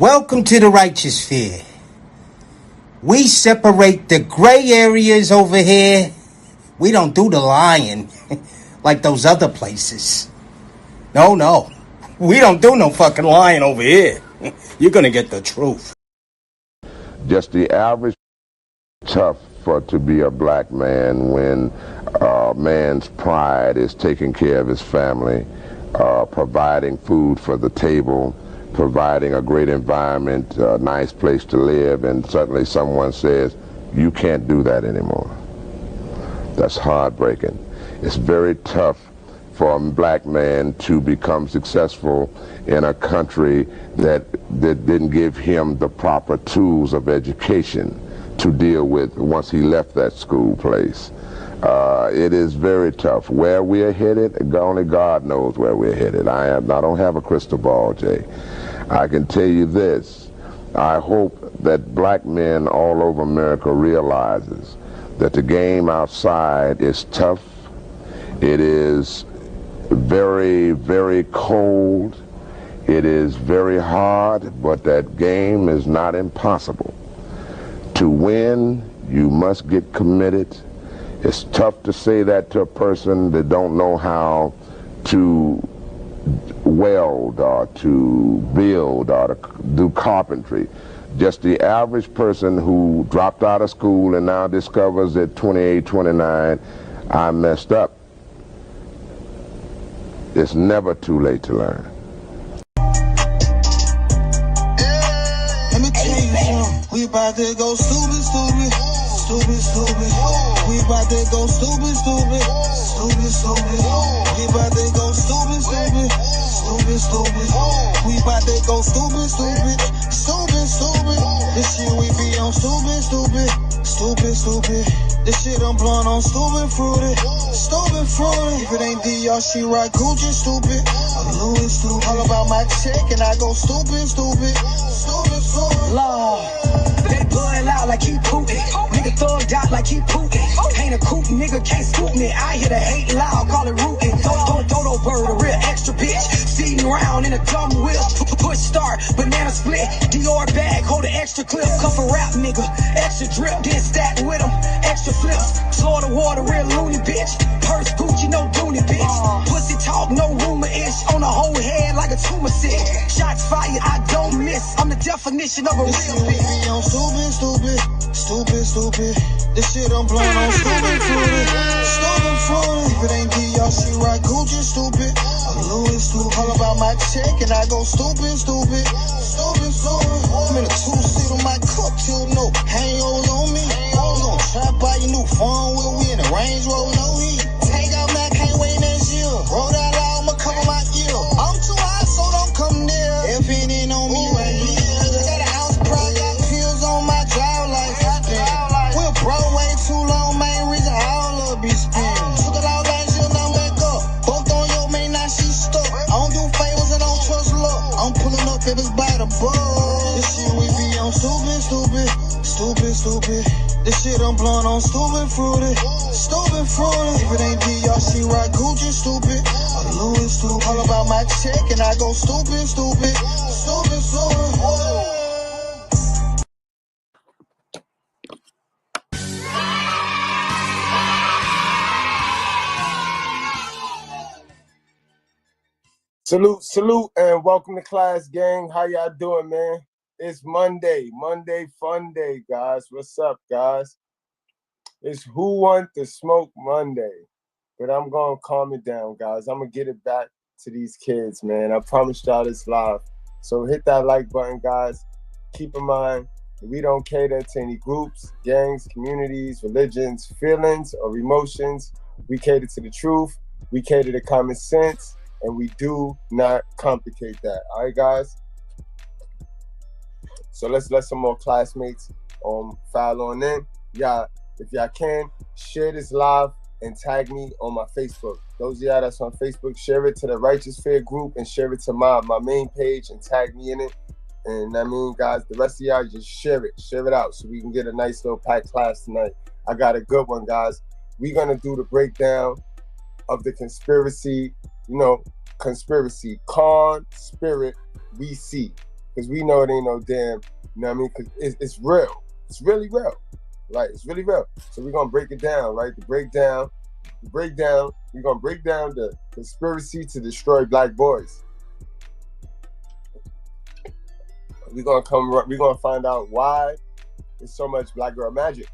Welcome to the righteous sphere. We separate the gray areas over here. We don't do the lying like those other places. No. We don't do no fucking lying over here. You're gonna get the truth. Just the average tough to be a black man when a man's pride is taking care of his family, providing food for the table, providing a great environment, a nice place to live, and suddenly someone says, you can't do that anymore. That's heartbreaking. It's very tough for a black man to become successful in a country that didn't give him the proper tools of education to deal with once he left that school place. It is very tough. Where we are headed, only God knows where we're headed. I don't have a crystal ball, Jay. I can tell you this. I hope that black men all over America realizes that the game outside is tough. It is very, very cold. It is very hard, but that game is not impossible. To win, you must get committed. It's tough to say that to a person that don't know how to weld or to build or to do carpentry. Just the average person who dropped out of school and now discovers at 28, 29, I messed up. It's never too late to learn. Let me tell you something. We about to go stupid. We about to go stupid. We about to go stupid. We about to go stupid. This year we be on stupid. This shit I'm blowing on stupid fruity. If it ain't DR, she right Gucci stupid. I'm Louis stupid. All about my check and I go stupid. Lord, they blood out like he Putin. Nigga thugged out like he Putin. Ain't a coop, nigga can't scoop me. I hear the hate loud, call it rootin'. Dodo bird, a real extra bitch. Feeding around in a dumb whip. Push start, banana split. Dior bag, hold an extra clip. Cuff a rap nigga, extra drip. Then stack with him, extra flips. Florida water, real loony bitch. Purse Gucci, no Dooney bitch. Pussy talk, no rumor ish. On the whole head like a tumor sick. Shots fired, I don't miss. I'm the definition of a real bitch. We on stupid. This shit I'm blowing on stupid fruity. If it ain't DR, she right Gucci stupid. I'm Louis stupid. All about my check and I go stupid. I'm in a two-seat on my cup till no hangovers on me. We gon' try to buy you new phone wheel. We in a Range Rover, no heat. Take out my can't wait next year. Roll that loud, I'ma cover my ear. I'm too hot, so don't come near. If it ain't on me right here. Got a house pride, got pills on my drive license. We're broke way too long, main reason all love be spent. Took it out last year, now back up. Both on your main, now she stuck. I don't do favors and don't trust luck. I'm pulling up if it's by the bus. This year we be on stupid. This shit I'm blowing on stupid fruity. If it ain't DR, she right Gucci stupid. I'm Louis stupid. All about my check and I go stupid. Salute, and welcome to class, gang. How y'all doing, man? It's Monday fun day, guys. What's up, guys? It's Who Want to Smoke Monday, but I'm gonna calm it down, guys. I'm gonna get it back to these kids, man. I promised y'all this live, so hit that like button, guys. Keep in mind, we don't cater to any groups, gangs, communities, religions, feelings, or emotions. We cater to the truth. We cater to common sense. And we do not complicate that. All right, guys? So let's let some more classmates file on in. Y'all, if y'all can, share this live and tag me on my Facebook. Those of y'all that's on Facebook, share it to the Righteous Fair group and share it to my main page and tag me in it. And I mean, guys, the rest of y'all just share it out so we can get a nice little packed class tonight. I got a good one, guys. We're going to do the breakdown of the conspiracy, conspiracy, con, spirit, we see. because we know it ain't no damn, you know what I mean? Because it's real. It's really real. Right? It's really real. So we're going to break it down, right? The breakdown, we're going to break down the conspiracy to destroy black boys. We're going to find out why there's so much black girl magic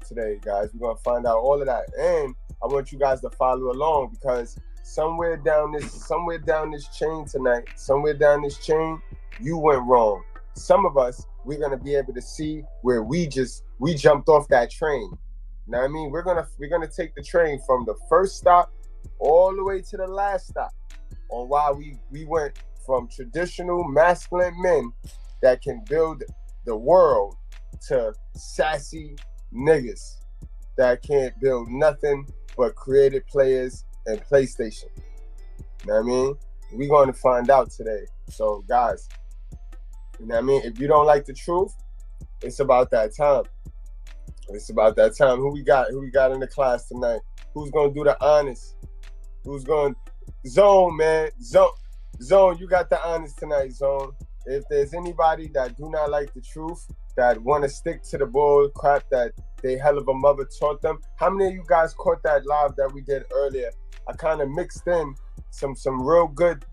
today, guys. We're going to find out all of that. And I want you guys to follow along, because somewhere down this chain tonight, you went wrong. Some of us, we're going to be able to see where we jumped off that train. You know what I mean? We're gonna take the train from the first stop all the way to the last stop on why we went from traditional masculine men that can build the world to sassy niggas that can't build nothing but creative players and PlayStation. You know what I mean? We're going to find out today. So guys, you know what I mean? If you don't like the truth, it's about that time. It's about that time. Who we got in the class tonight? Who's going to do the honest? Who's going Zone, man? Zone, you got the honest tonight, Zone. If there's anybody that do not like the truth, that want to stick to the bull crap that they hell of a mother taught them. How many of you guys caught that live that we did earlier? I kind of mixed in some real good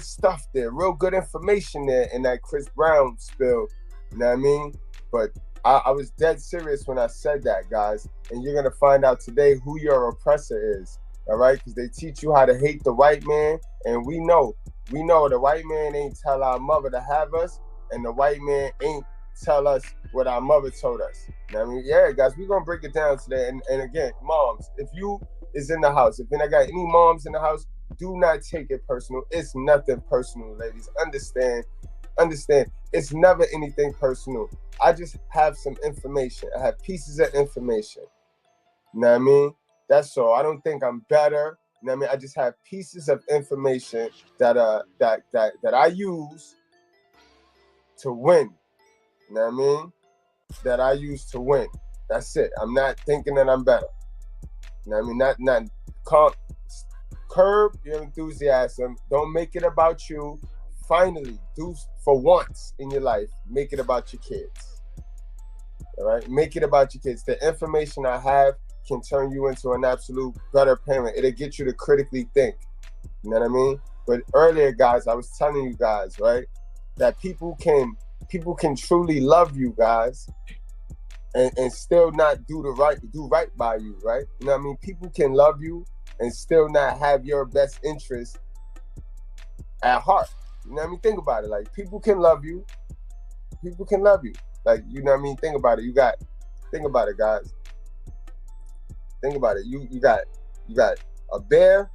stuff there, real good information there in that Chris Brown spill. You know what I mean? But I was dead serious when I said that, guys. And you're gonna find out today who your oppressor is. All right? Because they teach you how to hate the white man, and we know the white man ain't tell our mother to have us, and the white man ain't tell us what our mother told us. You know what I mean? Yeah, guys, we're gonna break it down today. And again, moms, if you is in the house, if I got any moms in the house, do not take it personal. It's nothing personal, ladies. Understand. It's never anything personal. I just have some information. I have pieces of information. You know what I mean? That's all. I don't think I'm better. You know what I mean? I just have pieces of information that I use to win. You know what I mean? That I use to win. That's it. I'm not thinking that I'm better. You know what I mean? Not curb your enthusiasm. Don't make it about you. Finally, do for once in your life, make it about your kids. All right? Make it about your kids. The information I have can turn you into an absolute better parent. It'll get you to critically think. You know what I mean? But earlier, guys, I was telling you guys, right, that people can truly love you guys and still not do right by you, right? You know what I mean? People can love you and still not have your best interest at heart. You know what I mean? Think about it. Like, people can love you. Like, you know what I mean? Think about it. Think about it, guys. Think about it. You got a bear,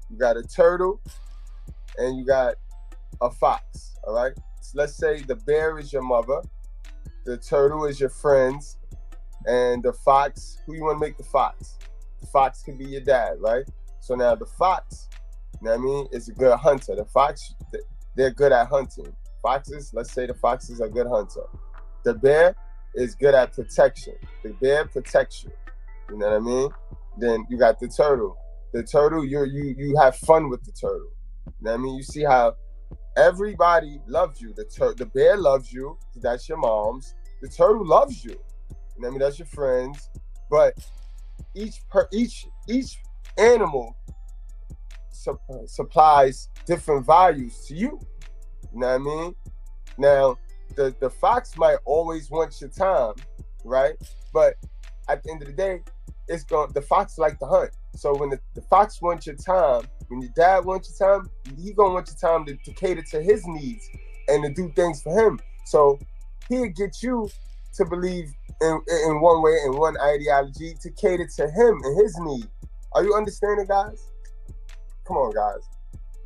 you got a turtle, and you got a fox. All right. So let's say the bear is your mother, the turtle is your friends, and the fox. Who you want to make the fox? The fox could be your dad, right? So now the fox, you know what I mean, is a good hunter. The fox, they're good at hunting. Foxes, let's say the foxes are good hunter. The bear is good at protection. The bear protects you. You know what I mean? Then you got the turtle. The turtle, you have fun with the turtle. You know what I mean? You see how everybody loves you. The bear loves you. That's your mom's. The turtle loves you. You know what I mean? That's your friends. But each animal supplies different values to you. You know what I mean? Now, the fox might always want your time, right? But at the end of the day, the fox like to hunt. So when the fox wants your time, when your dad wants your time, he gonna want your time to cater to his needs and to do things for him. So he'll get you to believe in one way, in one ideology, to cater to him and his need. Are you understanding, guys? Come on, guys.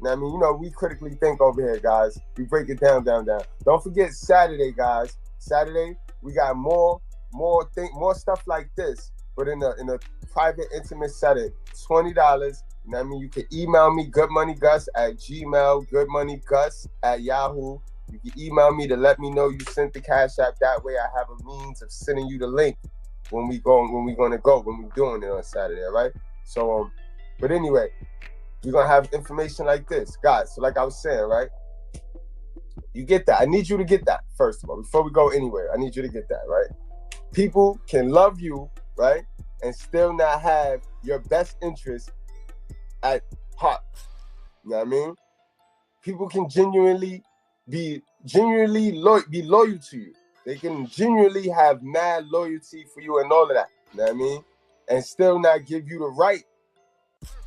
Now, I mean, you know, we critically think over here, guys. We break it down. Don't forget Saturday, guys. Saturday, we got more stuff like this, but in a private, intimate setting. $20. You know what I mean? You can email me, goodmoneygus@gmail, goodmoneygus@yahoo. You can email me to let me know you sent the Cash App. That way I have a means of sending you the link when we're doing it on Saturday, all right? So, but anyway, we're going to have information like this. Guys, so like I was saying, right? You get that. I need you to get that, first of all. Before we go anywhere, I need you to get that, right? People can love you, right? And still not have your best interest at heart. You know what I mean? People can genuinely be loyal to you. They can genuinely have mad loyalty for you and all of that. You know what I mean? And still not give you the right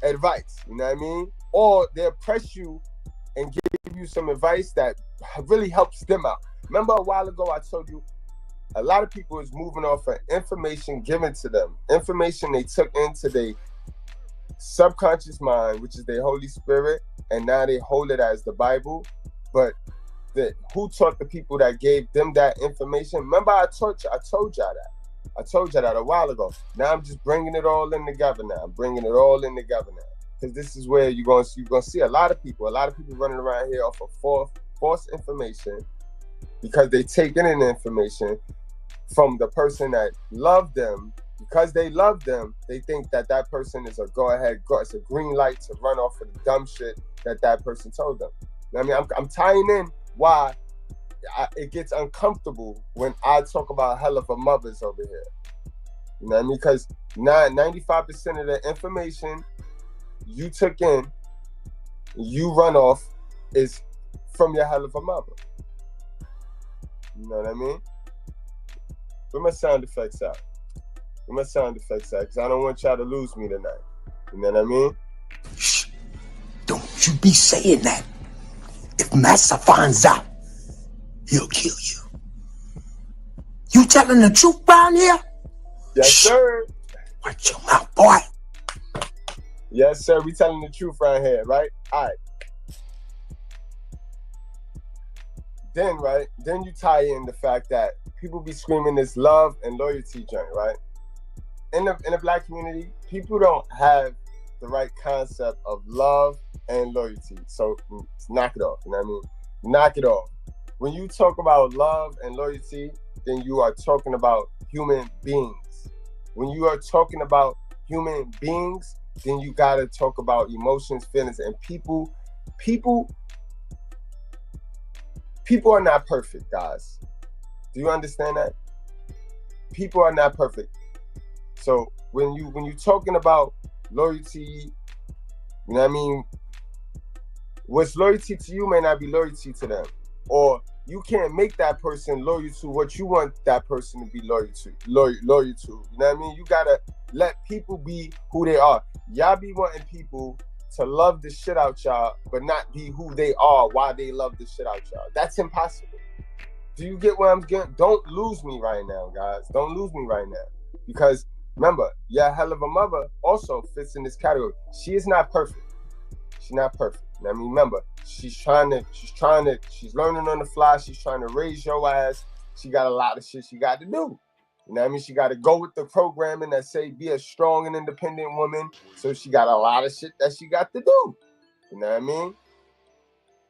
advice. You know what I mean? Or they'll press you and give you some advice that really helps them out. Remember a while ago I told you a lot of people is moving off of information given to them, information they took into their subconscious mind, which is their Holy Spirit, and now they hold it as the Bible. But who taught the people that gave them that information? Remember I told y'all that. I told y'all that a while ago. Now I'm just bringing it all in together now. I'm bringing it all in together now. Because this is where you're going to see a lot of people running around here off of false information, because they taking in information from the person that loved them. Because they love them, they think that person is it's a green light to run off of the dumb shit that person told them. I mean, I'm tying in why it gets uncomfortable when I talk about hell of a mothers over here. You know what I mean? Because 95% of the information you took in, you run off, is from your hell of a mother. You know what I mean? Put my sound effects out. Because I don't want y'all to lose me tonight. You know what I mean? Shh. Don't you be saying that. If Massa finds out, he'll kill you. You telling the truth around here? Yes, sir. Watch your mouth, boy. Yes, sir. We telling the truth around here, right? All right. Then you tie in the fact that people be screaming this love and loyalty joint, right? In the black community, people don't have the right concept of love and loyalty. So knock it off, you know what I mean? Knock it off. When you talk about love and loyalty, then you are talking about human beings. When you are talking about human beings, then you gotta talk about emotions, feelings, and people are not perfect, guys. Do you understand that? People are not perfect. So when you talking about loyalty, you know what I mean? What's loyalty to you may not be loyalty to them. Or you can't make that person loyal to what you want that person to be loyal to. You know what I mean? You gotta let people be who they are. Y'all be wanting people to love the shit out y'all, but not be who they are while they love the shit out y'all. That's impossible. Do you get what I'm getting? Don't lose me right now, guys. Don't lose me right now. Because remember, your hell of a mother also fits in this category. She is not perfect. She's not perfect. I mean, remember, she's learning on the fly. She's trying to raise your ass. She got a lot of shit she got to do. You know what I mean? She got to go with the programming that say be a strong and independent woman. So she got a lot of shit that she got to do. You know what I mean?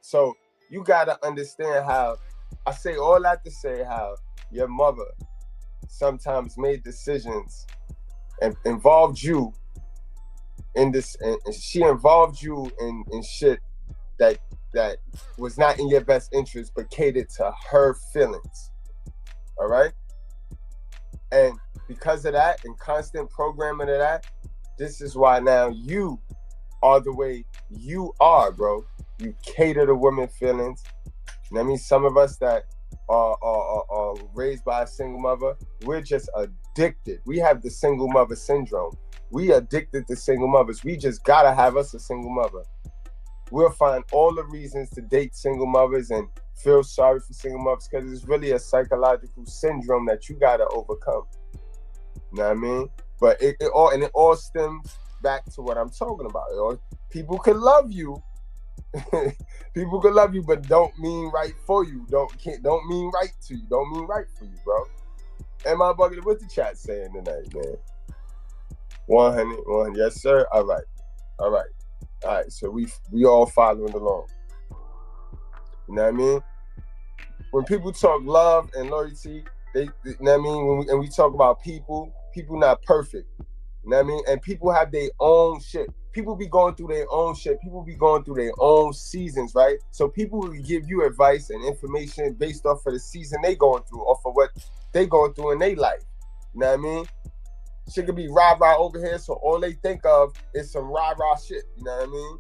So you got to understand how, I say all that to say how your mother sometimes made decisions and involved you in this, and she involved you in shit that was not in your best interest, but catered to her feelings. All right? And because of that and constant programming of that, this is why now you are the way you are, bro. You cater to women's feelings. You know what I mean? Some of us that are raised by a single mother, we're just addicted. We have the single mother syndrome. We addicted to single mothers. We just gotta have us a single mother. We'll find all the reasons to date single mothers and feel sorry for single mothers, because it's really a psychological syndrome that you gotta overcome. You know what I mean? But it all stems back to what I'm talking about. People can love you. People can love you, but don't mean right for you. Don't mean right to you. Don't mean right for you, bro. Am I bugging? What's the chat saying tonight, man? 100. Yes, sir. All right. So we all following along. You know what I mean? When people talk love and loyalty, you know what I mean? When we talk about people not perfect. You know what I mean? And people have their own shit. people be going through their own shit. People be going through their own seasons, right? So people will give you advice and information based off of the season they going through, off of what they going through in their life. You know what I mean? Shit could be rah-rah over here, so all they think of is some rah-rah shit. You know what I mean?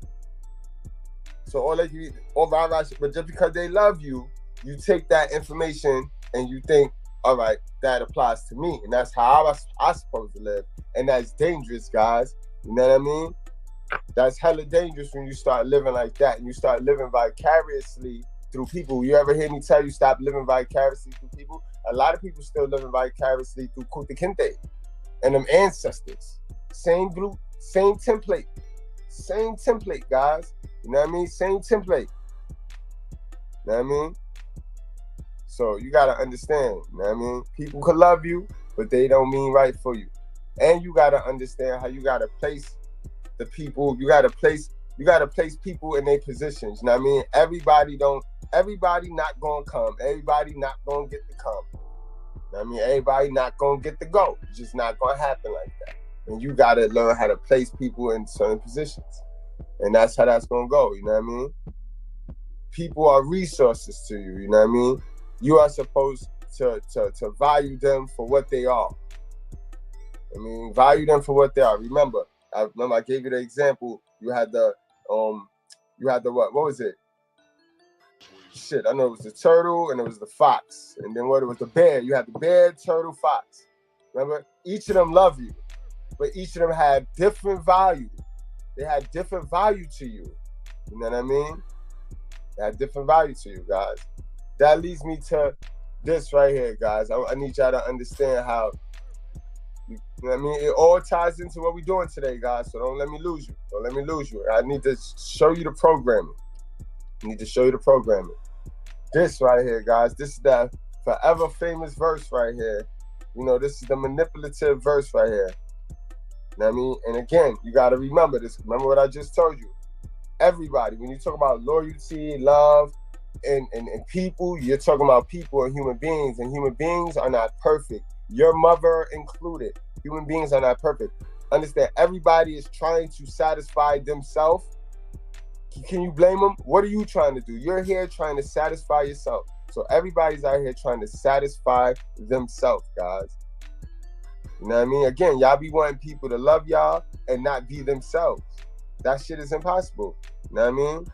So all rah-rah shit. But just because they love you, you take that information and you think, all right, that applies to me. And that's how I supposed to live. And that's dangerous, guys. You know what I mean? That's hella dangerous when you start living like that and you start living vicariously through people. You ever hear me tell you stop living vicariously through people? A lot of people still living vicariously through Kuta Kinte and them ancestors. Same group, same template. Same template, guys. You know what I mean? Same template. You know what I mean? So you gotta understand, you know what I mean? People could love you, but they don't mean right for you. And you gotta understand how you gotta place the people, you gotta place people in their positions. You know what I mean? Everybody not gonna come. Everybody not gonna get to come. You know what I mean? Everybody not gonna get to go. It's just not gonna happen like that. And you gotta learn how to place people in certain positions. And that's how that's gonna go, you know what I mean? People are resources to you, you know what I mean? You are supposed to value them for what they are. I mean, value them for what they are. Remember I gave you the example. You had the what was it? Shit, I know it was the turtle and it was the fox. And then what, it was the bear. You had the bear, turtle, fox. Remember? Each of them love you. But each of them had different value. They had different value to you. You know what I mean? They had different value to you, guys. That leads me to this right here, guys. I need y'all to understand how, you know what I mean? It all ties into what we're doing today, guys. So don't let me lose you. Don't let me lose you. I need to show you the programming. This right here, guys. This is the forever famous verse right here. You know, this is the manipulative verse right here. You know what I mean? And again, you got to remember this. Remember what I just told you. Everybody, when you talk about loyalty, love, and people, you're talking about people and human beings are not perfect. Your mother included. Human beings are not perfect. Understand, everybody is trying to satisfy themselves. Can you blame them? What are you trying to do? You're here trying to satisfy yourself. So everybody's out here trying to satisfy themselves, guys. You know what I mean? Again, y'all be wanting people to love y'all and not be themselves. That shit is impossible. You know what I mean?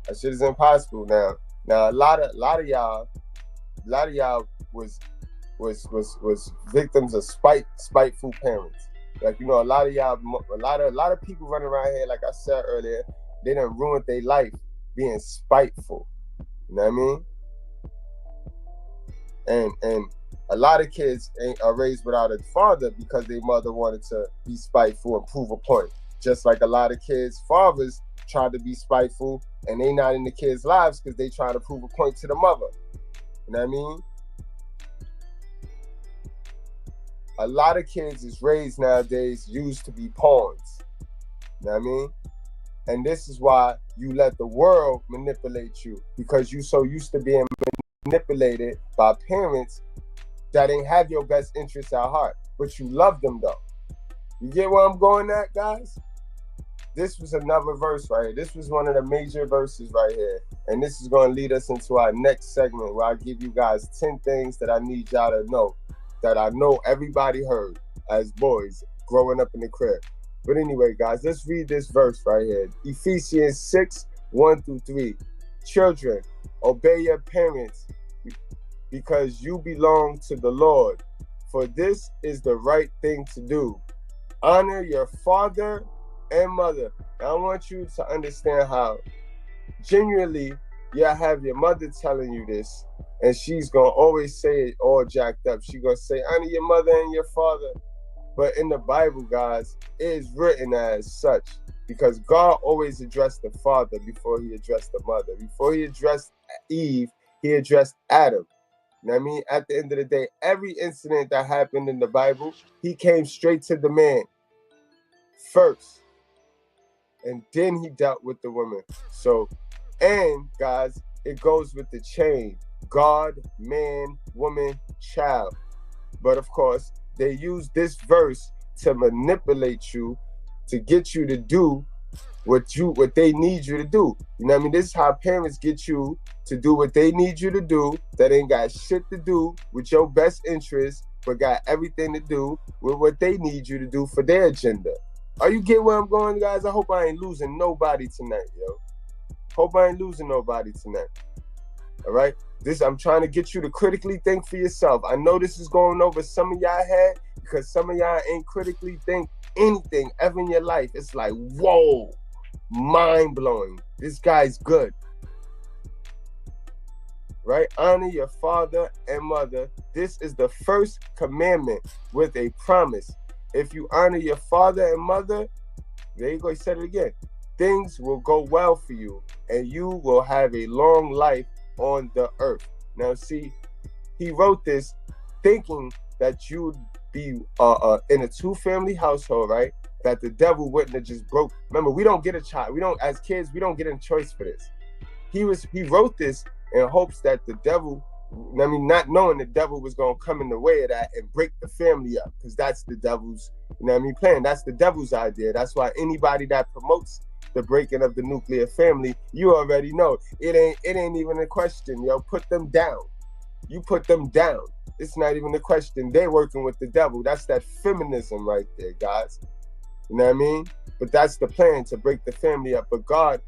That shit is impossible now. Now a lot of y'all was victims of spiteful parents. Like, you know, a lot of people running around here, like I said earlier, they done ruined their life being spiteful. You know what I mean? And a lot of kids are raised without a father because their mother wanted to be spiteful and prove a point. Just like a lot of kids' fathers try to be spiteful and they not in the kids' lives because they trying to prove a point to the mother. You know what I mean? A lot of kids is raised nowadays used to be pawns. You know what I mean? And this is why you let the world manipulate you, because you so used to being manipulated by parents that ain't have your best interests at heart, but you love them though. You get where I'm going at, guys? This was another verse right here. This was one of the major verses right here. And this is going to lead us into our next segment where I give you guys 10 things that I need y'all to know, that I know everybody heard as boys growing up in the crib. But anyway, guys, let's read this verse right here. Ephesians 6:1-3. Children, obey your parents because you belong to the Lord, for this is the right thing to do. Honor your father and mother. Now, I want you to understand how genuinely you have your mother telling you this, and she's going to always say it all jacked up. She's going to say, honor your mother and your father. But in the Bible, guys, it is written as such, because God always addressed the father before he addressed the mother. Before he addressed Eve, he addressed Adam. You know what I mean? At the end of the day, every incident that happened in the Bible, he came straight to the man first. And then he dealt with the woman. So, and guys, it goes with the chain. God, man, woman, child. But of course, they use this verse to manipulate you to get you to do what they need you to do. You know what I mean? This is how parents get you to do what they need you to do that ain't got shit to do with your best interest, but got everything to do with what they need you to do for their agenda. Are you get where I'm going, guys? I hope I ain't losing nobody tonight, yo. Hope I ain't losing nobody tonight. All right? I'm trying to get you to critically think for yourself. I know this is going over some of y'all head because some of y'all ain't critically think anything ever in your life. It's like, whoa, mind-blowing. This guy's good. Right? Honor your father and mother. This is the first commandment with a promise. If you honor your father and mother, there you go, he said it again. Things will go well for you and you will have a long life on the earth. Now see, he wrote this thinking that you'd be in a two-family household, right? That the devil wouldn't have just broke. Remember, we don't get a child. We don't, as kids, we don't get a choice for this. He wrote this in hopes that the devil, I mean, not knowing the devil was going to come in the way of that and break the family up, because that's the devil's, you know what I mean, plan. That's the devil's idea. That's why anybody that promotes the breaking of the nuclear family, you already know it ain't even a question. Yo, put them down. You put them down. It's not even a question. They're working with the devil. That's that feminism right there, guys. You know what I mean? But that's the plan, to break the family up. But God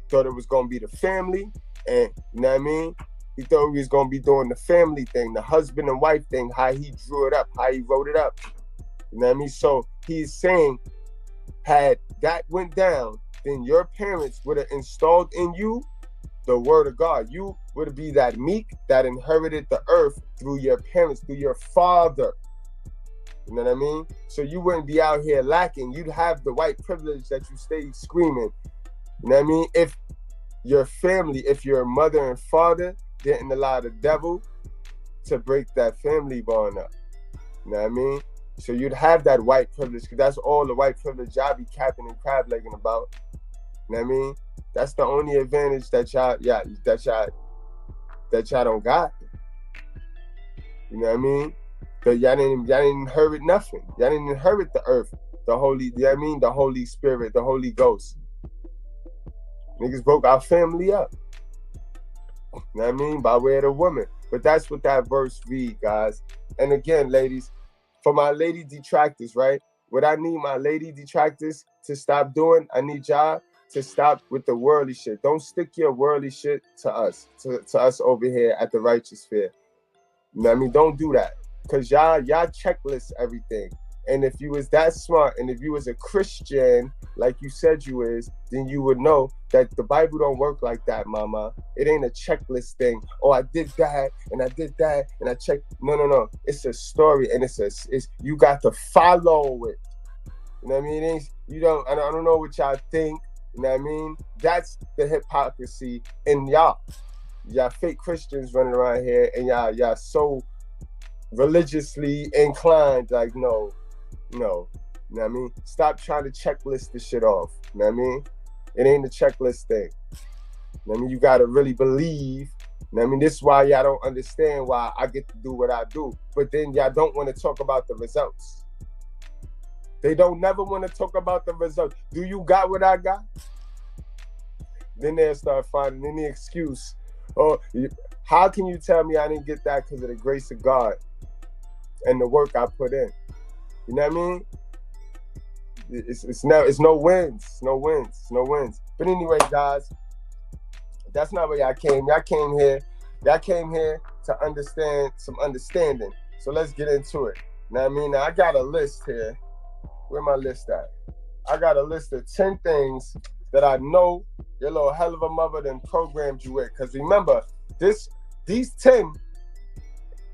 thought it was going to be the family, and you know what I mean? He thought he was going to be doing the family thing, the husband and wife thing, how he drew it up, how he wrote it up. You know what I mean? So he's saying, had that went down, then your parents would have installed in you the word of God. You would be that meek that inherited the earth through your parents, through your father. You know what I mean? So you wouldn't be out here lacking. You'd have the white privilege that you stay screaming. You know what I mean? If your family, if your mother and father didn't allow the devil to break that family bond up. You know what I mean? So you'd have that white privilege, because that's all the white privilege y'all be capping and crab-legging about. You know what I mean? That's the only advantage that y'all don't got. You know what I mean? But y'all didn't inherit nothing. Y'all didn't inherit the earth, the holy, you know what I mean? The Holy Spirit, the Holy Ghost. Niggas broke our family up. You know what I mean? By way of the woman. But that's what that verse read, guys. And again, ladies, for my lady detractors, right? What I need my lady detractors to stop doing, I need y'all to stop with the worldly shit. Don't stick your worldly shit to us, to us over here at the Righteous Fair. You know what I mean? Don't do that. Because y'all checklist everything. And if you was that smart, and if you was a Christian, like you said you is, then you would know that the Bible don't work like that, mama. It ain't a checklist thing. Oh, I did that, and I did that, and I checked. No. It's a story, and it's you got to follow it. You know what I mean? It ain't, I don't know what y'all think. You know what I mean? That's the hypocrisy in y'all. Y'all fake Christians running around here, and y'all so religiously inclined, like, no. You know what I mean? Stop trying to checklist this shit off. You know what I mean? It ain't a checklist thing. You know what I mean? You gotta really believe. You know what I mean? This is why y'all don't understand why I get to do what I do. But then y'all don't want to talk about the results. They don't never want to talk about the results. Do you got what I got? Then they'll start finding any excuse. Oh, how can you tell me I didn't get that because of the grace of God and the work I put in? You know what I mean? It's no wins. But anyway, guys, that's not where y'all came. Y'all came here to understand some understanding. So let's get into it. You know what I mean? Now I got a list here. Where my list at? I got a list of 10 things that I know your little hell of a mother done programmed you with. Because remember, these 10,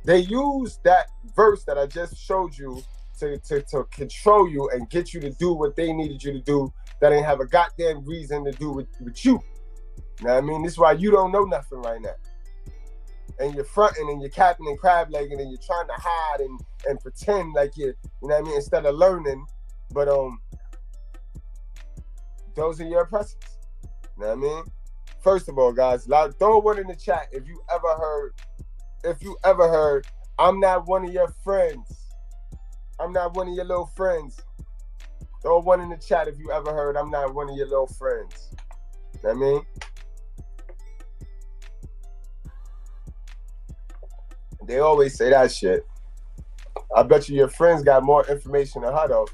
they use that verse that I just showed you to control you and get you to do what they needed you to do that ain't have a goddamn reason to do with you. You know what I mean? This is why you don't know nothing right now. And you're fronting and you're capping and crab-legging and you're trying to hide and pretend like you know what I mean, instead of learning. But those are your oppressors. You know what I mean? First of all, guys, throw one in the chat if you ever heard, I'm not one of your friends. I'm not one of your little friends. Throw one in the chat if you ever heard I'm not one of your little friends. You know what I mean? They always say that shit. I bet you your friends got more information than her, though.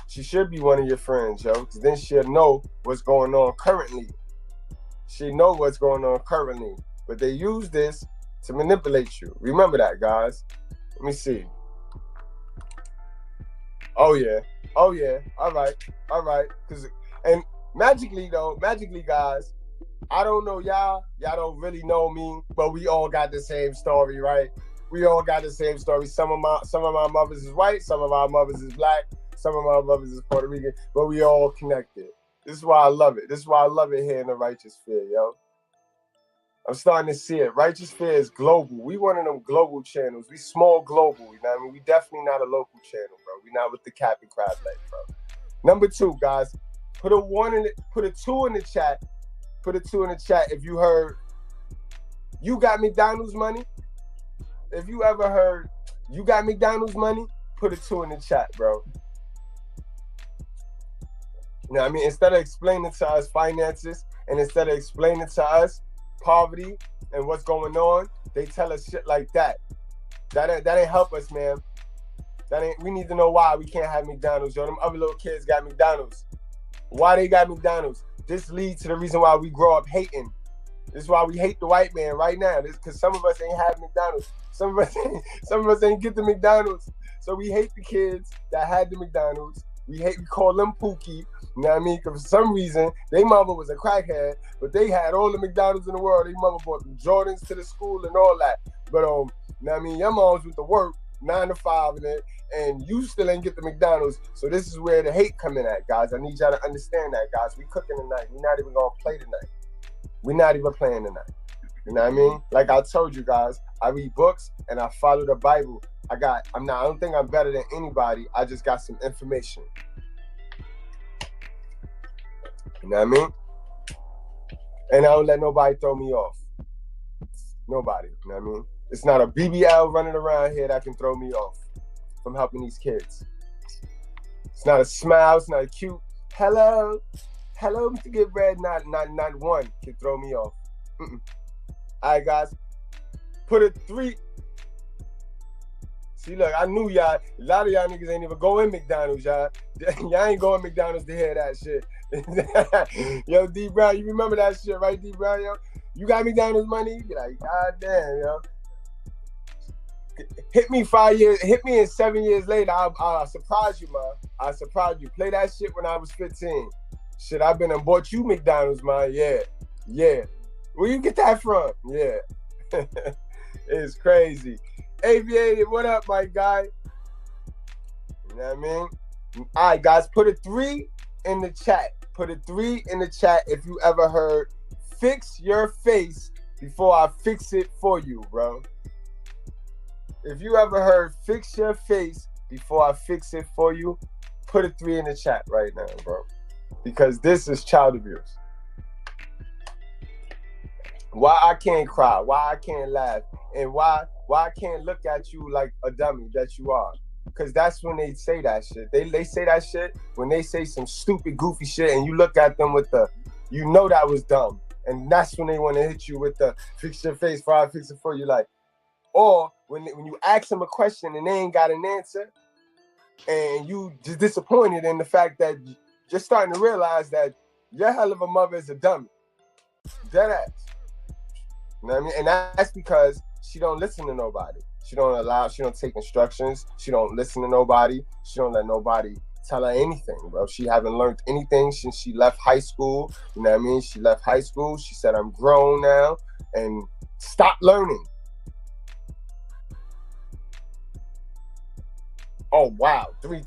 She should be one of your friends, yo, because then she'll know what's going on currently. She know what's going on currently. But they use this to manipulate you. Remember that, guys. Let me see. Oh, yeah. Oh, yeah. All right. And magically, guys, I don't know y'all. Y'all don't really know me, but we all got the same story, right? We all got the same story. Some of my mothers is white, some of our mothers is black, some of my mothers is Puerto Rican, but we all connected. This is why I love it. This is why I love it here in the Righteous Fear, yo. I'm starting to see it. Righteous Fear is global. We one of them global channels. We small global, you know what I mean? We definitely not a local channel, bro. We not with the cap and crab leg, bro. Number 2, guys. Put a 2 in the chat. Put a 2 in the chat if you heard you got McDonald's money. If you ever heard you got McDonald's money, put a 2 in the chat, bro. You know what I mean? Instead of explaining to us finances and instead of explaining to us poverty and what's going on, they tell us shit like that. That ain't help us, man. We need to know why we can't have McDonald's. Yo, them other little kids got McDonald's. Why they got McDonald's? This leads to the reason why we grow up hating. This is why we hate the white man right now. This because some of us ain't have McDonald's. Some of us ain't get the McDonald's. So we hate the kids that had the McDonald's. We call them Pookie. You know what I mean? Because for some reason, their mama was a crackhead, but they had all the McDonald's in the world. Their mama bought them Jordans to the school and all that. But you know what I mean? Your mom's with the work 9 to 5 in it, and you still ain't get the McDonald's. So this is where the hate coming at, guys. I need y'all to understand that, guys. We cooking tonight. We're not even gonna play tonight. We're not even playing tonight. You know what I mean? Like I told you guys, I read books and I follow the Bible. I don't think I'm better than anybody. I just got some information. You know what I mean? And I don't let nobody throw me off. Nobody. You know what I mean? It's not a BBL running around here that can throw me off from helping these kids. It's not a smile. It's not a cute hello, Mr. Goodbread. Not one can throw me off. All right, guys. Put a 3. See, look, I knew y'all. A lot of y'all niggas ain't even going McDonald's, y'all. Y'all ain't going McDonald's to hear that shit. Yo, D Brown, you remember that shit, right, D Brown, yo? You got McDonald's money? You be like, God damn, yo. Hit me 5 years, hit me in 7 years later, I'll surprise you, man. I'll surprise you. Play that shit when I was 15. Shit, I've been and bought you McDonald's, man. Yeah. Where you get that from? Yeah. It's crazy. Aviated, what up, my guy? You know what I mean? All right, guys, put a 3 in the chat. Put a 3 in the chat if you ever heard, fix your face before I fix it for you, bro. If you ever heard, fix your face before I fix it for you, put a 3 in the chat right now, bro. Because this is child abuse. Why I can't cry, why I can't laugh, and why I can't look at you like a dummy that you are. Because that's when they say that shit. They say that shit when they say some stupid, goofy shit, and you look at them with the, you know that was dumb. And that's when they want to hit you with the, fix your face before I fix it for you, like. Or when you ask them a question and they ain't got an answer, and you just disappointed in the fact that you're starting to realize that your hell of a mother is a dummy. Dead ass. You know what I mean? And that's because she don't listen to nobody. She don't take instructions. She don't listen to nobody. She don't let nobody tell her anything, bro. She haven't learned anything since she left high school. You know what I mean? She left high school. She said, I'm grown now, and stop learning. Oh, wow. 3.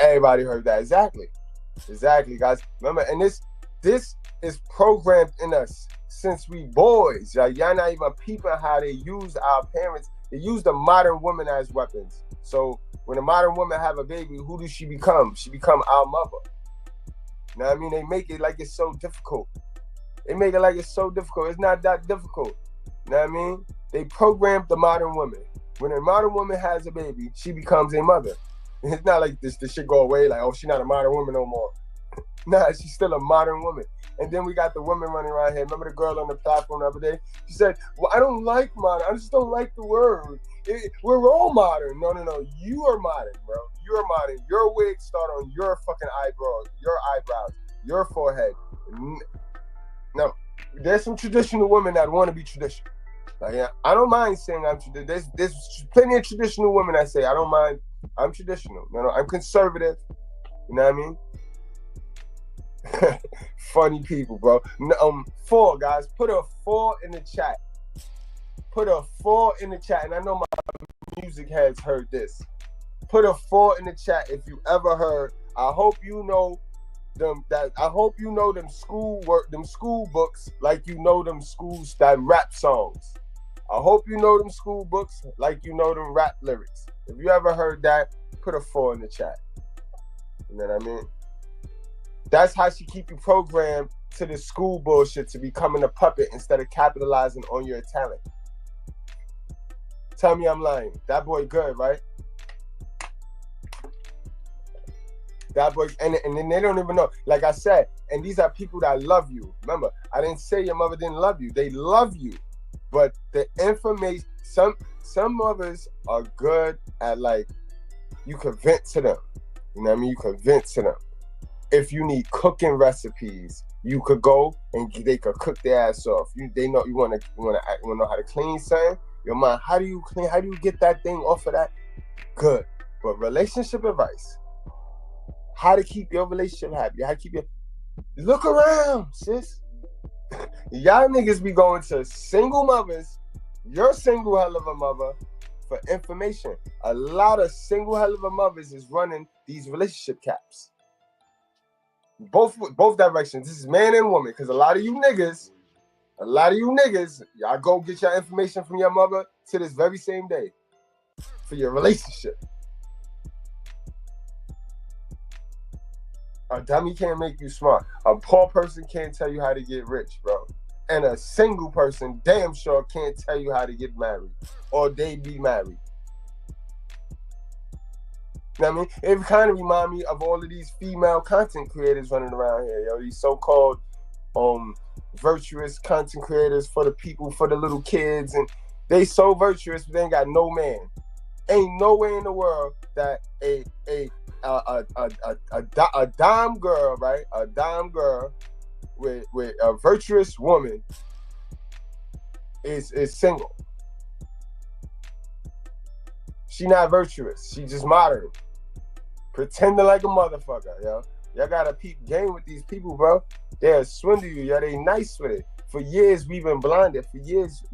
Everybody heard that. Exactly, guys. Remember, and this is programmed in us since we boys. Y'all not even peeping how they use our parents. They use the modern woman as weapons. So when a modern woman have a baby, who does she become? She become our mother. You know what I mean? They make it like it's so difficult. It's not that difficult. You know what I mean? They programmed the modern woman. When a modern woman has a baby, she becomes a mother. It's not like this shit go away, like, oh, she's not a modern woman no more. Nah, she's still a modern woman. And then we got the women running around here. Remember the girl on the platform the other day? She said, well, I don't like modern. I just don't like the word. We're all modern. No. You are modern, bro. You are modern. Your wigs start on your fucking eyebrows, your forehead. No, there's some traditional women that want to be traditional. Like, yeah, I don't mind saying I'm traditional. There's plenty of traditional women that say, I don't mind. I'm traditional. No, I'm conservative. You know what I mean? Funny people, bro. 4 guys, put a 4 in the chat. Put a 4 in the chat, and I know my music heads heard this. Put a 4 in the chat if you ever heard. I hope you know them. I hope you know them school books, like you know them schools that rap songs. I hope you know them school books, like you know them rap lyrics. If you ever heard that, put a 4 in the chat. You know what I mean? That's how she keep you programmed to the school bullshit, to becoming a puppet instead of capitalizing on your talent. Tell me I'm lying. That boy good, right? That boy, and then they don't even know. Like I said, and these are people that love you. Remember, I didn't say your mother didn't love you. They love you. But the information, some mothers are good at, like, you can vent to them. You know what I mean? You can vent to them. If you need cooking recipes, you could go and they could cook their ass off. They know you want to know how to clean something. Your mind, how do you clean? How do you get that thing off of that? Good. But relationship advice, how to keep your relationship happy, how to keep look around, sis. Y'all niggas be going to single mothers, your single hell of a mother, for information. A lot of single hell of a mothers is running these relationship caps. Both directions. This is man and woman, because a lot of you niggas, y'all go get your information from your mother to this very same day for your relationship. A dummy can't make you smart. A poor person can't tell you how to get rich, bro. And a single person damn sure can't tell you how to get married or they be married. You know what I mean? It kind of remind me of all of these female content creators running around here, yo. These so-called virtuous content creators for the people, for the little kids, and they so virtuous, but they ain't got no man. Ain't no way in the world that a dime girl, right? A dime girl with a virtuous woman is single. She not virtuous. She just modern. Pretending like a motherfucker, yo. Y'all gotta peep game with these people, bro. They'll swindle you, yo. They nice with it. For years, we've been blinded. For years,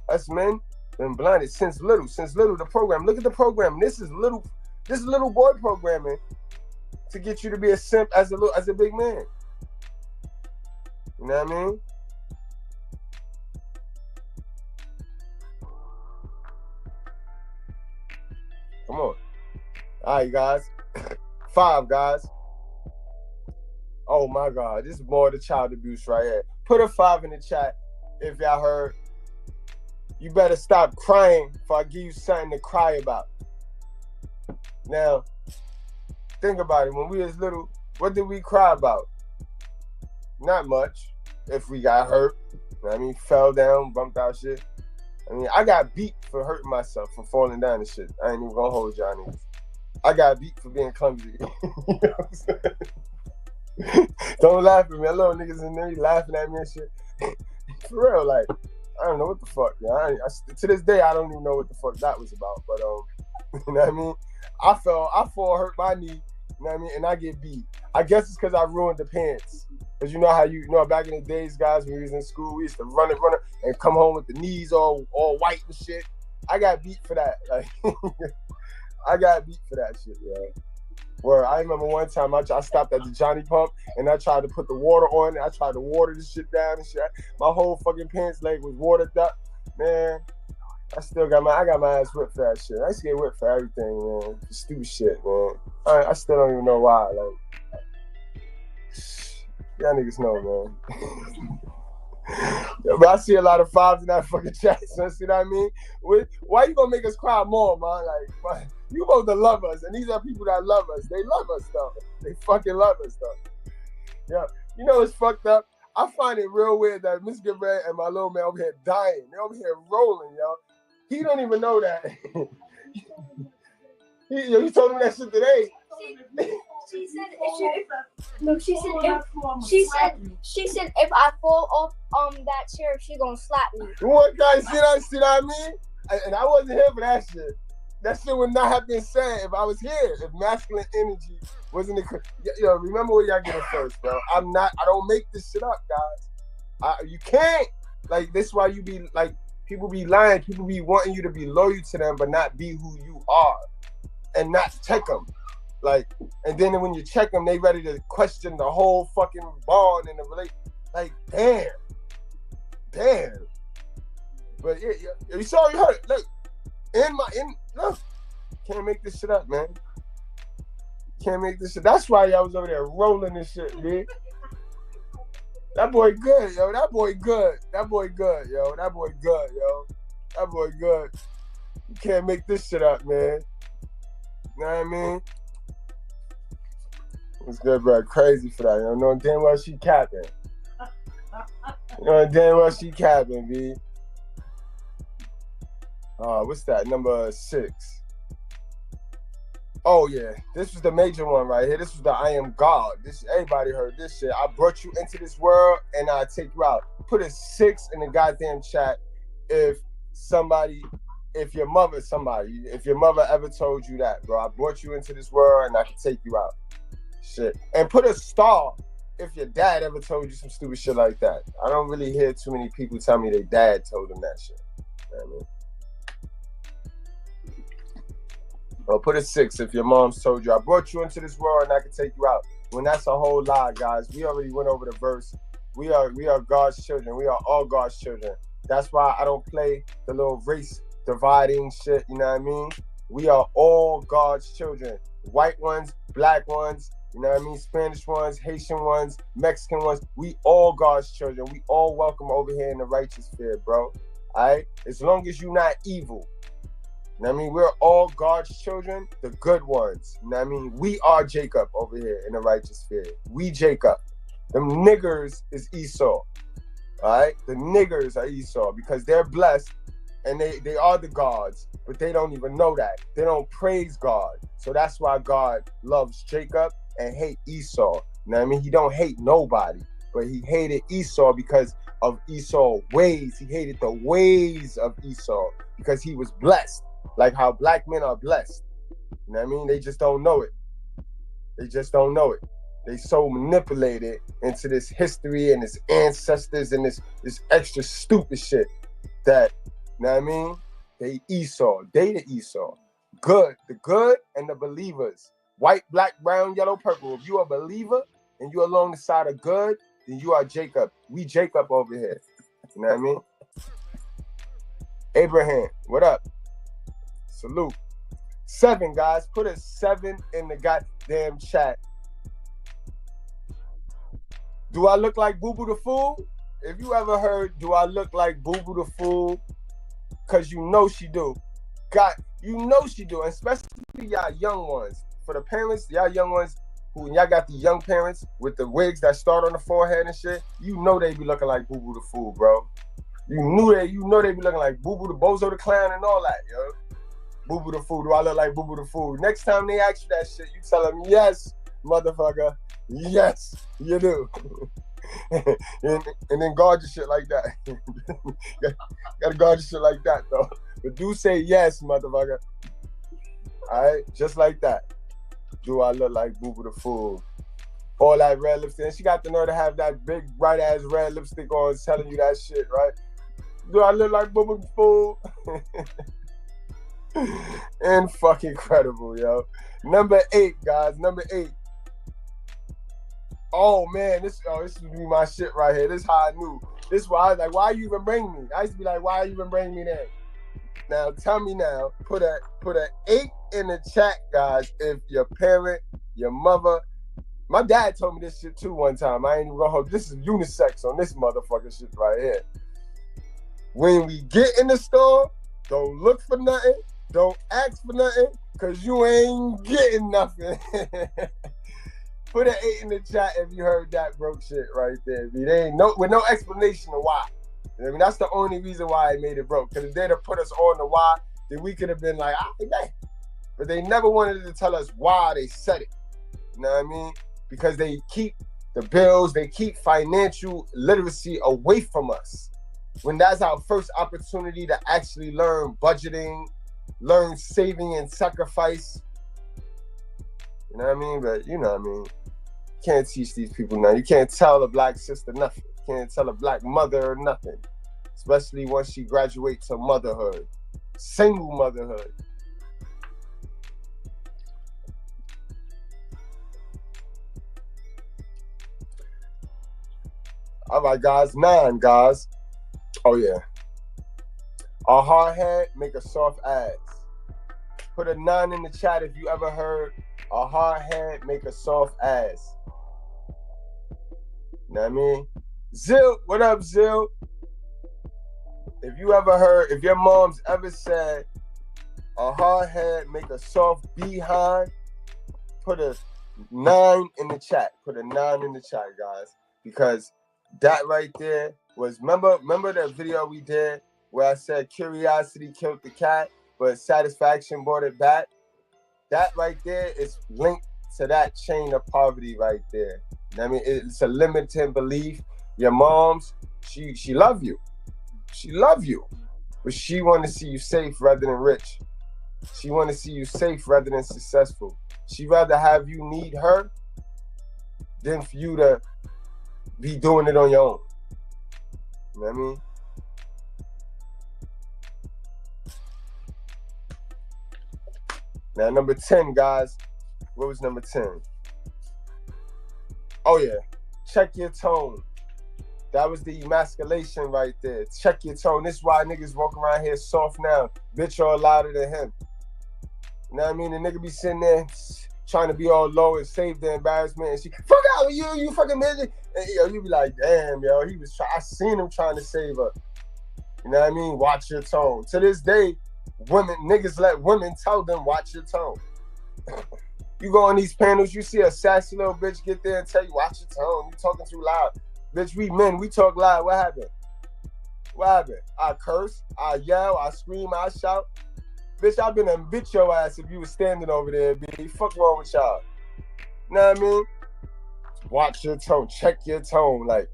us men, been blinded since little. The program. Look at the program. This is little boy programming to get you to be a simp as a big man. You know what I mean? Come on. All right, guys. 5, guys. Oh my God, this is more of the child abuse right here. Put a 5 in the chat if y'all heard. You better stop crying before I give you something to cry about. Now, think about it. When we was little, what did we cry about? Not much. If we got hurt, you know what I mean, fell down, bumped out shit. I mean, I got beat for hurting myself, for falling down and shit. I ain't even gonna hold y'all niggas. I got beat for being clumsy. You know what I'm saying? Don't laugh at me. Little niggas in there laughing at me and shit. For real, like, I don't know what the fuck. Yeah, to this day, I don't even know what the fuck that was about. But you know what I mean? I fall, hurt my knee. You know what I mean? And I get beat. I guess it's because I ruined the pants. Because you know how back in the days, guys, when we was in school, we used to run and come home with the knees all white and shit. I got beat for that. Like, I got beat for that shit, yo. Where I remember one time I stopped at the Johnny Pump and I tried to put the water on. I tried to water this shit down and shit. My whole fucking pants leg was watered up. Man, I got my ass whipped for that shit. I used to get whipped for everything, man. For stupid shit, man. I still don't even know why. Like, y'all niggas know, man. But I see a lot of fives in that fucking chat, son. See what I mean? Why you gonna make us cry more, man? Like, you supposed to love us, and these are people that love us. They love us, though. They fucking love us, though. Yeah, you know it's fucked up. I find it real weird that Miss Goodbread and my little man over here dying. They over here rolling, yo. He don't even know that. he told me that shit today. She said if I fall off that chair, she gonna slap me. What guy see what I mean? And I wasn't here for that shit. That shit would not have been said if I was here. If masculine energy wasn't yo, remember where y'all get it first, bro. I don't make this shit up, guys. You can't. Like, this is why you be like, people be lying, people be wanting you to be loyal to them, but not be who you are. And not check them. Like, and then when you check them, they ready to question the whole fucking bond and the relation. Like, damn. But yeah, you saw, you heard it. Look, look, can't make this shit up, man. Can't make this shit. That's why y'all was over there rolling this shit, man. That boy good, yo. That boy good, yo. That boy good, yo. That boy good. You can't make this shit up, man. You know what I mean? It's good, bro. Crazy for that. You know damn well she capping. You know damn well she capping, B. What's that? Number 6. Oh yeah, this was the major one right here. This was the I am God. Everybody heard this shit. I brought you into this world and I take you out. Put a 6 in the goddamn chat if your mother ever told you that, bro. I brought you into this world and I can take you out. Shit. And put a star if your dad ever told you some stupid shit like that. I don't really hear too many people tell me their dad told them that shit. You know what I mean? Or put a 6 if your mom's told you, I brought you into this world and I can take you out. When that's a whole lie, guys. We already went over the verse. We are God's children. We are all God's children. That's why I don't play the little race dividing shit, you know what I mean? We are all God's children. White ones, black ones, you know what I mean? Spanish ones, Haitian ones, Mexican ones. We all God's children. We all welcome over here in the righteous sphere, bro. All right? As long as you're not evil. You know what I mean? We're all God's children, the good ones. You know what I mean? We are Jacob over here in the righteous sphere. We Jacob. Them niggers is Esau. All right? The niggers are Esau because they're blessed and they are the gods, but they don't even know that. They don't praise God. So that's why God loves Jacob and hate Esau. You know what I mean? He don't hate nobody, but he hated Esau because of Esau's ways. He hated the ways of Esau because he was blessed. Like how black men are blessed. You know what I mean? They just don't know it. They so manipulated into this history and this ancestors and this extra stupid shit that, you know what I mean? They the Esau. Good, the good and the believers. White, black, brown, yellow, purple. If you are a believer and you along the side of good, then you are Jacob. We Jacob over here. You know what I mean? Abraham, what up? Salute. 7, guys. Put a 7 in the goddamn chat. Do I look like Boo Boo the Fool? If you ever heard, do I look like Boo Boo the Fool? Because you know she do. You know she do. Especially y'all young ones. For the parents, y'all young ones, y'all got the young parents with the wigs that start on the forehead and shit, you know they be looking like Boo Boo the Fool, bro. You know they be looking like Boo Boo the Bozo the Clown and all that, yo. Boo Boo the Fool, do I look like Boo Boo the Fool? Next time they ask you that shit, you tell them, yes, motherfucker, yes, you do. and then guard your shit like that. Gotta guard your shit like that, though. But do say yes, motherfucker. All right, just like that. Do I look like Boo Boo the Fool? All that red lipstick. And she got the nerve to have that big, bright-ass red lipstick on telling you that shit, right? Do I look like Boo Boo the Fool? And fucking incredible, yo. Number 8, guys. Number 8. Oh man, this would be my shit right here. This is how I knew. This is why I was like, why you even bring me? I used to be like, why you even bring me there? Now tell me now, put a 8 in the chat, guys, if your parent, your mother. My dad told me this shit too one time. I ain't even gonna hold. This is unisex on this motherfucking shit right here. When we get in the store, don't look for nothing, don't ask for nothing, because you ain't getting nothing. Put an 8 in the chat if you heard that broke shit right there. They ain't with no explanation of why. I mean, that's the only reason why I made it broke. Because if they'd have put us on the why, then we could have been like, man. But they never wanted to tell us why they said it. You know what I mean? Because they keep the bills, they keep financial literacy away from us. When that's our first opportunity to actually learn budgeting, learn saving and sacrifice. You know what I mean? But you know what I mean? You can't teach these people nothing. You can't tell a black sister nothing. You can't tell a black mother nothing. Especially once she graduates to motherhood. Single motherhood. All right, guys. 9, guys. Oh, yeah. A hard head make a soft ass. Put a 9 in the chat if you ever heard a hard head make a soft ass. You know what I mean? Zil, what up, Zil? If you ever heard, if your mom's ever said a hard head make a soft behind, put a 9 in the chat. Put a 9 in the chat, guys. Because that right there was, remember that video we did where I said curiosity killed the cat, but satisfaction brought it back? That right there is linked to that chain of poverty right there. You know what I mean? It's a limiting belief. Your mom's, she love you. She love you. But she want to see you safe rather than rich. She want to see you safe rather than successful. She rather have you need her than for you to be doing it on your own. You know what I mean? Now, number 10, guys. What was number 10? Oh, yeah. Check your tone. That was the emasculation right there. Check your tone. This is why niggas walk around here soft now. Bitch all louder than him. You know what I mean? The nigga be sitting there trying to be all low and save the embarrassment. And she, fuck out with you fucking midget. And yo, you be like, damn, yo, I seen him trying to save her. You know what I mean? Watch your tone. To this day, niggas let women tell them, watch your tone. You go on these panels, you see a sassy little bitch get there and tell you, watch your tone. You talking too loud. Bitch, we men, we talk loud. What happened? What happened? I curse, I yell, I scream, I shout. Bitch, I been and bitch your ass if you was standing over there, bitch. Fuck wrong with y'all? You know what I mean? Watch your tone. Check your tone. Like,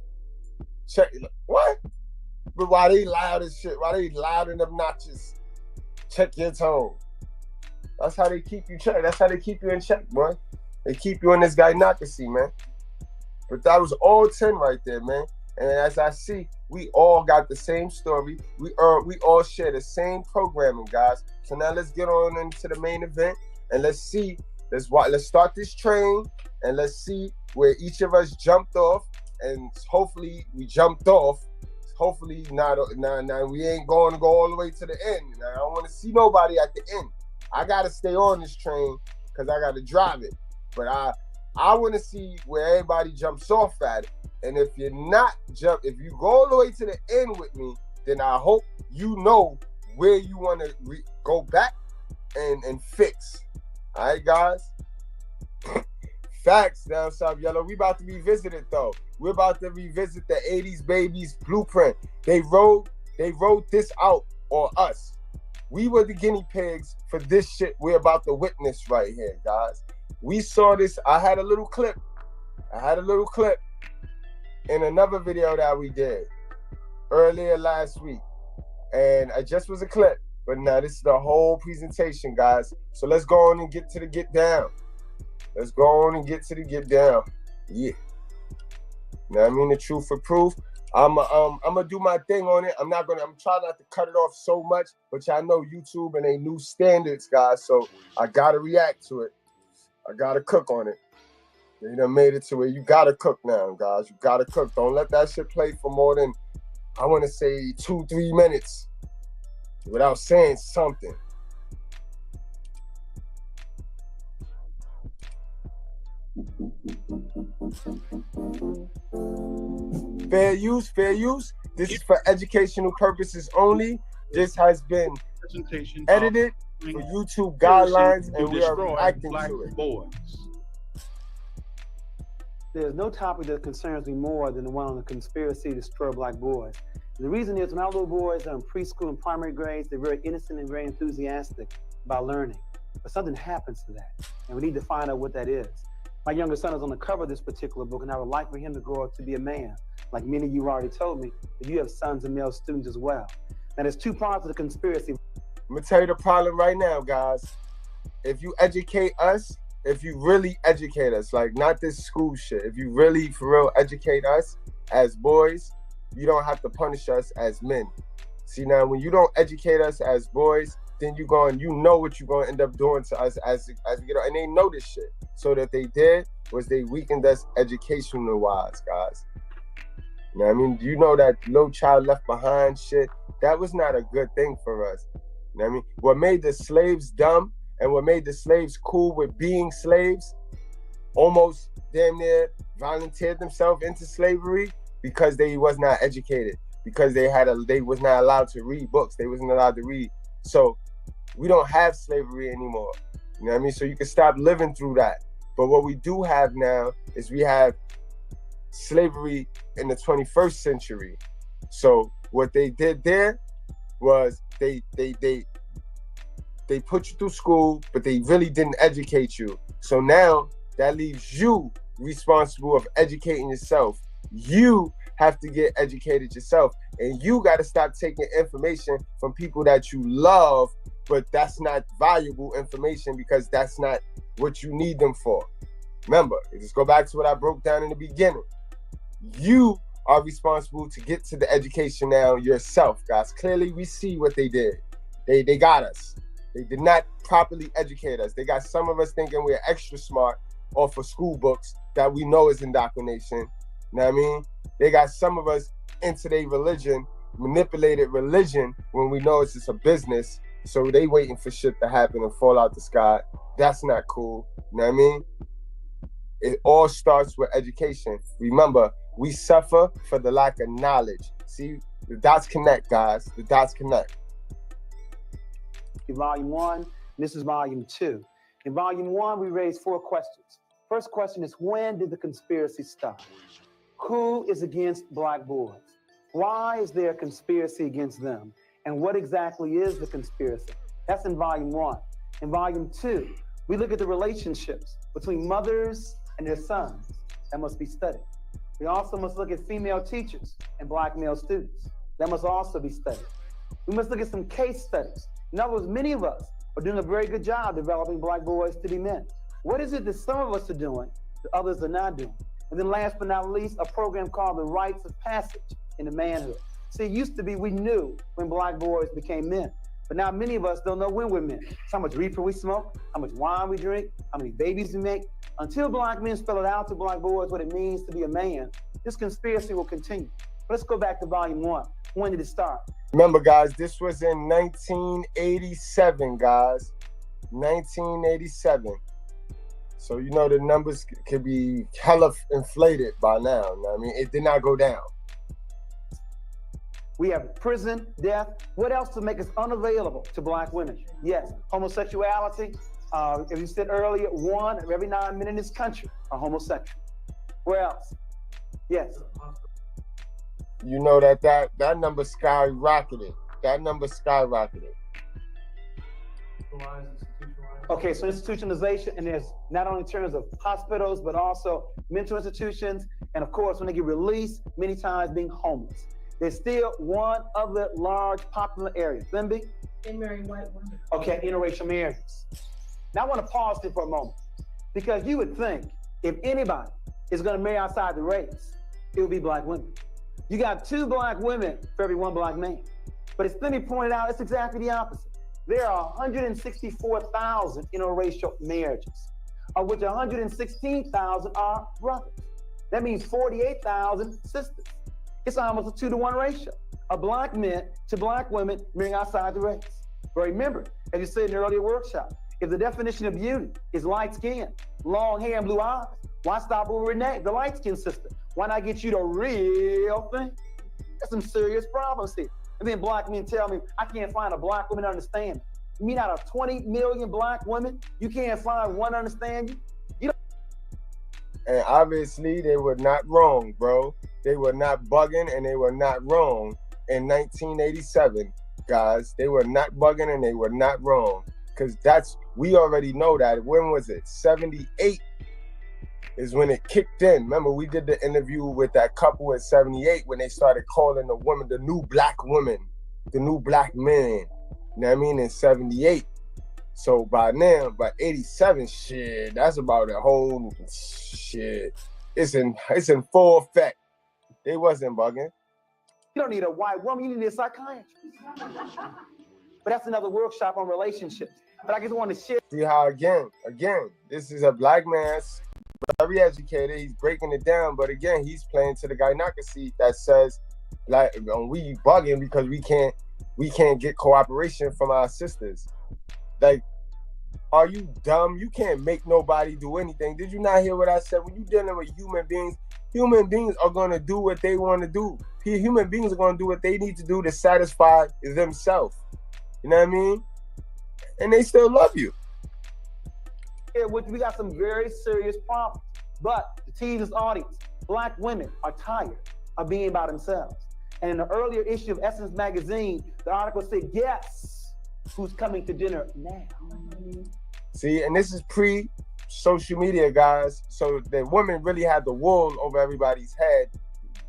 check. What? But why they loud as shit? Why they loud and obnoxious? Check your tone. That's how they keep you checked. That's how they keep you in check, boy. They keep you in this gynocracy, man. But that was all 10 right there, man. And as I see, we all got the same story. We all share the same programming, guys. So now let's get on into the main event and let's see. Let's start this train and let's see where each of us jumped off. And hopefully we jumped off. Hopefully now we ain't going to go all the way to the end. Now, I don't want to see nobody at the end. I gotta stay on this train because I gotta drive it. But I want to see where everybody jumps off at it. And if you're not if you go all the way to the end with me, then I hope you know where you want to go back and fix. All right, guys? Facts down South Yellow. We about to revisit it, though. We're about to revisit the 80s babies blueprint. They wrote this out on us. We were the guinea pigs for this shit we're about to witness right here, guys. We saw this. I had a little clip in another video that we did earlier last week. And it just was a clip. But now this is the whole presentation, guys. So let's go on and get to the get down. Let's go on and get to the get down. Yeah. You know what I mean? The truth for proof. I'm gonna do my thing on it. I'm trying not to cut it off so much, but y'all know YouTube and they new standards, guys. So I gotta react to it. I gotta cook on it. You done made it to where you gotta cook now, guys. You gotta cook. Don't let that shit play for more than, I want to say 2-3 minutes without saying something. Fair use. This is for educational purposes only. This has been edited for YouTube guidelines, and we are reacting to it. There's no topic that concerns me more than the one on the conspiracy to destroy black boys. And the reason is when our little boys are in preschool and primary grades, they're very innocent and very enthusiastic about learning. But something happens to that, and we need to find out what that is. My younger son is on the cover of this particular book, and I would like for him to grow up to be a man. Like many of you already told me, that you have sons and male students as well. Now, there's two parts of the conspiracy. I'm gonna tell you the problem right now, guys. If you educate us, if you really educate us, like not this school shit, if you really for real educate us as boys, you don't have to punish us as men. See, now when you don't educate us as boys, then you know what you're gonna end up doing to us as we get on. And they know this shit. So that they did was they weakened us educational wise, guys. You know what I mean? You know that No Child Left Behind shit, that was not a good thing for us. You know what I mean? What made the slaves dumb and what made the slaves cool with being slaves, almost damn near volunteered themselves into slavery because they was not educated, because they was not allowed to read books, they wasn't allowed to read. So we don't have slavery anymore. You know what I mean? So you can stop living through that. But what we do have now is we have slavery in the 21st century. So what they did there was they put you through school, but they really didn't educate you. So now that leaves you responsible of educating yourself. You have to get educated yourself, and you got to stop taking information from people that you love, but that's not valuable information because that's not what you need them for. Remember, let's go back to what I broke down in the beginning. You are responsible to get to the education now yourself, guys. Clearly, we see what they did. They got us. They did not properly educate us. They got some of us thinking we're extra smart off of school books that we know is indoctrination. You know what I mean? They got some of us into their religion, manipulated religion, when we know it's just a business. So they waiting for shit to happen and fall out the sky. That's not cool. You know what I mean? It all starts with education. Remember, we suffer for the lack of knowledge. See, the dots connect, guys. The dots connect. Volume 1, this is Volume 2. In Volume 1, we raised 4 questions. First question is, when did the conspiracy start? Who is against black boys? Why is there a conspiracy against them? And what exactly is the conspiracy? That's in Volume 1. In Volume 2, we look at the relationships between mothers and their sons. That must be studied. We also must look at female teachers and black male students. That must also be studied. We must look at some case studies. In other words, many of us are doing a very good job developing black boys to be men. What is it that some of us are doing that others are not doing? And then last but not least, a program called the Rites of Passage into Manhood. See, it used to be we knew when black boys became men, but now many of us don't know when we're men. How much reefer we smoke, how much wine we drink, how many babies we make. Until black men spell it out to black boys what it means to be a man, this conspiracy will continue. Let's go back to Volume 1. When did it start? Remember, guys, this was in 1987, guys. 1987. So, you know, the numbers could be hella inflated by now. You know what I mean? It did not go down. We have prison, death. What else to make us unavailable to black women? Yes, homosexuality. As you said earlier, 1 of every 9 men in this country are homosexual. Where else? Yes. You know that number skyrocketed. That number skyrocketed. Okay, so institutionalization, and there's not only in terms of hospitals, but also mental institutions, and of course, when they get released, many times being homeless. There's still one other large popular area. Thimby? Intermarried white women. Okay, interracial marriages. Now I want to pause here for a moment, because you would think if anybody is going to marry outside the race, it would be black women. You got 2 black women for every 1 black man. But as Thimby pointed out, it's exactly the opposite. There are 164,000 interracial marriages, of which 116,000 are brothers. That means 48,000 sisters. It's almost a 2-to-1 ratio of black men to black women marrying outside the race. But remember, as you said in the earlier workshop, if the definition of beauty is light skin, long hair, and blue eyes, why stop over Renee, the light skinned sister? Why not get you the real thing? There's some serious problems here. And then black men tell me, I can't find a black woman to understand me. You mean out of 20 million black women, you can't find one to understand you? And obviously, they were not wrong, bro. They were not bugging and they were not wrong in 1987, guys. They were not bugging and they were not wrong. Because we already know that. When was it? 78 is when it kicked in. Remember, we did the interview with that couple in 78 when they started calling the woman the new black woman, the new black man. You know what I mean? In 78. So by now, by 87, shit, that's about a whole shit. It's in full effect. They wasn't bugging. You don't need a white woman, you need a psychiatrist. But that's another workshop on relationships. But I just want to share. See how again, this is a black man, very educated. He's breaking it down, but again, he's playing to the gynocracy that says, like, we bugging because we can't get cooperation from our sisters. Like, are you dumb? You can't make nobody do anything. Did you not hear what I said? When you're dealing with human beings are going to do what they want to do. Human beings are going to do what they need to do to satisfy themselves. You know what I mean? And they still love you. Yeah, we got some very serious problems. But to tease this audience, black women are tired of being by themselves. And in the earlier issue of Essence magazine, the article said, guess who's coming to dinner now? See, and this is pre-social media, guys. So the women really had the wool over everybody's head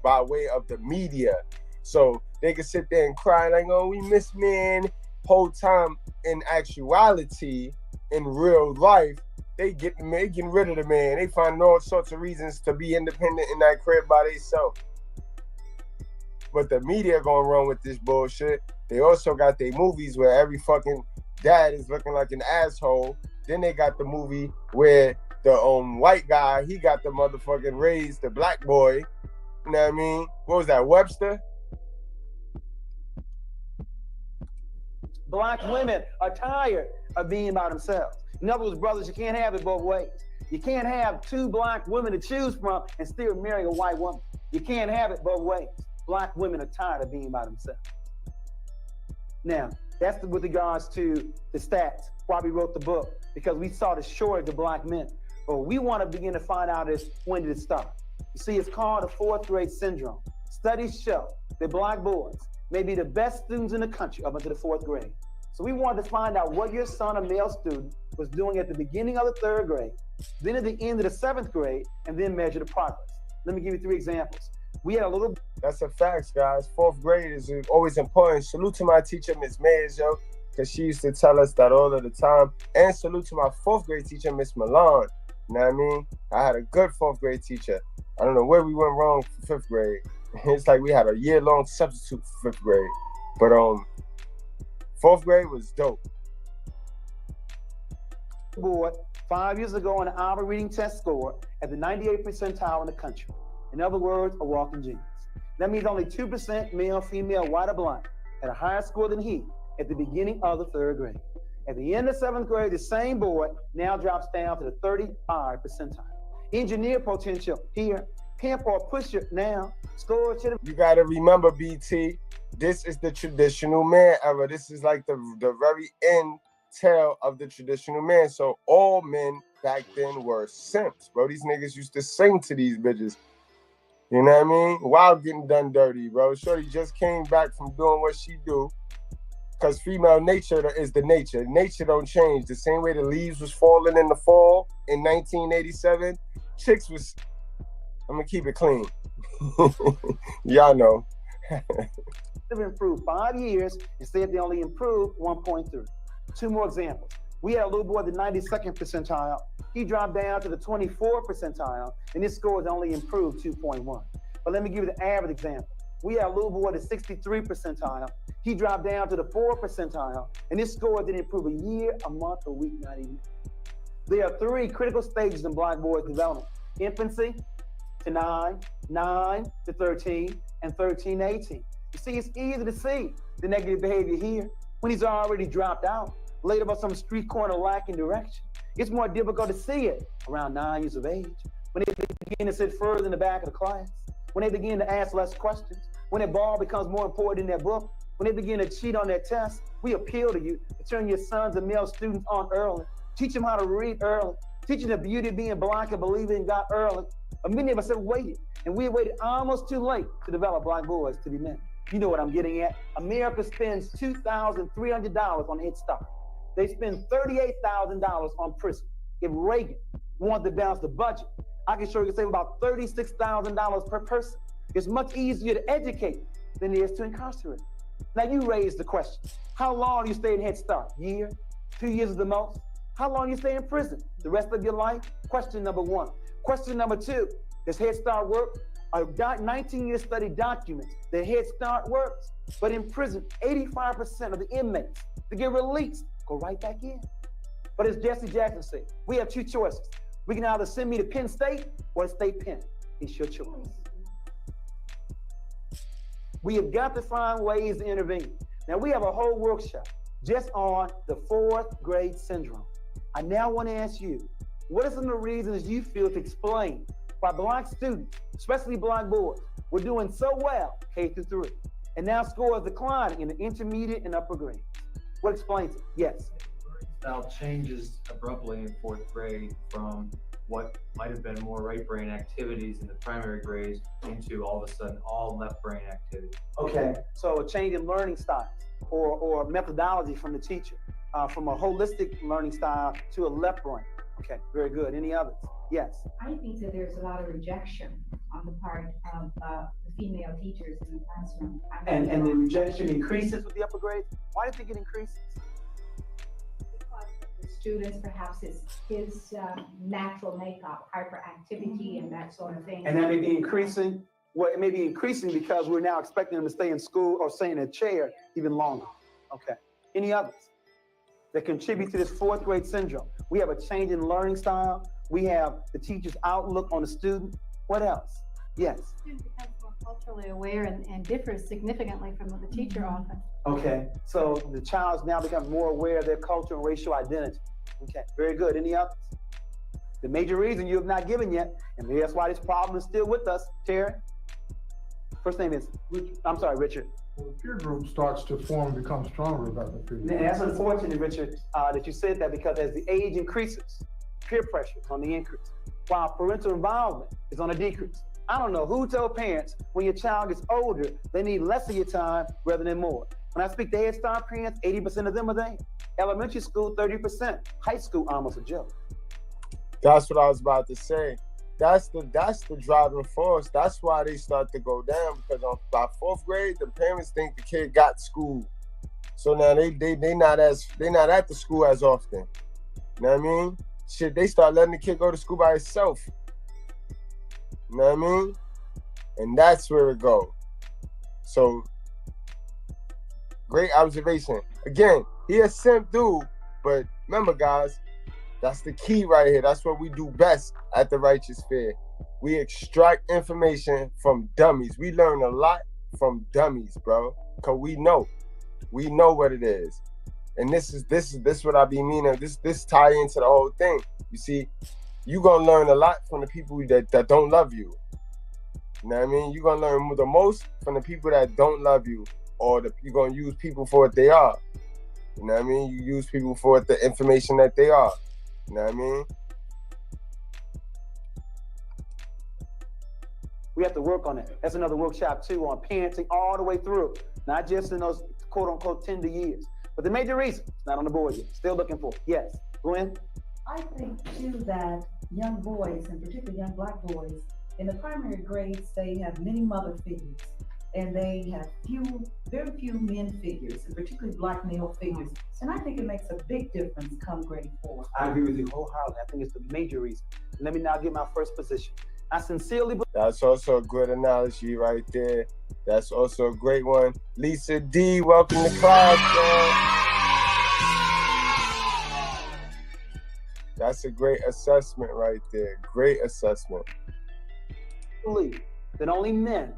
by way of the media. So they could sit there and cry like, oh, we miss men. Whole time, in actuality, in real life, they getting rid of the man. They find all sorts of reasons to be independent in that crib by themselves. But the media gonna run with this bullshit. They also got their movies where every fucking dad is looking like an asshole. Then they got the movie where the white guy, he got the motherfucking raised the black boy. You know what I mean? What was that, Webster? Black women are tired of being by themselves. In other words, brothers, you can't have it both ways. You can't have two black women to choose from and still marry a white woman. You can't have it both ways. Black women are tired of being by themselves. Now, that's with regards to the stats, why we wrote the book, because we saw the shortage of black men. But what we want to begin to find out is, when did it start? You see, it's called the fourth grade syndrome. Studies show that black boys may be the best students in the country up until the fourth grade. So we wanted to find out what your son, a male student, was doing at the beginning of the third grade, then at the end of the seventh grade, and then measure the progress. Let me give you 3 examples. We had a little... That's a fact, guys. Fourth grade is always important. Salute to my teacher, Miss Mayes, yo, because she used to tell us that all of the time. And salute to my fourth grade teacher, Miss Milan. You know what I mean? I had a good fourth grade teacher. I don't know where we went wrong for fifth grade. It's like we had a year-long substitute for fifth grade. But fourth grade was dope. Board 5 years ago on the Alva reading test score at the 98th percentile in the country. In other words, a walking genius. That means only 2% male, female, white, or black had a higher score than he at the beginning of the third grade. At the end of seventh grade, the same board now drops down to the 35th percentile. Engineer potential here, pimp or pusher now, score to the... You gotta remember, BT, this is the traditional man era. This is like the very end tail of the traditional man. So all men back then were simps, bro. These niggas used to sing to these bitches. You know what I mean? While getting done dirty, bro. Shorty just came back from doing what she do. Because female nature is the nature. Nature don't change. The same way the leaves was falling in the fall in 1987, chicks was... I'm going to keep it clean. Y'all know. They've improved 5 years and said they only improved 1.3. 2 more examples. We had a little boy at the 92nd percentile. He dropped down to the 24th percentile, and his score has only improved 2.1. But let me give you the average example. We had a little boy at the 63rd percentile. He dropped down to the 4th percentile, and his score didn't improve a year, a month, a week, not even. There are 3 critical stages in black boys' development: infancy to 9, 9 to 13, and 13 to 18. You see, it's easy to see the negative behavior here when he's already dropped out, laid about some street corner lacking direction. It's more difficult to see it around 9 years of age, when they begin to sit further in the back of the class, when they begin to ask less questions, When that ball becomes more important than that book, when they begin to cheat on their tests, we appeal to you to turn your sons and male students on early. Teach them how to read early. Teach them the beauty of being black and believing in God early. But many of us have waited, and we have waited almost too late to develop black boys to be men. You know what I'm getting at. America spends $2,300 on Head Start. They spend $38,000 on prison. If Reagan wanted to balance the budget, I can show you can save about $36,000 per person. It's much easier to educate than it is to incarcerate. Now you raise the question, how long do you stay in Head Start? Year? 2 years is the most? How long do you stay in prison? The rest of your life? Question number one. Question number two, does Head Start work? A 19-year study documents that Head Start works, but in prison, 85% of the inmates that get released go right back in. But as Jesse Jackson said, we have two choices. We can either send me to Penn State or to State Penn. It's your choice. We have got to find ways to intervene. Now we have a whole workshop just on the 4th grade syndrome. I now want to ask you, what are some of the reasons you feel to explain why black students, especially black boys, were doing so well K through 3, and now scores declining in the intermediate and upper grades? What explains it? Yes. Style changes abruptly in 4th grade from what might have been more right brain activities in the primary grades into all of a sudden all left brain activities. Okay, so a change in learning style or methodology from the teacher, from a holistic learning style to a left brain. Okay, very good. Any others? Yes. I think that there's a lot of rejection on the part of the female teachers in the classroom. And the rejection increases with the upper grades? Why do you think it increases? The students, perhaps his natural makeup, hyperactivity and that sort of thing. And that may be increasing. Well, it may be increasing because we're now expecting them to stay in school or stay in a chair even longer. Okay. Any others that contribute to this 4th grade syndrome? We have a change in learning style. We have the teacher's outlook on the student. What else? Yes. The student becomes more culturally aware and differs significantly from the teacher often. Okay, so the child's now become more aware of their culture and racial identity. Okay, very good. Any others? The major reason you have not given yet, and maybe that's why this problem is still with us, Terry. First name is, I'm sorry, Richard. Well, the peer group starts to form and become stronger about the peer group. And that's unfortunate, Richard, that you said that, because as the age increases, peer pressure is on the increase, while parental involvement is on a decrease. I don't know who told parents when your child gets older, they need less of your time rather than more. When I speak to Head Start parents, 80% of them are there. Elementary school, 30%. High school, almost a joke. That's what I was about to say. That's the driving force. That's why they start to go down, because by 4th grade, the parents think the kid got school. So now they not at the school as often. You know what I mean? Shit, they start letting the kid go to school by himself. You know what I mean? And that's where it goes. So, great observation. Again, he a simp dude, but remember, guys, that's the key right here. That's what we do best at the Righteous Fair. We extract information from dummies. We learn a lot from dummies, bro. Cause we know what it is. And this is what I be meaning. This tie into the whole thing. You see, you gonna learn a lot from the people that don't love you. You know what I mean? You're gonna learn the most from the people that don't love you, or you're gonna use people for what they are. You know what I mean? You use people for the information that they are. You know what I mean? We have to work on it. That's another workshop too, on parenting all the way through, not just in those quote unquote tender years. But the major reason, it's not on the board yet. Still looking for it. Yes, Gwen? I think too that young boys, and particularly young black boys, in the primary grades, they have many mother figures, and they have very few men figures, and particularly black male figures. And I think it makes a big difference come grade 4. I agree with you wholeheartedly. I think it's the major reason. Let me now get my first position. I sincerely believe. That's also a good analogy right there. That's also a great one. Lisa D, welcome to class, man. That's a great assessment right there. Great assessment. Believe that only men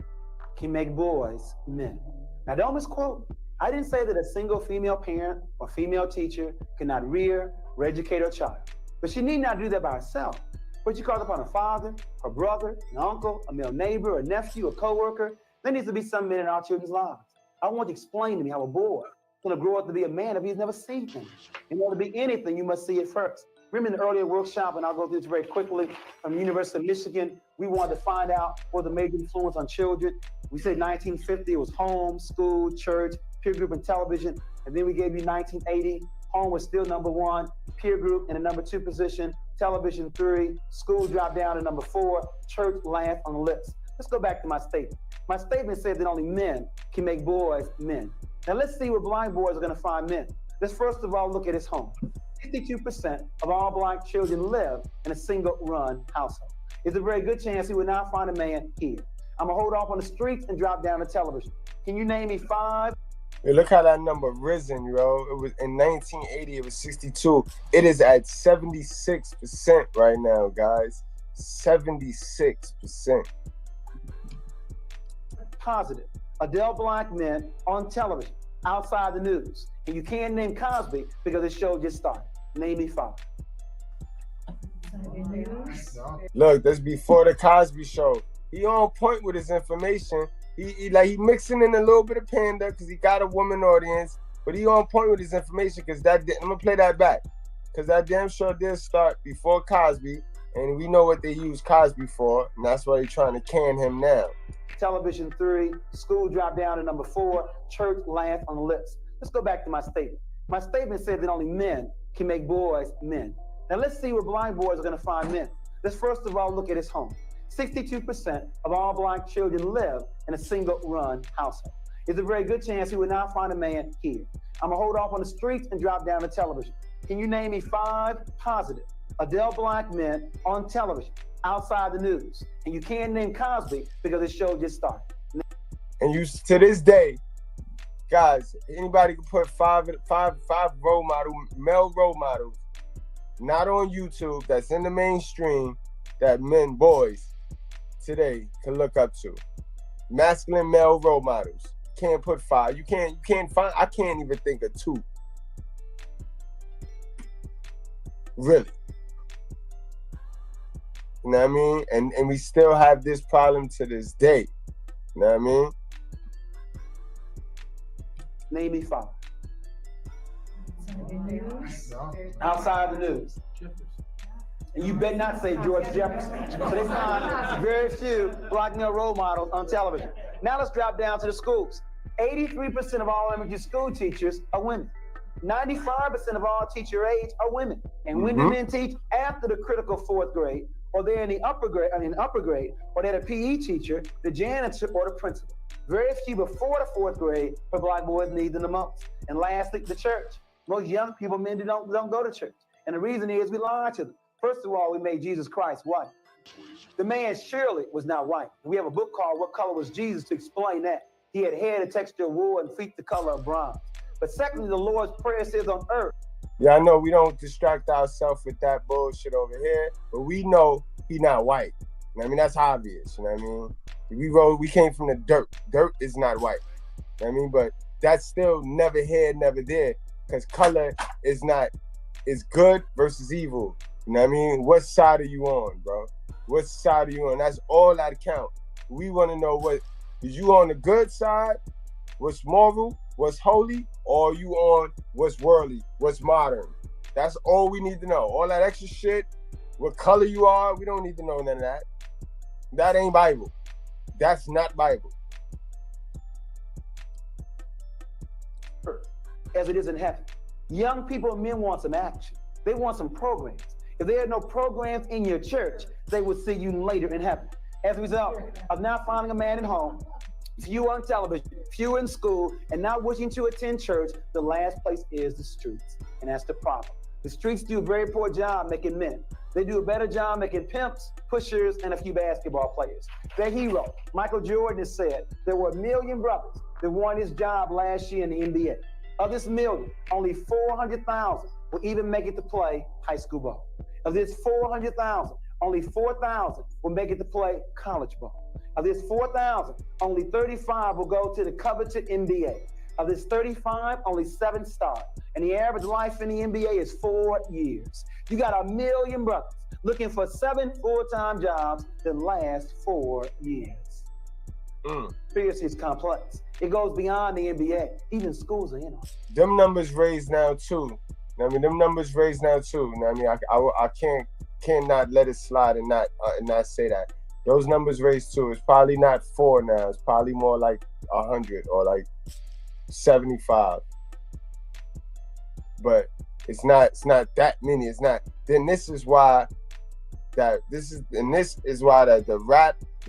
can make boys men. Now don't misquote. I didn't say that a single female parent or female teacher cannot rear or educate her child, but she need not do that by herself. But she calls upon a father, her brother, an uncle, a male neighbor, a nephew, a coworker, There needs to be some men in our children's lives. I want you to explain to me how a boy is going to grow up to be a man if he's never seen things. In order to be anything, you must see it first. Remember in the earlier workshop, and I'll go through this very quickly, from the University of Michigan, we wanted to find out what the major influence on children. We said 1950, it was home, school, church, peer group, and television. And then we gave you 1980. Home was still number 1, peer group in the number 2 position, television 3, school dropped down to number 4, church last on the list. Let's go back to my statement. My statement said that only men can make boys men. Now let's see where black boys are going to find men. Let's first of all look at his home. 52% of all black children live in a single-run household. There's a very good chance he would not find a man here. I'm going to hold off on the streets and drop down to television. Can you name me 5? Hey, look how that number risen, yo. It was in 1980, it was 62. It is at 76% right now, guys. 76%. Positive. Adult black men on television, outside the news. And you can't name Cosby because the show just started. Name me 5. Look, that's before the Cosby Show. He on point with his information. He mixing in a little bit of Panda because he got a woman audience, but he on point with his information because I'm gonna play that back because that damn show did start before Cosby, and we know what they use Cosby for, and that's why they're trying to can him now. Television 3, school dropped down to number 4, church last on the list. Let's go back to my statement. My statement said that only men can make boys men. Now let's see where black boys are going to find men. Let's first of all look at his home. 62% of all black children live in a single-run household. There's a very good chance he would not find a man here. I'm going to hold off on the streets and drop down to television. Can you name me 5 positive adult black men on television, outside the news? And you can't name Cosby because the show just started. And you, to this day, guys, anybody can put five role model, male role models, not on YouTube, that's in the mainstream, that men, boys, today can look up to. Masculine male role models. Can't put 5. You can't find, I can't even think of 2. Really. You know what I mean? And we still have this problem to this day. You know what I mean? Name me 5. Outside the news. And you better not say George Jefferson. So they find very few black male role models on television. Now let's drop down to the schools. 83% of all elementary school teachers are women. 95% of all teacher age are women. And when do men teach? After the critical 4th grade, or they're in the upper grade, or they're the PE teacher, the janitor, or the principal. Very few before the 4th grade for black boys need them the most. And lastly, the church. Most young people, men don't go to church. And the reason is we lie to them. First of all, we made Jesus Christ white. The man surely was not white. We have a book called What Color Was Jesus to explain that. He had hair the texture of wool and feet the color of bronze. But secondly, the Lord's Prayer says on earth. Yeah, I know we don't distract ourselves with that bullshit over here, but we know he not white. You know what I mean? That's obvious, you know what I mean? We came from the dirt. Dirt is not white. You know what I mean? But that's still never here, never there, because color is good versus evil. You know what I mean? What side are you on, bro? What side are you on? That's all that counts. We want to know is you on the good side, what's moral, what's holy, or are you on what's worldly, what's modern? That's all we need to know. All that extra shit, what color you are, we don't need to know none of that. That ain't Bible. That's not Bible. As it is in heaven. Young people and men want some action. They want some programs. If there are no programs in your church, they will see you later in heaven. As a result of not finding a man at home, few on television, few in school, and not wishing to attend church, the last place is the streets. And that's the problem. The streets do a very poor job making men. They do a better job making pimps, pushers, and a few basketball players. Their hero, Michael Jordan, has said there were 1 million brothers that won his job last year in the NBA. Of this million, only 400,000 will even make it to play high school ball. Of this 400,000, only 4,000 will make it to play college ball. Of this 4,000, only 35 will go to the coveted NBA. Of this 35, only 7 start. And the average life in the NBA is 4 years. You got 1 million brothers looking for 7 full-time jobs that last 4 years. conspiracy is complex. It goes beyond the NBA. Even schools are in on it. Them numbers raised now too. I mean, them numbers raised now too. I mean, I cannot let it slide and not say that. Those numbers raised too. It's probably not 4 now. It's probably more like 100 or like 75. But it's not that many. It's not. Then this is why the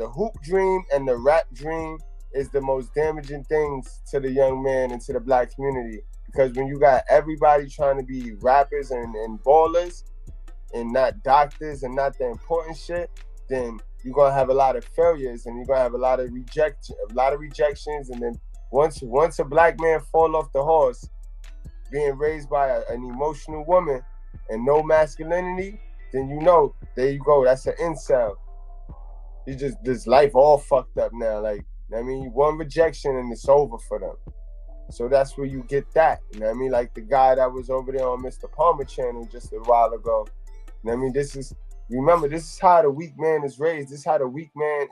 hoop dream and the rap dream is the most damaging things to the young man and to the black community. Because when you got everybody trying to be rappers and ballers and not doctors and not the important shit, then you're gonna have a lot of failures and you're gonna have a lot of rejections. And then once a black man fall off the horse, being raised by an emotional woman and no masculinity, then you know, there you go, that's an incel. You just, this life all fucked up now. Like, I mean, one rejection and it's over for them. So that's where you get that. You know what I mean? Like the guy that was over there on Mr. Palmer channel just a while ago. You know what I mean? Remember, this is how the weak man is raised. This is how the weak man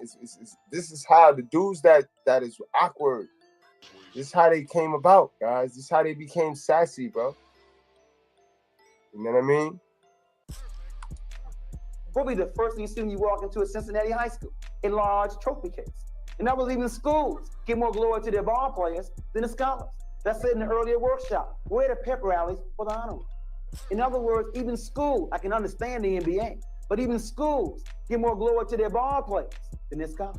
this is how the dudes that is awkward. This is how they came about, guys. This is how they became sassy, bro. You know what I mean? What will be the first thing you see when you walk into a Cincinnati high school? A large trophy case. And that was even schools give more glory to their ball players than the scholars. That's said in the earlier workshop. Where are the pep rallies for the honor roll? In other words, even schools, I can understand the NBA, but even schools give more glory to their ball players than their scholars.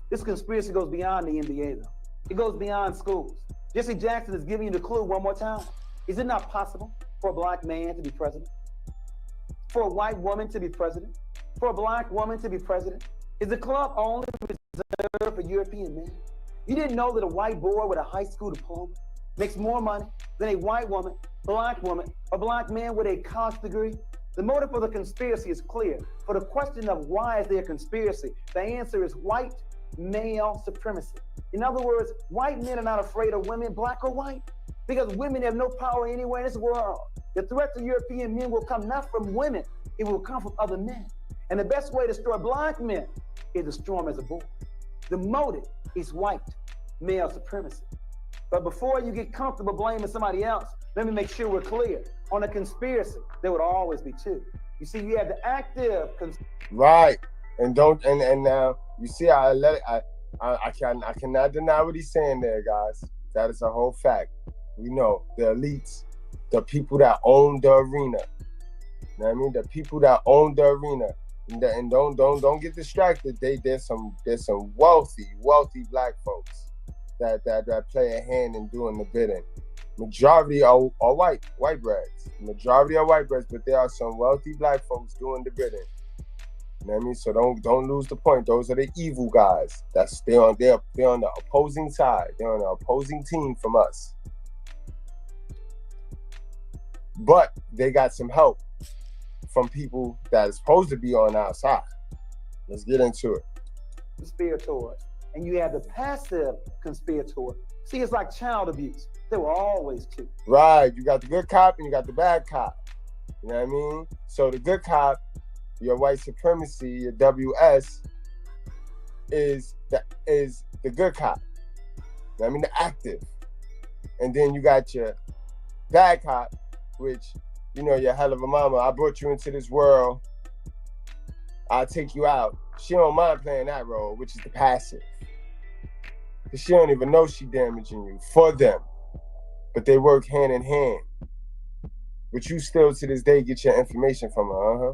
This conspiracy goes beyond the NBA, though. It goes beyond schools. Jesse Jackson is giving you the clue one more time. Is it not possible for a black man to be president? For a white woman to be president? For a black woman to be president? Is the club only reserved for European men? You didn't know that a white boy with a high school diploma makes more money than a white woman, black woman, or black man with a college degree? The motive for the conspiracy is clear. For the question of why is there a conspiracy, the answer is white male supremacy. In other words, white men are not afraid of women, black or white, because women have no power anywhere in this world. The threat to European men will come not from women, it will come from other men. And the best way to destroy black men is to destroy them as a boy. The motive is white male supremacy. But before you get comfortable blaming somebody else, let me make sure we're clear. On a conspiracy, there would always be two. You see, you have the active right, and now you see, I cannot deny what he's saying there, guys. That is a whole fact. We know the elites, the people that own the arena. You know what I mean? The people that own the arena. And don't get distracted. There's some wealthy black folks that play a hand in doing the bidding. Majority are white breads. Majority are white breads, but there are some wealthy black folks doing the bidding. You know what I mean? So don't lose the point. Those are the evil guys. They're on the opposing side. They're on the opposing team from us. But they got some help from people that is supposed to be on our side. Let's get into it. Conspirators, and you have the passive conspirator. See, it's like child abuse. There were always two. Right, you got the good cop and you got the bad cop. You know what I mean? So the good cop, your white supremacy, your WS, is the good cop. You know what I mean? The active. And then you got your bad cop, which, you know, you're hell of a mama. I brought you into this world. I'll take you out. She don't mind playing that role, which is the passive. Because she don't even know she damaging you for them. But they work hand in hand. But you still to this day get your information from her,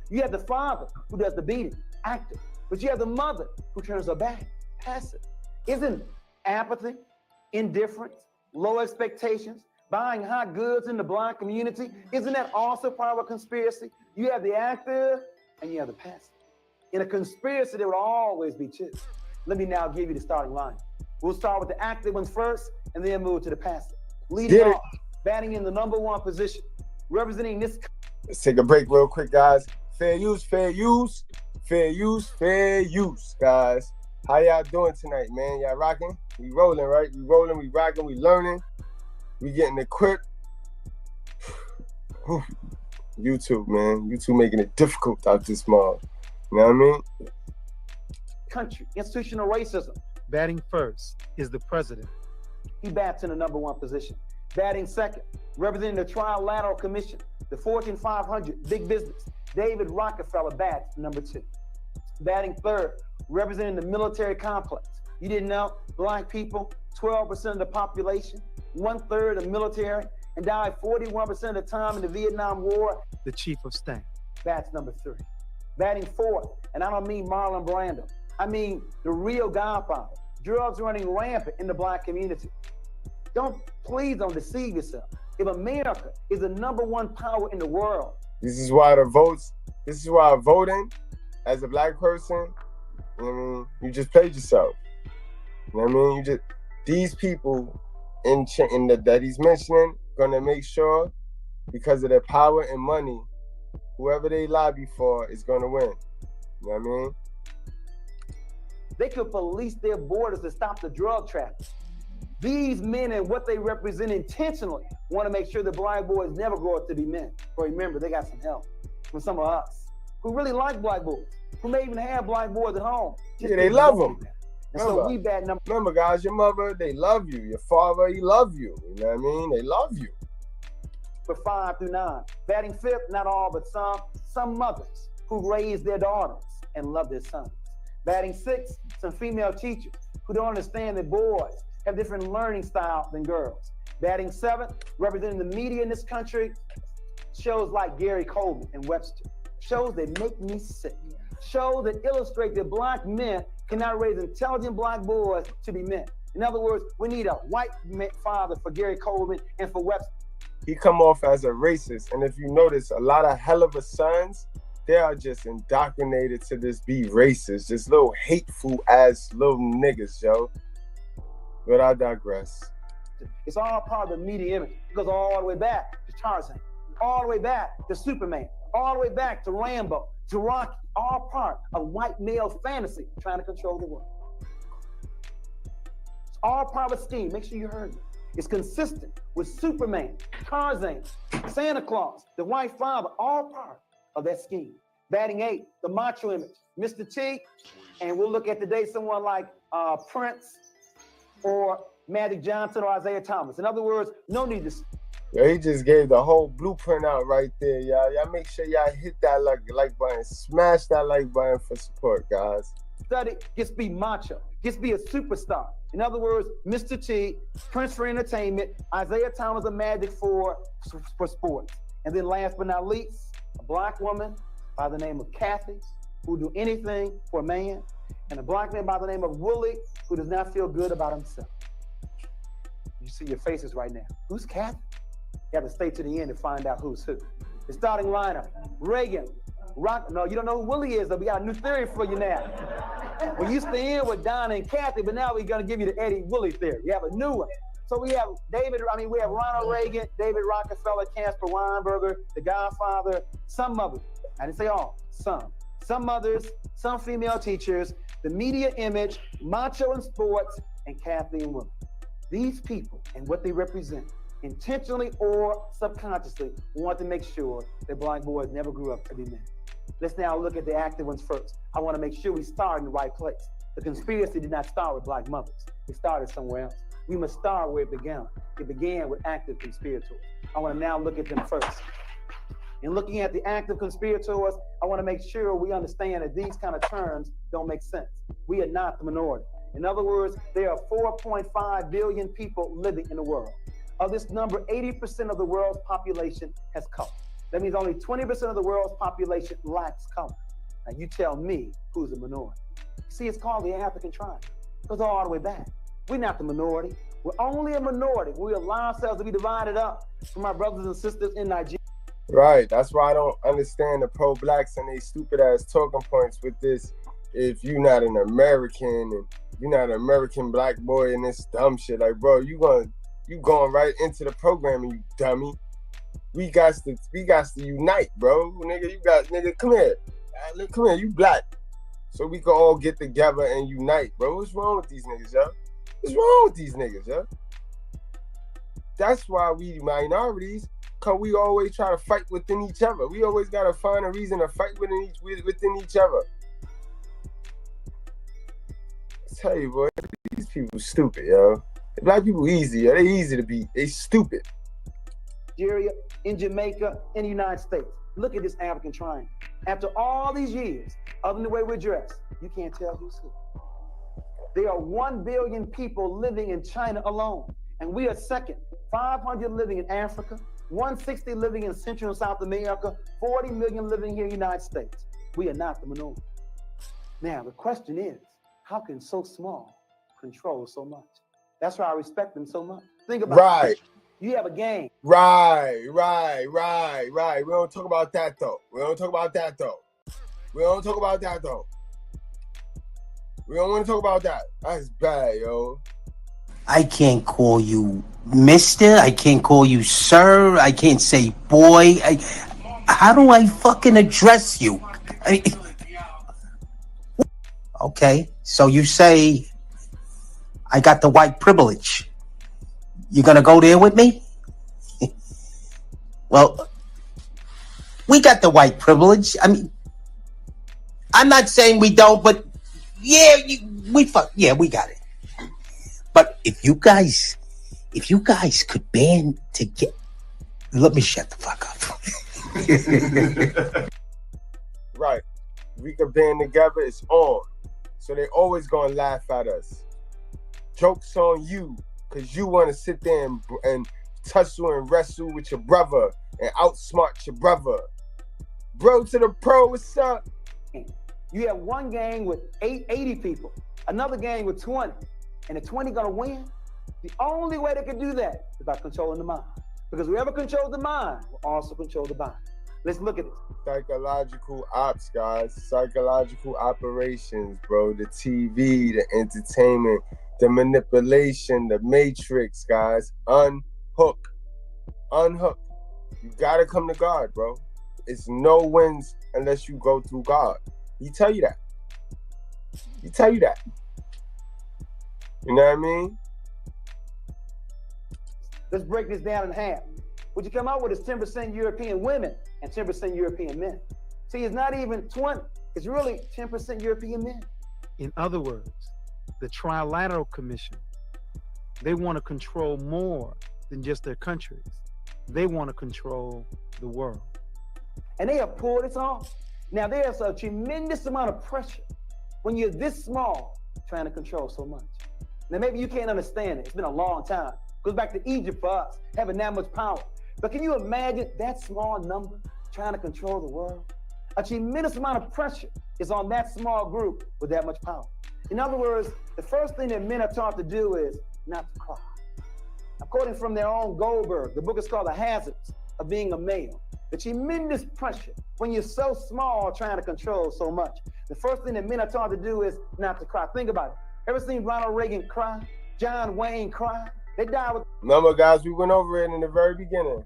You have the father who does the beating, active. But you have the mother who turns her back, passive. Isn't apathy, indifference, low expectations, buying hot goods in the black community, isn't that also part of a conspiracy? You have the active and you have the passive. In a conspiracy, there would always be two. Let me now give you the starting line. We'll start with the active ones first and then move to the passive. Leading off, batting in the #1 position, representing this. Let's take a break real quick, guys. Fair use, fair use, fair use, fair use, guys. How y'all doing tonight, man? Y'all rocking? We rolling, right? We rolling, we rocking, we learning. We getting equipped. YouTube, man. YouTube making it difficult out this mall. You know what I mean? country, institutional racism. Batting first is the president. He bats in the number one position. Batting second, representing the Trilateral Commission, the Fortune 500, big business. David Rockefeller bats number 2. Batting third, representing the military complex. You didn't know, black people, 12% of the population, 1/3 of military, and died 41% of the time in the Vietnam War. The chief of staff. Bats number 3. Batting fourth, and I don't mean Marlon Brando. I mean the real Godfather. Drugs running rampant in the black community. Please don't deceive yourself. If America is the number one power in the world. This is why voting as a black person, you know what I mean, you just played yourself. You know what I mean? These people that he's mentioning, gonna make sure, because of their power and money, whoever they lobby for is gonna win. You know what I mean? They could police their borders to stop the drug traffic. These men and what they represent intentionally want to make sure the black boys never grow up to be men. But remember, they got some help from some of us who really like black boys, who may even have black boys at home. Yeah, they love them. And so we bad number. Remember, guys, your mother, they love you. Your father, he love you. You know what I mean? They love you. For 5 through 9. Batting fifth, not all, but some mothers who raise their daughters and love their sons. Batting sixth, some female teachers who don't understand that boys have different learning style than girls. Batting seventh, representing the media in this country, shows like Gary Coleman and Webster. Shows that make me sick. Shows that illustrate that black men cannot raise intelligent black boys to be men. In other words, we need a white father for Gary Coleman and for Webster. He come off as a racist, and if you notice, a lot of hell of a sons, they are just indoctrinated to this be racist, just little hateful ass little niggas, yo. But I digress. It's all part of the media image. It goes all the way back to Tarzan, all the way back to Superman, all the way back to Rambo, to Rocky, all part of white male fantasy trying to control the world. It's all part of a scheme. Make sure you heard me. It's consistent with Superman, Tarzan, Santa Claus, the white father, all part of that scheme. Batting 8, the macho image, Mr. T, and we'll look at today someone like Prince or Magic Johnson or Isaiah Thomas. In other words, no need to. Yeah, he just gave the whole blueprint out right there, y'all. Y'all make sure y'all hit that like button, smash that like button for support, guys. Study, just be macho, just be a superstar. In other words, Mr. T, Prince for entertainment, Isaiah Thomas of Magic for sports. And then last but not least, a black woman by the name of Kathy, who do anything for a man, and a black man by the name of Willie, who does not feel good about himself. You see your faces right now. Who's Kathy? You have to stay to the end to find out who's who. The starting lineup, Reagan, no, you don't know who Willie is, though. We got a new theory for you now. We used to end with Donna and Kathy, but now we're gonna give you the Eddie Willie theory. We have a new one. So we have we have Ronald Reagan, David Rockefeller, Caspar Weinberger, the Godfather, some mothers. I didn't say all, some. Some mothers, some female teachers, the media image, macho in sports, and Kathy and Willie. These people and what they represent, intentionally or subconsciously, want to make sure that black boys never grew up to be men. Let's now look at the active ones first. I want to make sure we start in the right place. The conspiracy did not start with black mothers. It started somewhere else. We must start where it began. It began with active conspirators. I want to now look at them first. In looking at the active conspirators, I want to make sure we understand that these kind of terms don't make sense. We are not the minority. In other words, there are 4.5 billion people living in the world. Of this number, 80% of the world's population has color. That means only 20% of the world's population lacks color. Now you tell me who's a minority. See, it's called the African tribe. It goes all the way back. We're not the minority. We're only a minority. We allow ourselves to be divided up from our brothers and sisters in Nigeria. Right. That's why I don't understand the pro-blacks and they stupid ass talking points with this. If you're not an American and you're not an American black boy and this dumb shit, like, bro, you going right into the program, you dummy. We got to unite, bro. Nigga, come here. Come here, you black. So we can all get together and unite, bro. What's wrong with these niggas, yo? What's wrong with these niggas, yo? That's why we minorities, cause we always try to fight within each other. We always gotta find a reason to fight within each other. tell you, boy, these people stupid, yo. Black people easy, yo. They easy to beat. They stupid. Nigeria, in Jamaica, in the United States. Look at this African triangle. After all these years, other than the way we're dressed, you can't tell who's who. There are 1 billion people living in China alone, and we are second. 500 living in Africa, 160 living in Central and South America, 40 million living here in the United States. We are not the minority. Now, the question is, how can so small control so much? That's why I respect them so much. Think about it. You have a game. Right. We don't talk about that, though. We don't want to talk about that. That's bad, yo. I can't call you mister. I can't call you sir. I can't say boy. How do I fucking address you? Okay, so you say I got the white privilege. You gonna go there with me? Well, we got the white privilege. I mean, I'm not saying we don't, but yeah, we got it. But if you guys could band together, let me shut the fuck up. Right, we could band together. It's on. So they always gonna laugh at us. Jokes on you, cause you wanna sit there and tussle and wrestle with your brother and outsmart your brother. Bro to the pro, what's up? You have one gang with 80 people, another gang with 20, and the 20 gonna win? The only way they can do that is by controlling the mind. Because whoever controls the mind will also control the body. Let's look at it. Psychological ops, guys. Psychological operations, bro. The TV, the entertainment, the manipulation, the matrix, guys. Unhook. You gotta come to God, bro. It's no wins unless you go through God. He tell you that. You know what I mean? Let's break this down in half. What you come out with is 10% European women and 10% European men. See, it's not even 20. It's really 10% European men. In other words, the Trilateral Commission, they want to control more than just their countries. They want to control the world. And they have pulled it off. Now, there's a tremendous amount of pressure when you're this small trying to control so much. Now, maybe you can't understand it. It's been a long time. Goes back to Egypt for us, having that much power. But can you imagine that small number trying to control the world? A tremendous amount of pressure is on that small group with that much power. In other words, the first thing that men are taught to do is not to cry. According from their own Goldberg, the book is called The Hazards of Being a Male. The tremendous pressure when you're so small trying to control so much. The first thing that men are taught to do is not to cry. Think about it. Ever seen Ronald Reagan cry? John Wayne cry? They died with... Remember, guys, we went over it in the very beginning.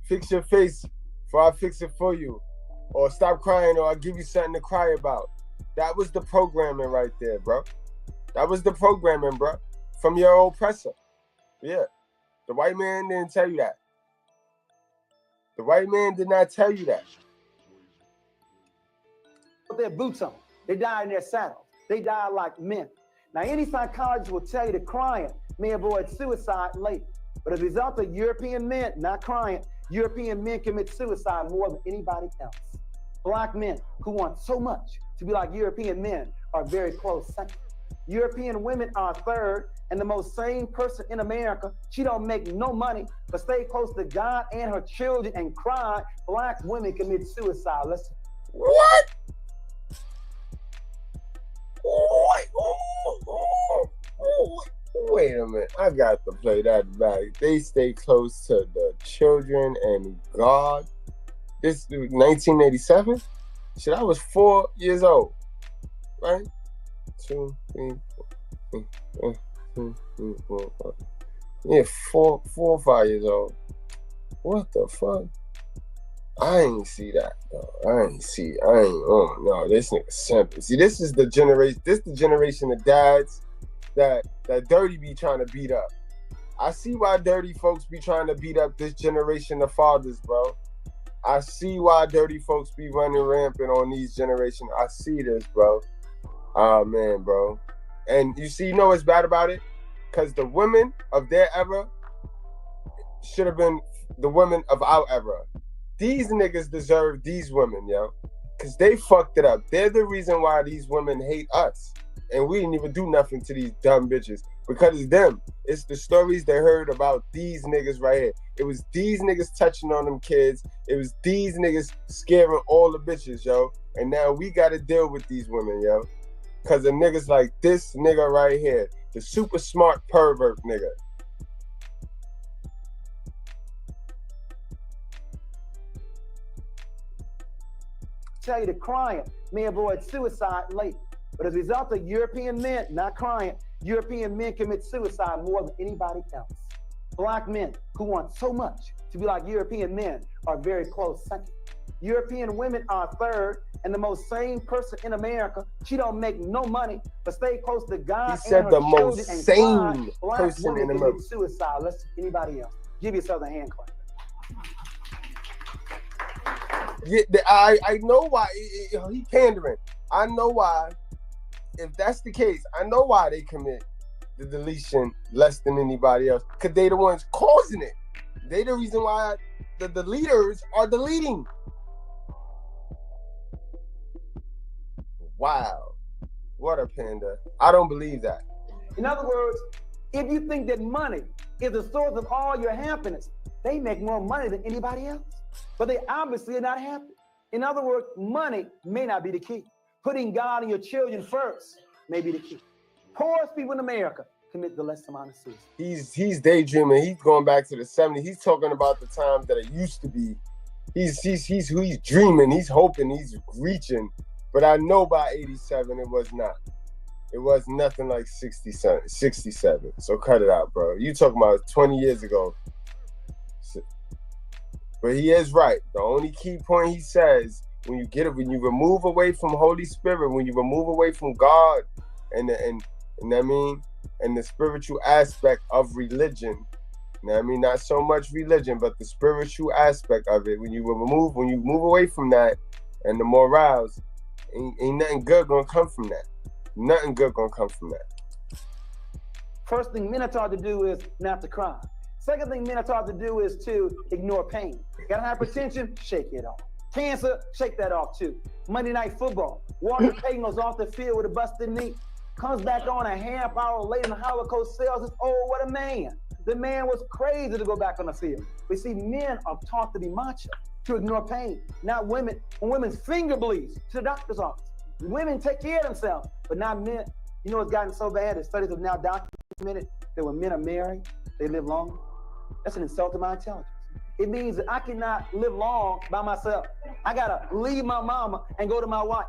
Fix your face before I fix it for you. Or stop crying or I'll give you something to cry about. That was the programming right there, bro. That was the programming, bro. From your oppressor. Yeah. The white man didn't tell you that. The white man did not tell you that. Put their boots on. They died in their saddles. They died like men. Now, any psychologist will tell you that crying may avoid suicide later. But as a result of European men not crying, European men commit suicide more than anybody else. Black men who want so much to be like European men are very close second. European women are third, and the most sane person in America, she don't make no money, but stay close to God and her children and cry. Black women commit suicide. Listen. What? Wait a minute. I got to play that back. They stay close to the children and God. This 1987? Shit, I was 4 years old. Right? 2, 3, 4. Yeah, 4 or 5 years old. What the fuck? I ain't see that though. Oh no, this nigga simple. See, this is the generation. This the generation of dads that dirty be trying to beat up. I see why dirty folks be trying to beat up this generation of fathers, bro. I see why dirty folks be running rampant on these generations. I see this, bro. Oh man, bro. And you know what's bad about it? Because the women of their era should have been the women of our era. These niggas deserve these women, yo. Because they fucked it up. They're the reason why these women hate us. And we didn't even do nothing to these dumb bitches. Because it's them. It's the stories they heard about these niggas right here. It was these niggas touching on them kids. It was these niggas scaring all the bitches, yo. And now we got to deal with these women, yo. Because of niggas like this nigga right here. The super smart pervert nigga. Tell you the client may avoid suicide late. But as a result of European men, not crying, European men commit suicide more than anybody else. Black men who want so much to be like European men are very close second. European women are third, and the most sane person in America, she don't make no money, but stay close to God. He said and the her most children and sane Black person women in America. commit suicide less than anybody else. Give yourself a hand clap. Yeah, I know why he pandering. I know why. If that's the case, I know why they commit the deletion less than anybody else. Because they the ones causing it. They the reason why the leaders are deleting. Wow. What a panda. I don't believe that. In other words, if you think that money is the source of all your happiness, they make more money than anybody else. But they obviously are not happy. In other words, money may not be the key. Putting God and your children first may be the key. Poorest people in America commit the least amount of suicide. He's daydreaming. He's going back to the 70s. He's talking about the times that it used to be. He's dreaming. He's hoping. He's reaching. But I know by 87 it was not. It was nothing like 67. So cut it out, bro. You talking about 20 years ago. But he is right. The only key point he says, when you remove away from Holy Spirit, when you remove away from God and I mean, and the spiritual aspect of religion, you know what I mean? Not so much religion, but the spiritual aspect of it. When you move away from that and the morals, ain't nothing good gonna come from that. Nothing good gonna come from that. First thing men are taught to do is not to cry. Second thing men are taught to do is to ignore pain. Got hypertension? Shake it off. Cancer? Shake that off too. Monday Night Football. Walter Payton goes off the field with a busted knee. Comes back on a half hour later and Howard Coach sells us. Oh, what a man. The man was crazy to go back on the field. We see men are taught to be macho, to ignore pain. Not women. When women's finger bleeds, to the doctor's office. Women take care of themselves, but not men. You know it's gotten so bad that studies have now documented that when men are married, they live longer. That's an insult to my intelligence. It means that I cannot live long by myself. I gotta leave my mama and go to my wife.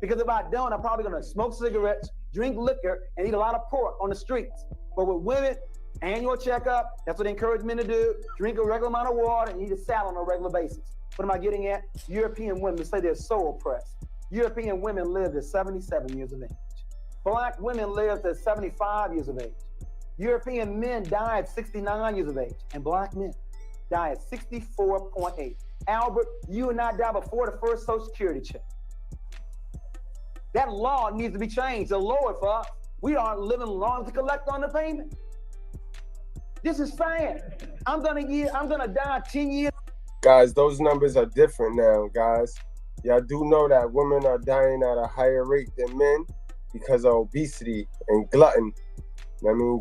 Because if I don't, I'm probably gonna smoke cigarettes, drink liquor, and eat a lot of pork on the streets. But with women, annual checkup, that's what they encourage men to do. Drink a regular amount of water and eat a salad on a regular basis. What am I getting at? European women say they're so oppressed. European women live to 77 years of age. Black women live to 75 years of age. European men die at 69 years of age, and black men die at 64.8. Albert, you and I die before the first Social Security check. That law needs to be changed to lower for us. We aren't living long to collect on the payment. This is sad. I'm gonna die 10 years. Guys, those numbers are different now, guys. Y'all do know that women are dying at a higher rate than men because of obesity and glutton. I mean,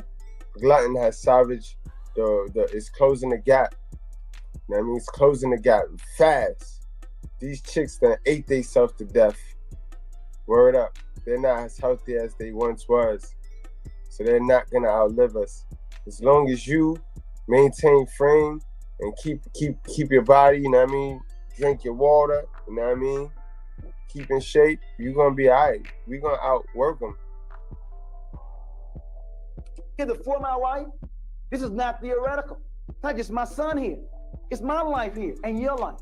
glutton has savaged it's closing the gap. I mean, it's closing the gap fast. These chicks that ate themselves to death. Word up. They're not as healthy as they once was. So they're not gonna outlive us. As long as you maintain frame and keep your body, you know what I mean? Drink your water, you know what I mean? Keep in shape, you're gonna be all right. We're gonna outwork them. For my wife, this is not theoretical. It's not just my son here. It's my life here and your life.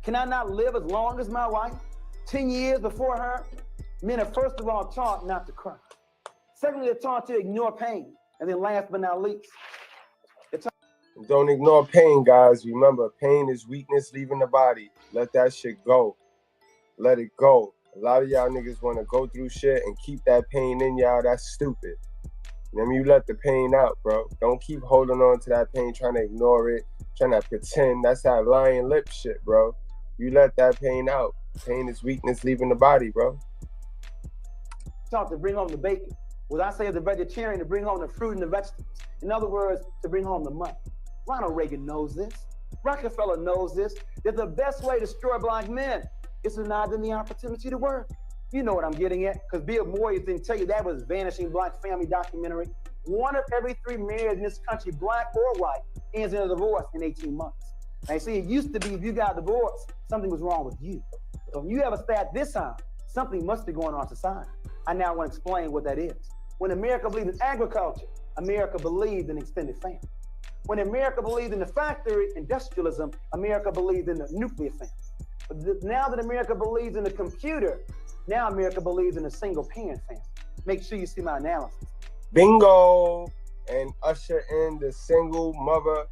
Can I not live as long as my wife? 10 years before her? Men are first of all taught not to cry. Secondly, they're taught to ignore pain. And then last but not least, don't ignore pain, guys. Remember, pain is weakness leaving the body. Let that shit go. Let it go. A lot of y'all niggas want to go through shit and keep that pain in y'all. That's stupid. I mean, you let the pain out, bro. Don't keep holding on to that pain, trying to ignore it, trying to pretend. That's that lying lip shit, bro. You let that pain out. Pain is weakness leaving the body, bro. Talk to bring home the bacon. What I say as a vegetarian, to bring home the fruit and the vegetables. In other words, to bring home the money. Ronald Reagan knows this. Rockefeller knows this. That the best way to destroy black men is to deny them the opportunity to work. You know what I'm getting at, because Bill Moyers didn't tell you that was Vanishing Black Family documentary. 1 of every 3 marriages in this country, black or white, ends in a divorce in 18 months. Now, you see, it used to be if you got divorced, something was wrong with you. So if you have a stat this time, something must be going on in society. I now want to explain what that is. When America believed in agriculture, America believed in extended family. When America believed in the factory, industrialism, America believed in the nuclear family. But now that America believes in the computer, now America believes in a single parent family. Make sure you see my analysis. Bingo! And usher in the single mother.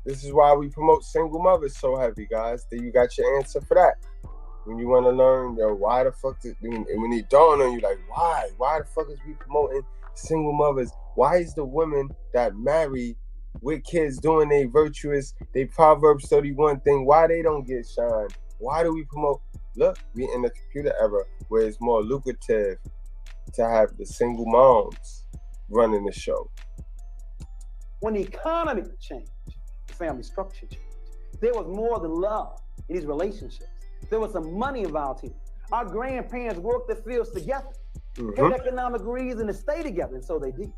This is why we promote single mothers so heavy, guys. Then you got your answer for that. When you want to learn, yo, why the fuck did, and when it dawn on you, like, why? Why the fuck is we promoting single mothers? Why is the women that marry with kids doing a virtuous, they Proverbs 31 thing, why they don't get shine? Why do we promote? Look, we in the computer era where it's more lucrative to have the single moms running the show. When the economy changed, the family structure changed. There was more than love in these relationships. There was some money involved here. Our grandparents worked the fields together. Had economic reason to stay together, and so they did.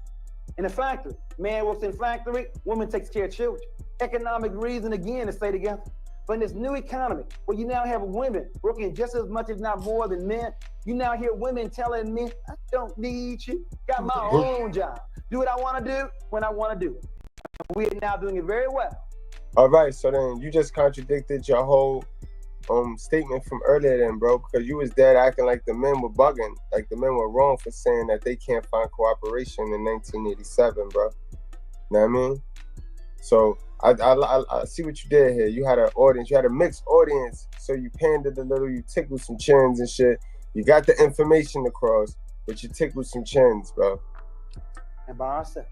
In a factory, man works in factory, woman takes care of children. Economic reason again to stay together. But in this new economy, where you now have women working just as much, if not more than men, you now hear women telling men, I don't need you. Got my own job. Do what I want to do when I want to do it. We are now doing it very well. All right, so then you just contradicted your whole statement from earlier then, bro, because you was dead acting like the men were bugging, like the men were wrong for saying that they can't find cooperation in 1987, bro. You know what I mean? So I see what you did here. You had an audience, you had a mixed audience, so you pandered a little, you tickled some chins and shit. You got the information across, but you tickled some chins, bro. And by ourselves.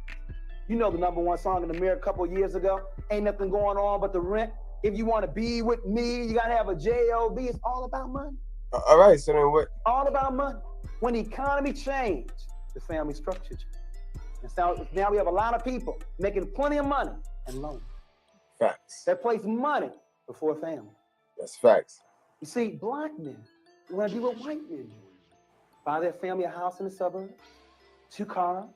You know the #1 song in America a couple of years ago, Ain't Nothing Going On But the Rent. If you want to be with me, you got to have a job. It's all about money. All right, so then what? All about money. When the economy changed, the family structure changed. And so now we have a lot of people making plenty of money and loans. Facts. That place money before family. That's facts. You see, black men want to do what white men do. Buy their family a house in the suburbs, 2 cars,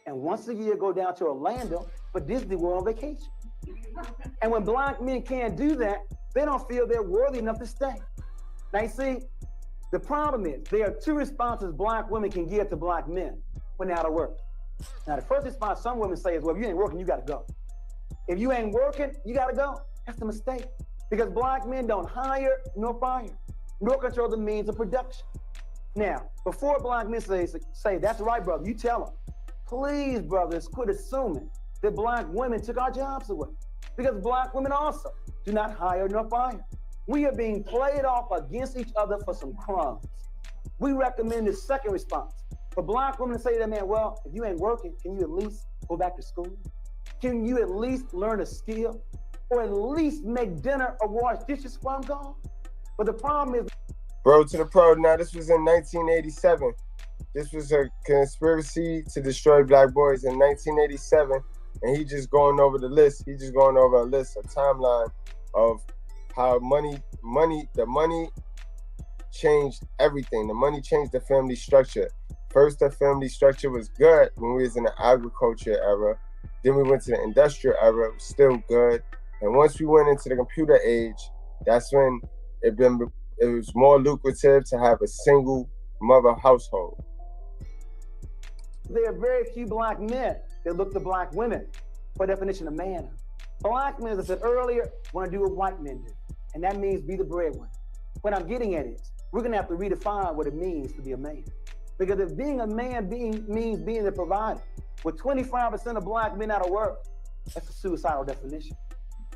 and once a year go down to Orlando for Disney World vacation. And when black men can't do that, they don't feel they're worthy enough to stay. Now you see, the problem is there are 2 responses black women can give to black men when they're out of work. Now the first response some women say is, well, if you ain't working, you gotta go. If you ain't working, you gotta go. That's a mistake. Because black men don't hire nor fire, nor control the means of production. Now, before black men say that's right, brother, you tell them. Please, brothers, quit assuming that black women took our jobs away. Because black women also do not hire nor fire. We are being played off against each other for some crumbs. We recommend the second response. For black women to say to that man, well, if you ain't working, can you at least go back to school? Can you at least learn a skill? Or at least make dinner or wash dishes while I'm gone? But the problem is... Bro to the pro, now this was in 1987. This was a conspiracy to destroy black boys in 1987. And he just going over the list. He just going over a list, a timeline of how the money changed everything. The money changed the family structure. First, the family structure was good when we was in the agriculture era. Then we went to the industrial era, still good. And once we went into the computer age, that's when it was more lucrative to have a single mother household. There are very few black men that look to black women for definition of man. Black men, as I said earlier, want to do what white men do. And that means be the breadwinner. What I'm getting at is, we're going to have to redefine what it means to be a man. Because if being a man means being the provider, with 25% of black men out of work, that's a suicidal definition.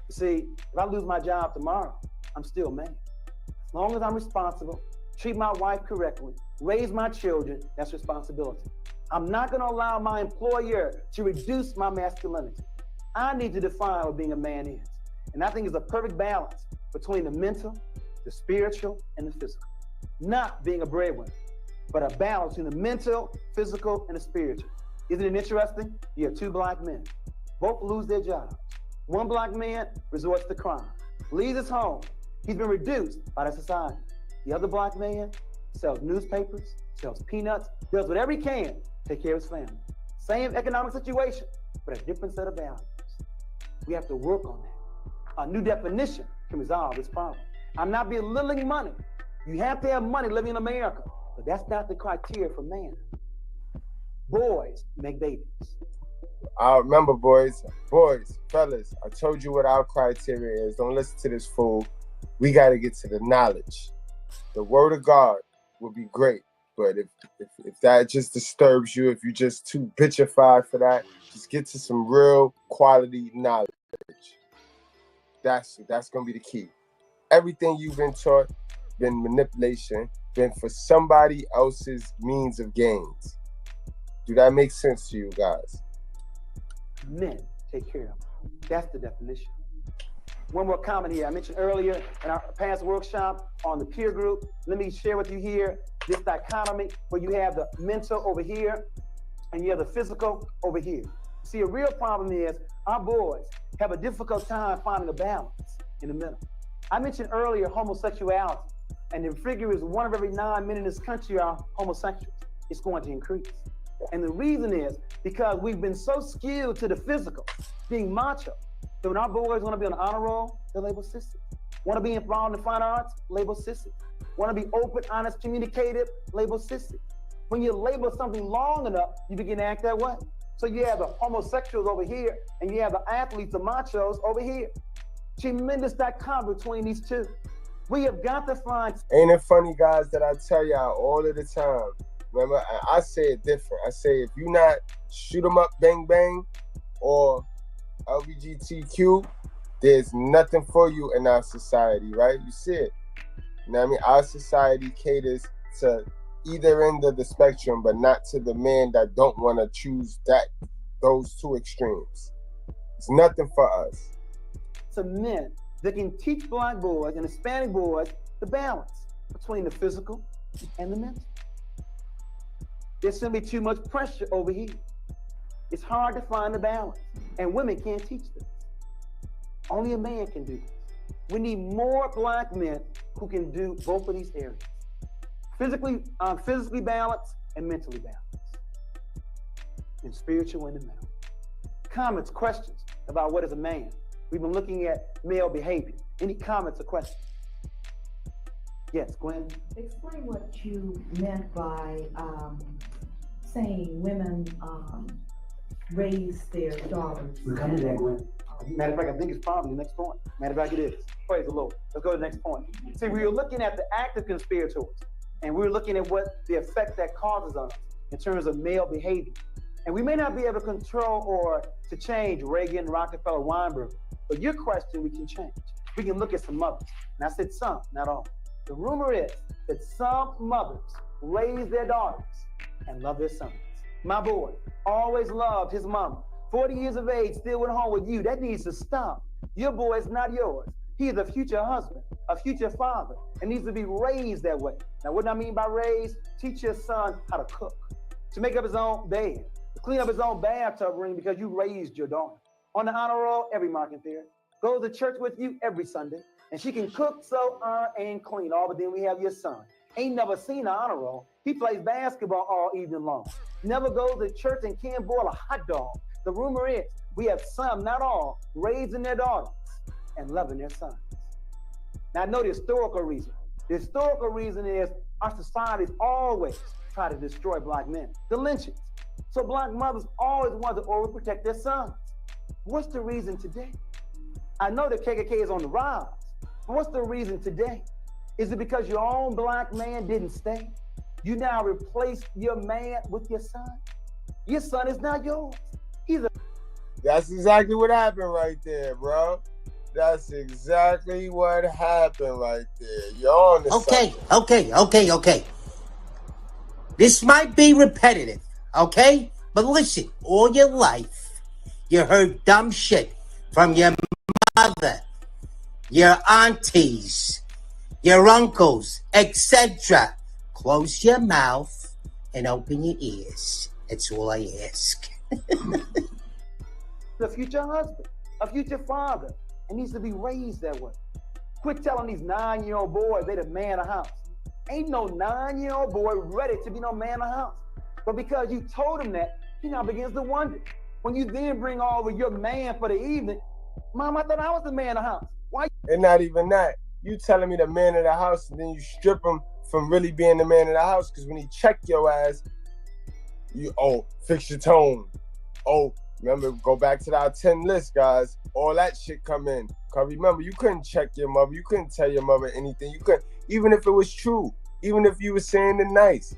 You see, if I lose my job tomorrow, I'm still a man. As long as I'm responsible, treat my wife correctly, raise my children, that's responsibility. I'm not gonna allow my employer to reduce my masculinity. I need to define what being a man is. And I think it's a perfect balance between the mental, the spiritual, and the physical. Not being a breadwinner, but a balance between the mental, physical, and the spiritual. Isn't it interesting? You have two black men. Both lose their jobs. One black man resorts to crime, leaves his home. He's been reduced by the society. The other black man sells newspapers, sells peanuts, does whatever he can to take care of his family. Same economic situation, but a different set of values. We have to work on that. A new definition can resolve this problem. I'm not belittling money. You have to have money living in America, but that's not the criteria for man. Boys make babies. I remember, boys, fellas, I told you what our criteria is. Don't listen to this fool. We got to get to the knowledge. The word of God would be great, but if that just disturbs you, if you're just too bitchified for that, just get to some real quality knowledge. That's going to be the key. Everything you've been taught, been manipulation, been for somebody else's means of gains. Do that make sense to you guys? Men take care of them. That's the definition. One more comment here. I mentioned earlier in our past workshop on the peer group. Let me share with you here this dichotomy where you have the mental over here and you have the physical over here. See, a real problem is our boys have a difficult time finding a balance in the middle. I mentioned earlier homosexuality, and the figure is 1 of every 9 men in this country are homosexuals. It's going to increase. And the reason is because we've been so skewed to the physical, being macho. So when our boys want to be on the honor roll, they're labeled sissy. Want to be involved in the fine arts, labeled sissy. Want to be open, honest, communicative, labeled sissy. When you label something long enough, you begin to act that way. So you have the homosexuals over here, and you have the athletes, the machos over here. Tremendous dichotomy between these two. We have got to find. Ain't it funny, guys, that I tell y'all all of the time? Remember, I say it different. I say if you not shoot 'em up, bang, bang, or LGBTQ, there's nothing for you in our society, right? You see it. You know what I mean? Our society caters to either end of the spectrum, but not to the men that don't want to choose those two extremes. It's nothing for us. To men that can teach black boys and Hispanic boys the balance between the physical and the mental. There's simply too much pressure over here. It's hard to find the balance, and women can't teach this. Only a man can do this. We need more black men who can do both of these areas. Physically balanced and mentally balanced. And spiritual in the middle. Comments, questions about what is a man? We've been looking at male behavior. Any comments or questions? Yes, Gwen? Explain what you meant by saying women raise their daughters. We're coming to that, Gwen. Matter of fact, I think it's probably the next point. Matter of fact, it is. Praise the Lord. Let's go to the next point. See, we were looking at the active conspirators, and we were looking at what the effect that causes on us in terms of male behavior. And we may not be able to control or to change Reagan, Rockefeller, Weinberg, but your question we can change. We can look at some mothers. And I said some, not all. The rumor is that some mothers raise their daughters and love their sons. My boy always loved his mama. 40 years of age, still went home with you. That needs to stop. Your boy is not yours. He is a future husband, a future father, and needs to be raised that way. Now, what do I mean by raised? Teach your son how to cook, to make up his own bed, to clean up his own bathtub ring because you raised your daughter. On the honor roll every marking period. Go to church with you every Sunday, and she can cook, sew, iron, and clean. All but then we have your son. Ain't never seen an honor roll. He plays basketball all evening long. Never goes to church and can't boil a hot dog. The rumor is we have some, not all, raising their daughters and loving their sons. Now I know the historical reason. The historical reason is our society's always try to destroy black men. The lynchings. So black mothers always want to overprotect their sons. What's the reason today? I know the KKK is on the rise, but what's the reason today? Is it because your own black man didn't stay? You now replace your man with your son? Your son is not yours. That's exactly what happened right there, bro. That's exactly what happened right there. You're on the Okay. This might be repetitive, okay? But listen, all your life, you heard dumb shit from your mother, your aunties, your uncles, etc. Close your mouth and open your ears. That's all I ask. The future husband, a future father, and needs to be raised that way. Quit telling these 9-year-old boys they the man of the house. Ain't no 9-year-old boy ready to be no man of the house. But because you told him that, he now begins to wonder. When you then bring over your man for the evening, Mom, I thought I was the man of the house. Why? And not even that. You telling me the man of the house, and then you strip him from really being the man of the house, because when he check your ass, you, fix your tone. Remember, go back to our 10 list, guys. All that shit come in. Because remember, you couldn't check your mother. You couldn't tell your mother anything. You couldn't, even if it was true. Even if you were saying it nice.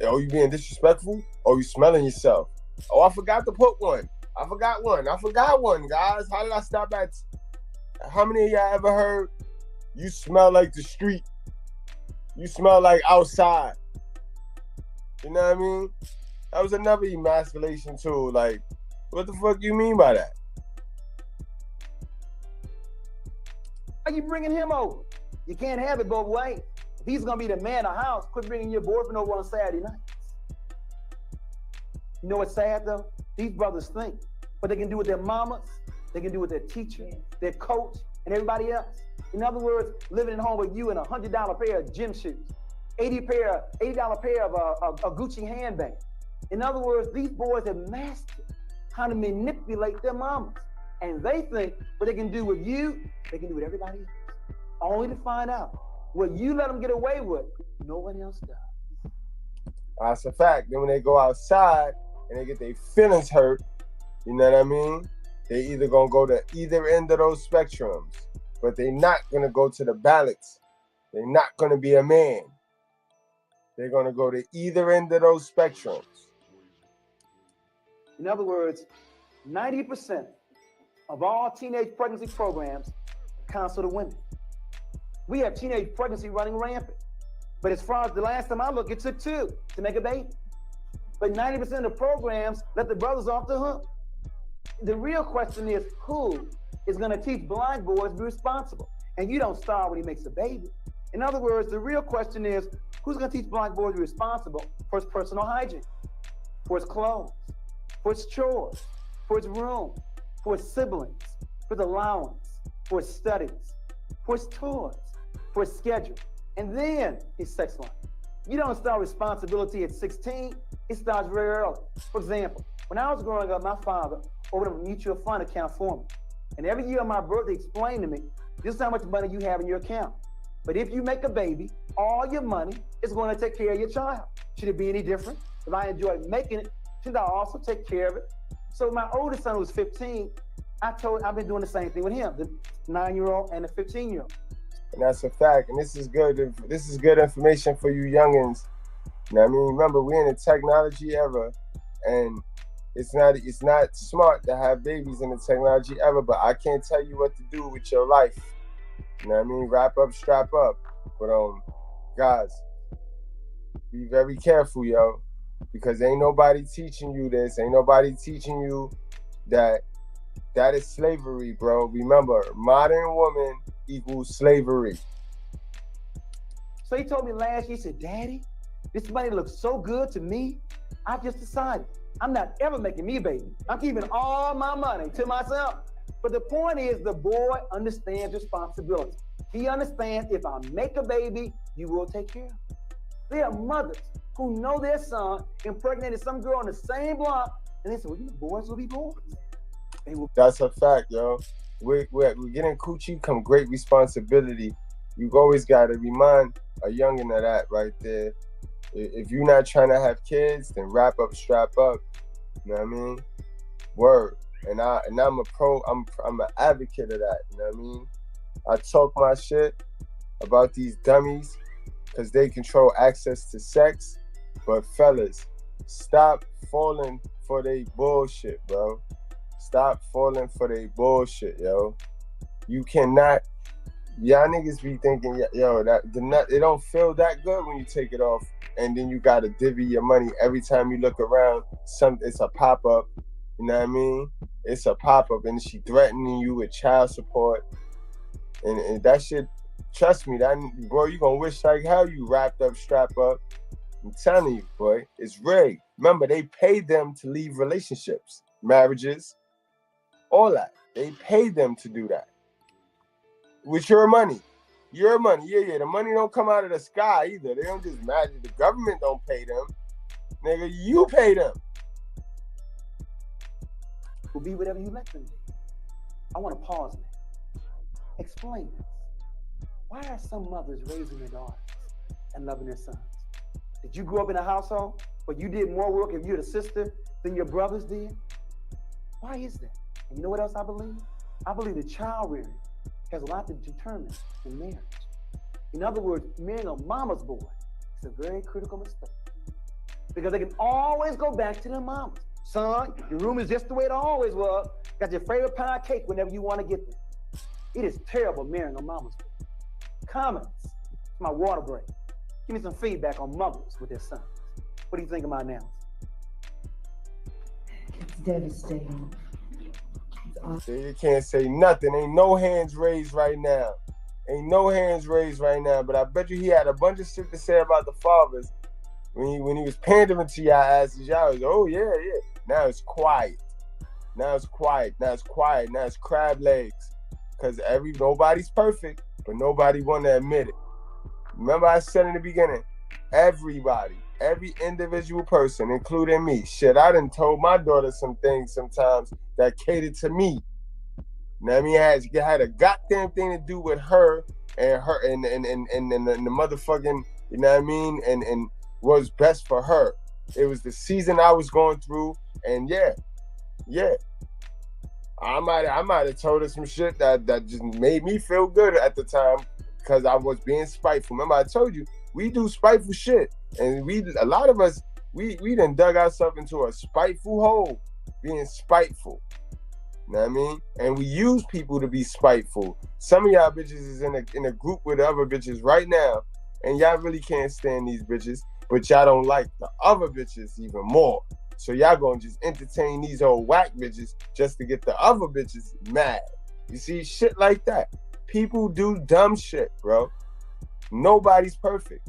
You being disrespectful? You smelling yourself? I forgot to put one. I forgot one, guys. How did I stop at? How many of y'all ever heard, you smell like the street? You smell like outside. You know what I mean? That was another emasculation tool. Like, what the fuck you mean by that? Why are you bringing him over? You can't have it both ways. If he's gonna be the man of the house, quit bringing your boyfriend over on Saturday night. You know what's sad though? These brothers think what they can do with their mamas, they can do with their teacher, their coach, and everybody else. In other words, living at home with you in $100 pair of gym shoes, $80 pair of a Gucci handbag. In other words, these boys have mastered how to manipulate their mamas. And they think what they can do with you, they can do with everybody else. Only to find out what you let them get away with, no one else does. That's a fact. Then when they go outside and they get their feelings hurt, you know what I mean? They either gonna go to either end of those spectrums, but they're not gonna go to the balance. They're not gonna be a man. They're gonna go to either end of those spectrums. In other words, 90% of all teenage pregnancy programs counsel the women. We have teenage pregnancy running rampant. But as far as the last time I looked, it took 2 to make a baby. But 90% of the programs let the brothers off the hook. The real question is, who is going to teach blind boys to be responsible? And you don't start when he makes a baby. In other words, the real question is, who's going to teach blind boys to be responsible for his personal hygiene, for his clothes, for his chores, for his room, for his siblings, for his allowance, for his studies, for his toys, for his schedule, and then his sex life. You don't start responsibility at 16, it starts very early. For example, when I was growing up, my father opened up a mutual fund account for me. And every year on my birthday, he explained to me, this is how much money you have in your account. But if you make a baby, all your money is going to take care of your child. Should it be any different? If I enjoy making it, should I also take care of it? So my oldest son, who was 15, I've been doing the same thing with him, the 9-year-old and the 15-year-old. And that's a fact. And this is good information for you youngins. You know what I mean? Remember, we're in a technology era, and it's not smart to have babies in the technology era, but I can't tell you what to do with your life. You know what I mean? Wrap up, strap up. But guys, be very careful, yo. Because ain't nobody teaching you this. Ain't nobody teaching you that is slavery, bro. Remember, modern woman equals slavery. So he told me last year, he said, Daddy, this money looks so good to me. I just decided I'm not ever making me a baby. I'm keeping all my money to myself. But the point is, the boy understands responsibility. He understands if I make a baby, you will take care of it. There are mothers who know their son impregnated some girl on the same block, and they say, well, you know, boys will be boys. That's a fact, yo. We're getting coochie come great responsibility. You always got to remind a youngin of that right there. If you're not trying to have kids, then wrap up, strap up. You know what I mean? Word. And I'm an advocate of that. You know what I mean? I talk my shit about these dummies because they control access to sex. But fellas, stop falling for they bullshit, bro. Stop falling for they bullshit, yo. You cannot. Y'all niggas be thinking, yo, that the nut, it don't feel that good when you take it off, and then you gotta divvy your money every time you look around. It's a pop up, you know what I mean? It's a pop up, and she threatening you with child support, and that shit. Trust me, that boy, you gonna wish like hell you wrapped up, strap up. I'm telling you, boy, it's rigged. Remember, they paid them to leave relationships, marriages, all that. They paid them to do that. With your money. Your money. Yeah. The money don't come out of the sky either. They don't just magic. The government don't pay them. Nigga, you pay them. Will be whatever you let them be. I want to pause now. Explain this. Why are some mothers raising their daughters and loving their sons? Did you grow up in a household where you did more work if you're the sister than your brothers did? Why is that? And you know what else I believe? I believe that child rearing has a lot to determine in marriage. In other words, marrying a mama's boy is a very critical mistake. Because they can always go back to their mamas. Son, your room is just the way it always was. Got your favorite pound of cake whenever you want to get there. It is terrible marrying a mama's boy. Comments. It's my water break. Give me some feedback on mothers with their sons. What do you think of my analysis? It's devastating. They can't say nothing. Ain't no hands raised right now. Ain't no hands raised right now. But I bet you he had a bunch of shit to say about the fathers when he was pandering to y'all asses. Y'all was, oh yeah. Now it's quiet. Now it's crab legs. Cause nobody's perfect, but nobody want to admit it. Remember I said in the beginning, everybody, every individual person, including me, shit, I done told my daughter some things sometimes that catered to me. You know what I mean? It had a goddamn thing to do with her and the motherfucking, you know what I mean? And what was best for her. It was the season I was going through, and yeah. I might have told her some shit that just made me feel good at the time because I was being spiteful. Remember I told you, we do spiteful shit. And a lot of us, we done dug ourselves into a spiteful hole, being spiteful. You know what I mean? And we use people to be spiteful. Some of y'all bitches is in a group with other bitches right now, and y'all really can't stand these bitches, but y'all don't like the other bitches even more. So y'all gonna just entertain these old whack bitches just to get the other bitches mad. You see, shit like that. People do dumb shit, bro. Nobody's perfect.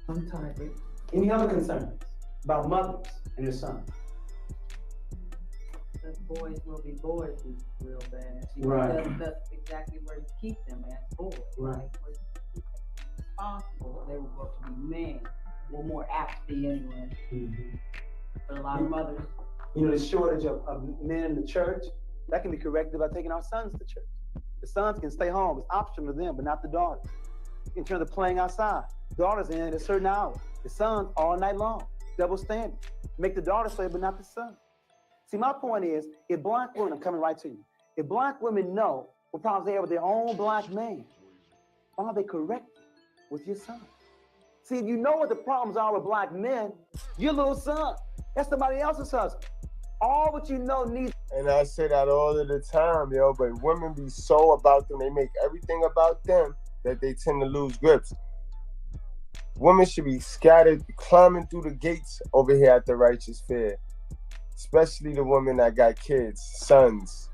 I'm tired. Any other concerns about mothers and their sons? The boys will be boys is real bad. Right. That's exactly where you keep them as boys. Right. Like, where you keep them responsible. They were supposed to be men. Well, more apt to be anyway. Mm-hmm. But a lot of mothers. You know, the shortage of men in the church, that can be corrected by taking our sons to church. The sons can stay home. It's optional to them, but not the daughters. In terms of playing outside, daughters in at a certain hour. The sons all night long. Double standard. Make the daughters play, but not the son. See, my point is, if black women, I'm coming right to you, if black women know what problems they have with their own black man, why don't they correct it with your son? See, if you know what the problems are with black men, your little son, that's somebody else's husband. All what you know needs. And I say that all of the time, yo, but women be so about them, they make everything about them that they tend to lose grips. Women should be scattered, climbing through the gates over here at the Righteous Fair. Especially the women that got kids, sons.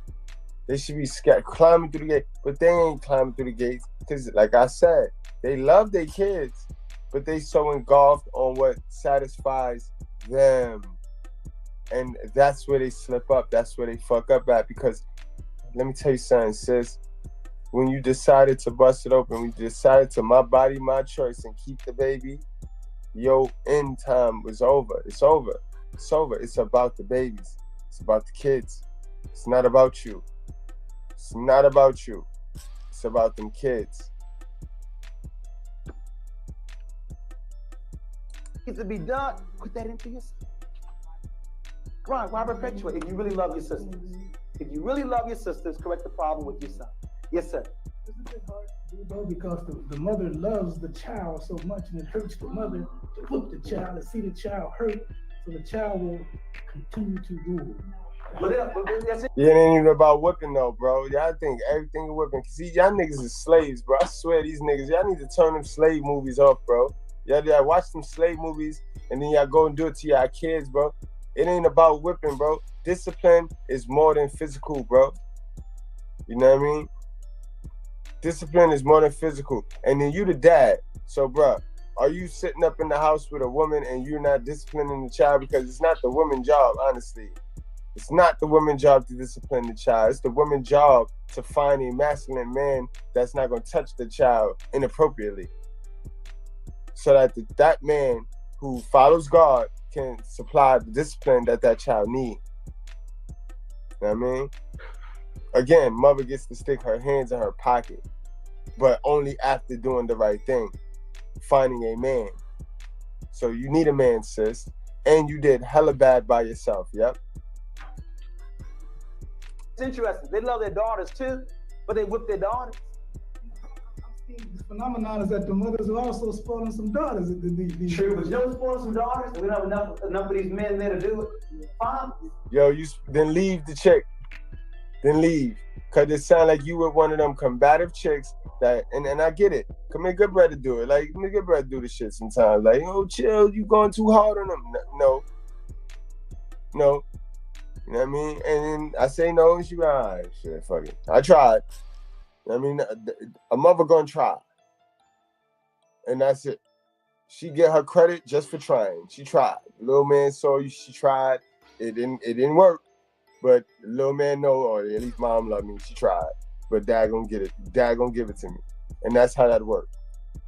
They should be climbing through the gate, but they ain't climbing through the gates because, like I said, they love their kids, but they so engulfed on what satisfies them. And that's where they slip up. That's where they fuck up at. Because let me tell you something, sis. When you decided to bust it open, when you decided to my body, my choice and keep the baby, your end time was over. It's over. It's over. It's about the babies. It's about the kids. It's not about you. It's not about you. It's about them kids. To be done, put that into yourself. Right, why perpetuate? If you really love your sisters. If you really love your sisters, correct the problem with your son. Yes, sir. It's a bit hard to do though because the mother loves the child so much and it hurts the mother to whoop the child and see the child hurt, so the child will continue to rule. But that's it. Yeah, it ain't even about whipping though, bro. Y'all think everything is whipping. See, y'all niggas is slaves, bro. I swear these niggas, y'all need to turn them slave movies off, bro. Y'all watch them slave movies and then y'all go and do it to y'all kids, bro. It ain't about whipping, bro. Discipline is more than physical, bro. You know what I mean? Discipline is more than physical. And then you the dad. So, bro, are you sitting up in the house with a woman and you're not disciplining the child? Because it's not the woman's job, honestly. It's not the woman's job to discipline the child. It's the woman's job to find a masculine man that's not going to touch the child inappropriately. So that that man who follows God can supply the discipline that child needs. You know what I mean? Again, mother gets to stick her hands in her pocket, but only after doing the right thing, finding a man. So you need a man, sis, and you did hella bad by yourself, yep. It's interesting. They love their daughters too, but they whip their daughters. The phenomenon is that the mothers are also spoiling some daughters. True, but you don't spoil some daughters, and we don't have enough of these men there to do it. Fine. Yo, then leave the chick. Then leave. Cause it sound like you were one of them combative chicks that, and I get it. Come here, Goodbread to do it. Like, me Goodbread do the shit sometimes. Like, oh, chill, you going too hard on them. No. You know what I mean? And then I say no, and she go, all right, shit, fuck it. I tried. I mean, a mother gonna try. And that's it. She get her credit just for trying. She tried. The little man saw you, she tried. It didn't work. But the little man know, or at least mom love me, she tried. But dad gonna get it. Dad gonna give it to me. And that's how that works.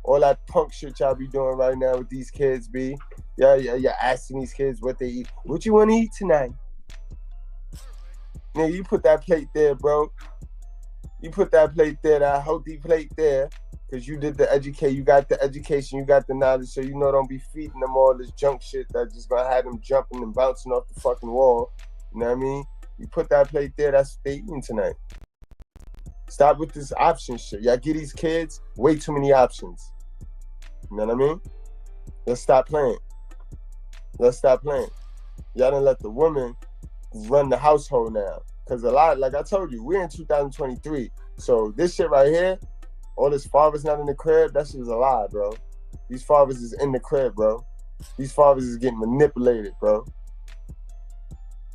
All that punk shit y'all be doing right now with these kids, B. You're asking these kids what they eat. What you wanna eat tonight? Nigga, you put that plate there, bro. You put that plate there, that healthy plate there, because you did the educate. You got the education, you got the knowledge, so you know don't be feeding them all this junk shit that just gonna have them jumping and bouncing off the fucking wall. You know what I mean? You put that plate there, that's what they eating tonight. Stop with this option shit. Y'all give these kids way too many options. You know what I mean? Let's stop playing. Let's stop playing. Y'all done let the woman run the household now. Because a lot, like I told you, we're in 2023. So this shit right here, all this fathers not in the crib, that shit is a lie, bro. These fathers is in the crib, bro. These fathers is getting manipulated, bro.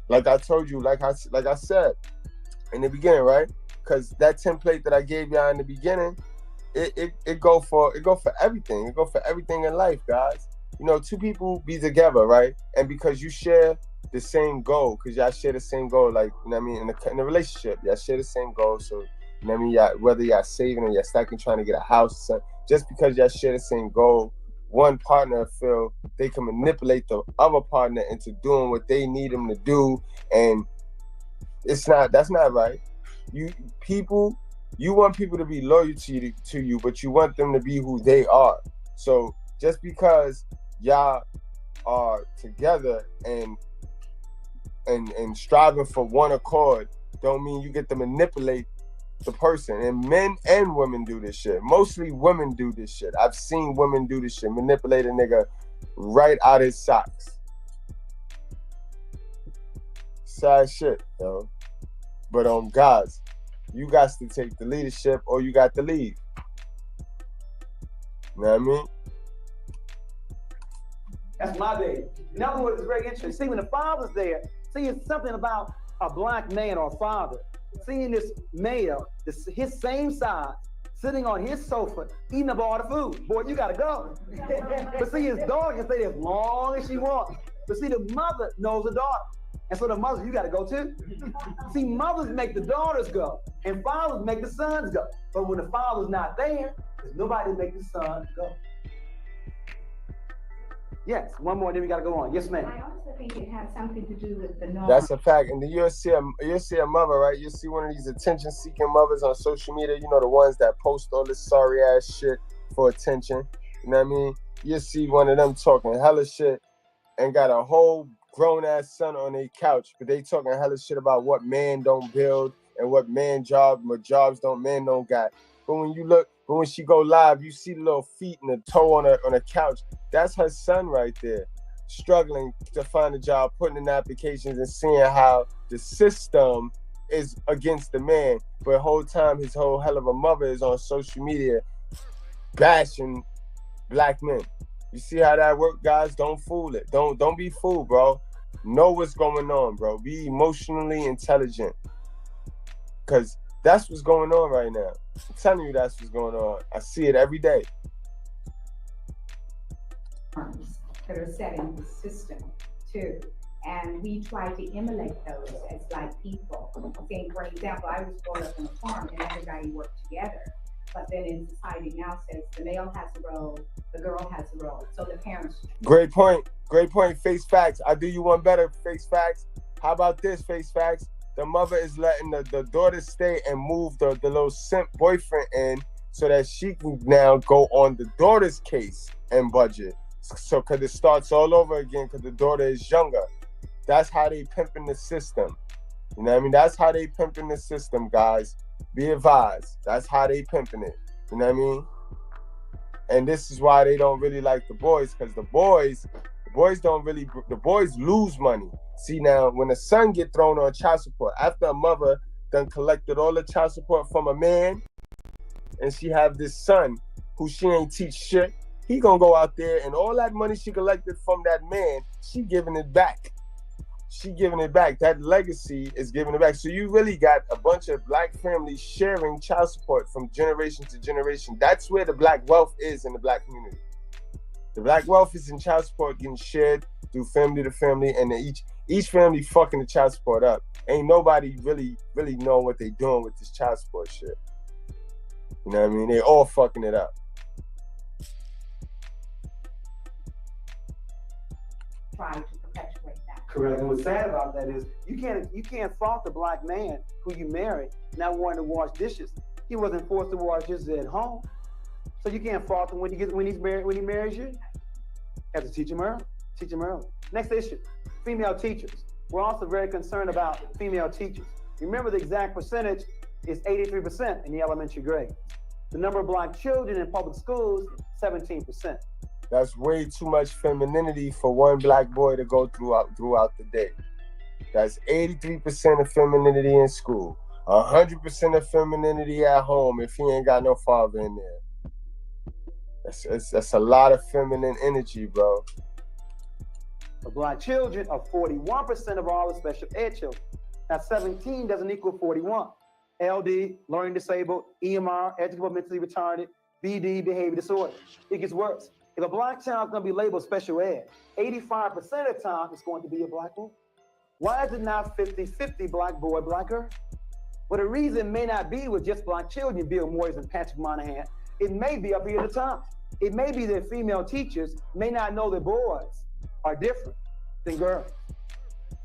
Like I told you, like I said in the beginning, right? Because that template that I gave y'all in the beginning, it go for everything. It go for everything in life, guys. You know, two people be together, right? And because you share the same goal, because y'all share the same goal, like, you know what I mean, in a relationship, y'all share the same goal. So, you know what I mean, y'all, whether y'all saving or y'all stacking, trying to get a house, just because y'all share the same goal, one partner feel they can manipulate the other partner into doing what they need them to do, and that's not right. You want people to be loyal to you, but you want them to be who they are. So just because y'all are together and striving for one accord, don't mean you get to manipulate the person. And men and women do this shit. Mostly women do this shit. I've seen women do this shit, manipulate a nigga right out his socks. Sad shit, yo. But guys, you got to take the leadership or you got to leave. You know what I mean? That's my baby. In other words, it's very interesting. See, when the father's there, seeing something about a black man or father, seeing this male, his same size, sitting on his sofa, eating up all the food. Boy, you gotta go. But see, his daughter can stay there as long as she wants. But see, the mother knows the daughter. And so the mother, you gotta go too. See, mothers make the daughters go, and fathers make the sons go. But when the father's not there, there's nobody to make the son go. Yes, one more, then we gotta go on. Yes, ma'am. I also think it has something to do with the norm. That's a fact. And then you'll see a mother, right? You'll see one of these attention-seeking mothers on social media. You know, the ones that post all this sorry-ass shit for attention. You know what I mean? You'll see one of them talking hella shit and got a whole grown-ass son on their couch, but they talking hella shit about what man don't build and what man jobs don't got. But when she go live, you see the little feet and the toe on a couch. That's her son right there. struggling to find a job, putting in applications and seeing how the system is against the man, but the whole time his whole hell of a mother is on social media bashing black men. You see how that work, guys? Don't fool it. Don't be fooled, bro. Know what's going on, bro. Be emotionally intelligent, because that's what's going on right now. I'm telling you, that's what's going on. I see it every day. That are set in the system too, and we try to emulate those as black people. Saying, for example, I was brought up on a farm and everybody worked together, but then in society now says the male has a role, the girl has a role, so the parents. Great point. Great point. Face facts. I do you one better. Face facts. How about this? Face facts. The mother is letting the daughter stay and move the little simp boyfriend in so that she can now go on the daughter's case and budget. So, because it starts all over again because the daughter is younger. That's how they pimping the system. You know what I mean? That's how they pimping the system, guys. Be advised. That's how they pimping it. You know what I mean? And this is why they don't really like the boys, because the boys don't really, the boys lose money. See, now, when a son get thrown on child support, after a mother done collected all the child support from a man, and she have this son who she ain't teach shit, he gonna go out there and all that money she collected from that man, she giving it back. She giving it back. That legacy is giving it back. So you really got a bunch of black families sharing child support from generation to generation. That's where the black wealth is in the black community. The black wealth is in child support getting shared through family to family, and each family fucking the child support up. Ain't nobody really know what they doing with this child support shit. You know what I mean? They all fucking it up. Try to perpetuate that. Correct. And what's sad about that is you can't fault the black man who you married not wanting to wash dishes. He wasn't forced to wash dishes at home, so you can't fault him when he marries you. You have to teach him early. Teach him early. Next issue: female teachers. We're also very concerned about female teachers. Remember, the exact percentage is 83% in the elementary grade. The number of black children in public schools, 17%. That's way too much femininity for one black boy to go throughout the day. That's 83% of femininity in school. 100% of femininity at home if he ain't got no father in there. That's a lot of feminine energy, bro. The black children are 41% of all the special ed children. Now 17 doesn't equal 41. LD, learning disabled, EMR, educational mentally retarded, BD, behavior disorder. It gets worse. If a black child is going to be labeled special ed, 85% of the time it's going to be a black boy. Why is it not 50-50 black boy, black girl? Well, the reason may not be with just black children, Bill Moyers and Patrick Monahan. It may be up here at the top. It may be that female teachers may not know that boys are different than girls.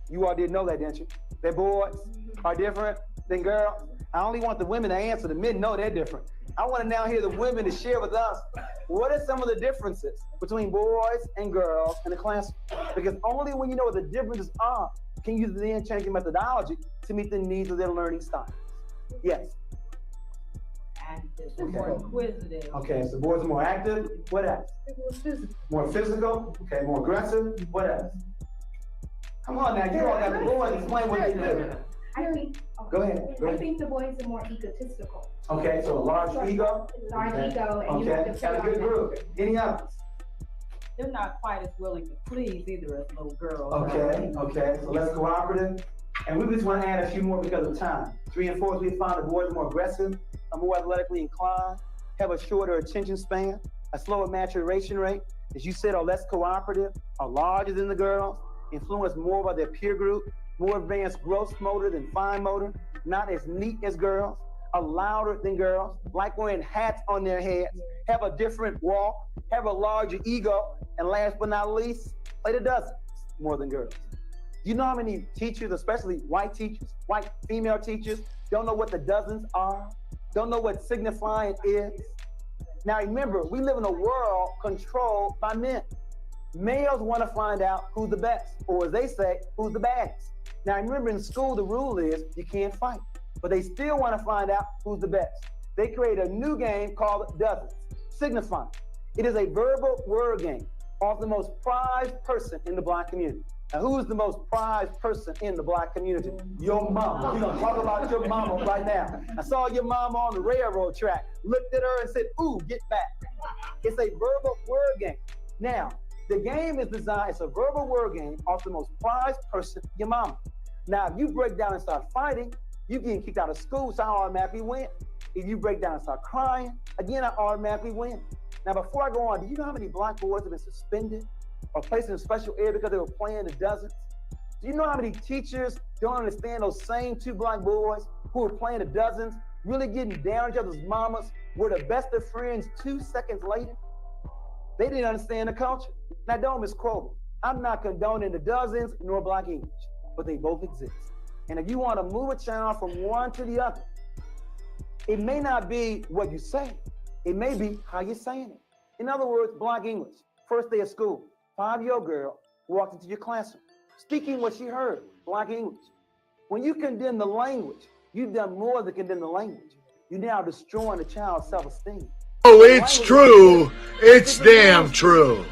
You all didn't know that, didn't you? That boys are different than girls. I only want the women to answer. The men know they're different. I want to now hear the women to share with us what are some of the differences between boys and girls in the classroom. Because only when you know what the differences are can you then change your methodology to meet the needs of their learning style. Yes. Active, more inquisitive. Okay, so boys are more active. What else? More physical. Okay, more aggressive. What else? Come on now, you all got the boys. Explain what they do. I think. Go ahead. I think the boys are more egotistical. Okay, so a large ego. Large ego, and you have to got a good group. Any others? They're not quite as willing to please either as little girls. Okay, so less cooperative. And we just want to add a few more because of time. 3 and 4, we found the boys are more aggressive, are more athletically inclined, have a shorter attention span, a slower maturation rate, as you said, are less cooperative, are larger than the girls, influenced more by their peer group, more advanced gross motor than fine motor, not as neat as girls, are louder than girls, like wearing hats on their heads, have a different walk, have a larger ego, and last but not least, play the dozens more than girls. You know how many teachers, especially white teachers, white female teachers, don't know what the dozens are, don't know what signifying is? Now remember, we live in a world controlled by men. Males want to find out who's the best, or as they say, who's the baddest. Now remember, in school, the rule is you can't fight, but they still want to find out who's the best. They create a new game called dozens, signifying. It is a verbal word game. are the most prized person in the black community. Now, who is the most prized person in the black community? Your mama. We're going to talk about your mama right now. I saw your mama on the railroad track, looked at her and said, ooh, get back. It's a verbal word game. Now, the game is designed, it's a verbal word game of the most prized person, your mama. Now, if you break down and start fighting, you getting kicked out of school, so I automatically win. If you break down and start crying, again, I automatically win. Now, before I go on, do you know how many black boys have been suspended or placed in a special area because they were playing the dozens? Do you know how many teachers don't understand those same two black boys who were playing the dozens, really getting down each other's mamas, were the best of friends 2 seconds later? They didn't understand the culture. Now, don't misquote me. I'm not condoning the dozens nor black English, but they both exist. And if you want to move a child from one to the other, it may not be what you say. It may be how you're saying it. In other words, black English. First day of school, 5-year-old girl walked into your classroom, speaking what she heard, black English. When you condemn the language, you've done more than condemn the language. You're now destroying the child's self-esteem. Oh, it's true. It's damn true.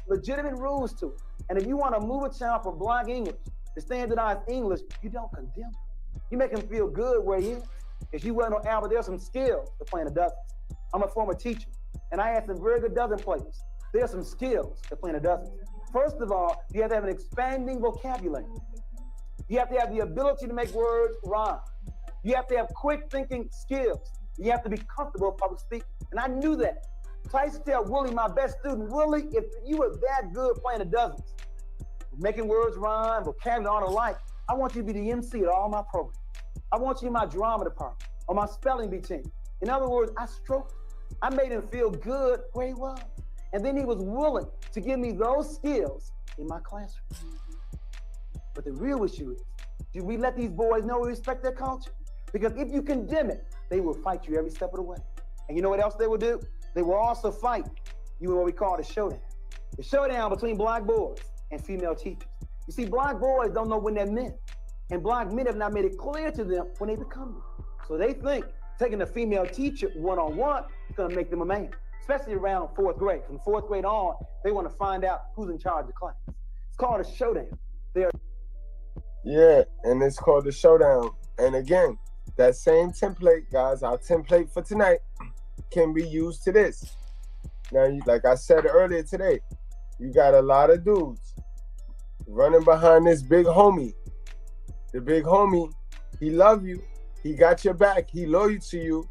Legitimate rules to it. And if you want to move a child from black English to standardized English, you don't condemn him. You make him feel good where he is. If you went on Albert, there's some skills to playing the dozens. I'm a former teacher, and I had some very good dozen players. There's some skills to playing the dozens. First of all, you have to have an expanding vocabulary. You have to have the ability to make words rhyme. You have to have quick thinking skills. You have to be comfortable with public speaking. And I knew that. So I used to tell Willie, my best student, Willie, if you were that good playing the dozens, making words rhyme, vocabulary, all the like, I want you to be the MC at all my programs. I want you in my drama department or my spelling bee team. In other words, I stroked him. I made him feel good where he was. And then he was willing to give me those skills in my classroom. But the real issue is, do we let these boys know we respect their culture? Because if you condemn it, they will fight you every step of the way. And you know what else they will do? They will also fight you in what we call the showdown. The showdown between black boys and female teachers. You see, black boys don't know when they're men. And black men have not made it clear to them when they become men. So they think taking a female teacher one-on-one is gonna make them a man, especially around 4th grade. From 4th grade on, they wanna find out who's in charge of the class. It's called a showdown. Yeah, and it's called the showdown. And again, that same template, guys, our template for tonight can be used to this. Now, like I said earlier today, you got a lot of dudes running behind this big homie. The big homie, he love you. He got your back. He loyal to you.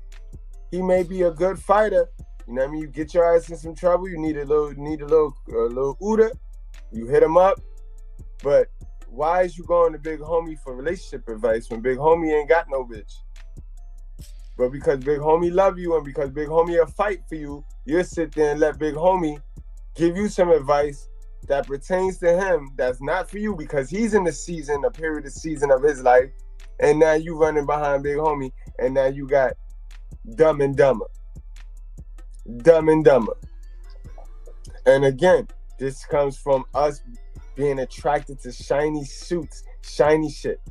He may be a good fighter. You know what I mean? You get your ass in some trouble. You need a little Uda. You hit him up. But why is you going to big homie for relationship advice when big homie ain't got no bitch? But because big homie love you and because big homie will fight for you, you'll sit there and let big homie give you some advice that pertains to him, that's not for you because he's in a period of season of his life, and now you running behind big homie, and now you got Dumb and Dumber. Dumb and Dumber. And again, this comes from us being attracted to shiny suits, shiny shit.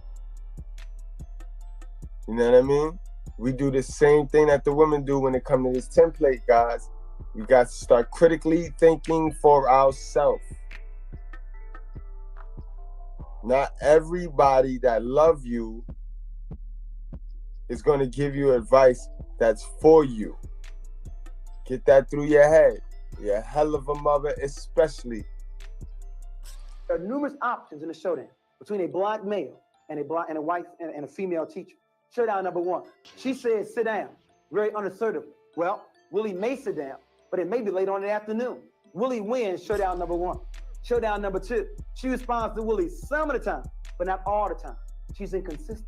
You know what I mean? We do the same thing that the women do when it comes to this template, guys. We got to start critically thinking for ourselves. Not everybody that love you is going to give you advice that's for you. Get that through your head. You're a hell of a mother, especially. There are numerous options in the showdown between a black male and a white and a female teacher. Showdown number 1. She says, sit down, very unassertively. Well, Willie may sit down, but it may be late on in the afternoon. Willie wins showdown number 1. Showdown number 2. She responds to Willie some of the time, but not all the time. She's inconsistent.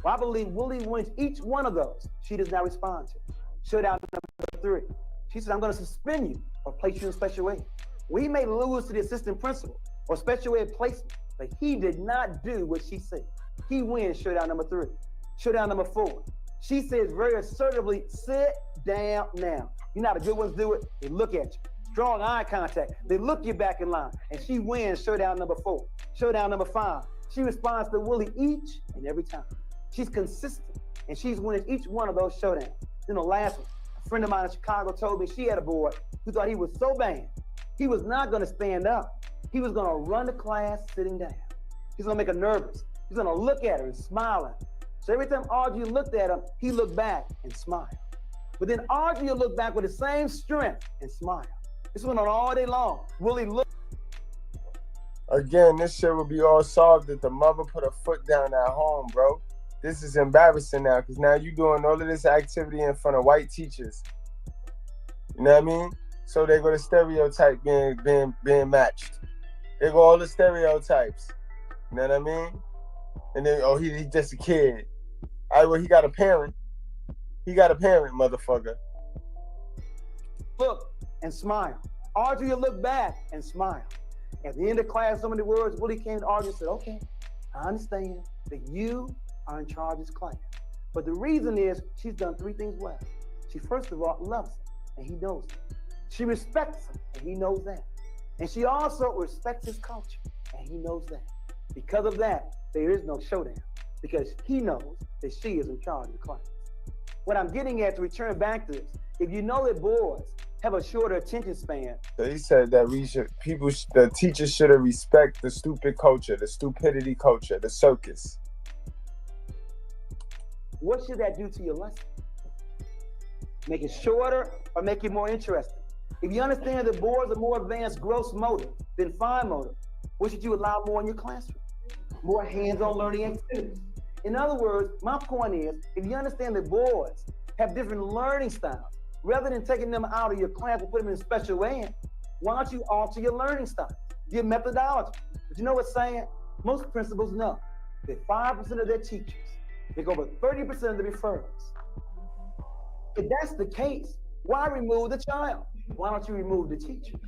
Well, I believe Willie wins each one of those she does not respond to. Showdown number 3. She says, I'm going to suspend you or place you in special ed. Well, he may lose to the assistant principal or special ed placement, but he did not do what she said. He wins showdown number 3. Showdown number 4. She says very assertively, sit down now. You know how the good ones do it? They look at you. Strong eye contact. They look you back in line. And she wins showdown number 4. Showdown number 5. She responds to Willie each and every time. She's consistent. And she's winning each one of those showdowns. Then the last one, a friend of mine in Chicago told me she had a boy who thought he was so bad He was not going to stand up. He was going to run the class sitting down. He's going to make her nervous. He's going to look at her and smile at her. So every time Audrey looked at him, he looked back and smiled. But then Audrey will look back with the same strength and smile. This went on all day long. Willie looked. Again, this shit would be all solved if the mother put her foot down at home, bro. This is embarrassing now, because now you doing all of this activity in front of white teachers. You know what I mean? So they go to stereotype being matched. They go all the stereotypes. You know what I mean? And then, oh, he's just a kid. All right, well, he got a parent. He got a parent, motherfucker. Look and smile. Audrey will look back and smile. At the end of class, so many words, Willie came to Audrey and said, okay, I understand that you are in charge of this class. But the reason is she's done three things well. She, first of all, loves him, and he knows that. She respects him, and he knows that. And she also respects his culture, and he knows that. Because of that, there is no showdown, because he knows that she is in charge of the class. What I'm getting at, to return back to this, if you know that boys have a shorter attention span. So he said that the teachers should respect the stupid culture, the stupidity culture, the circus. What should that do to your lesson? Make it shorter or make it more interesting? If you understand that boys are more advanced gross motor than fine motor, what should you allow more in your classroom? More hands-on learning activities. In other words, my point is, if you understand that boys have different learning styles, rather than taking them out of your class and put them in special ed, why don't you alter your learning style, your methodology? But you know what's saying? Most principals know that 5% of their teachers make over 30% of the referrals. If that's the case, why remove the child? Why don't you remove the teacher?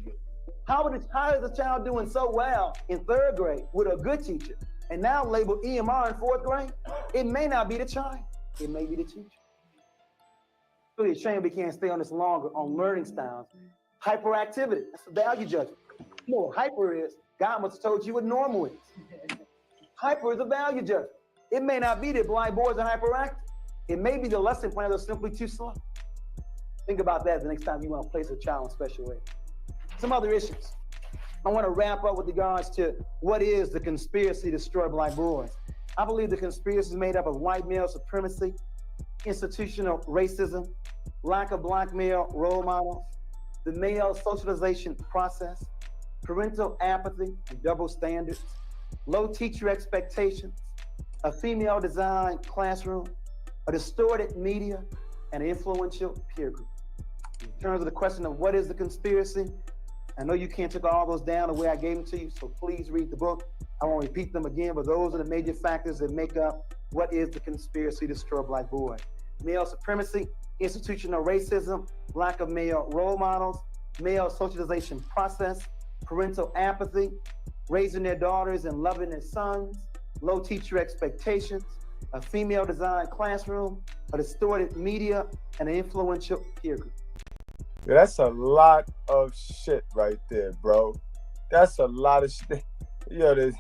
How is the child doing so well in 3rd grade with a good teacher and now labeled EMR in 4th grade? It may not be the child. It may be the teacher. It's really a shame we can't stay on this longer on learning styles. Hyperactivity, that's a value judgment. You know what hyper is? God must have told you what normal is. Hyper is a value judgment. It may not be that blind boys are hyperactive. It may be the lesson plans are simply too slow. Think about that the next time you want to place a child in special ed. Some other issues. I want to wrap up with regards to what is the conspiracy to destroy black boys. I believe the conspiracy is made up of white male supremacy, institutional racism, lack of black male role models, the male socialization process, parental apathy and double standards, low teacher expectations, a female designed classroom, a distorted media, and an influential peer group. In terms of the question of what is the conspiracy, I know you can't take all those down the way I gave them to you, so please read the book. I won't repeat them again, but those are the major factors that make up what is the conspiracy to destroy black boys. Male supremacy, institutional racism, lack of male role models, male socialization process, parental apathy, raising their daughters and loving their sons, low teacher expectations, a female designed classroom, a distorted media, and an influential peer group. Yeah, that's a lot of shit right there, bro. That's a lot of shit. Yo,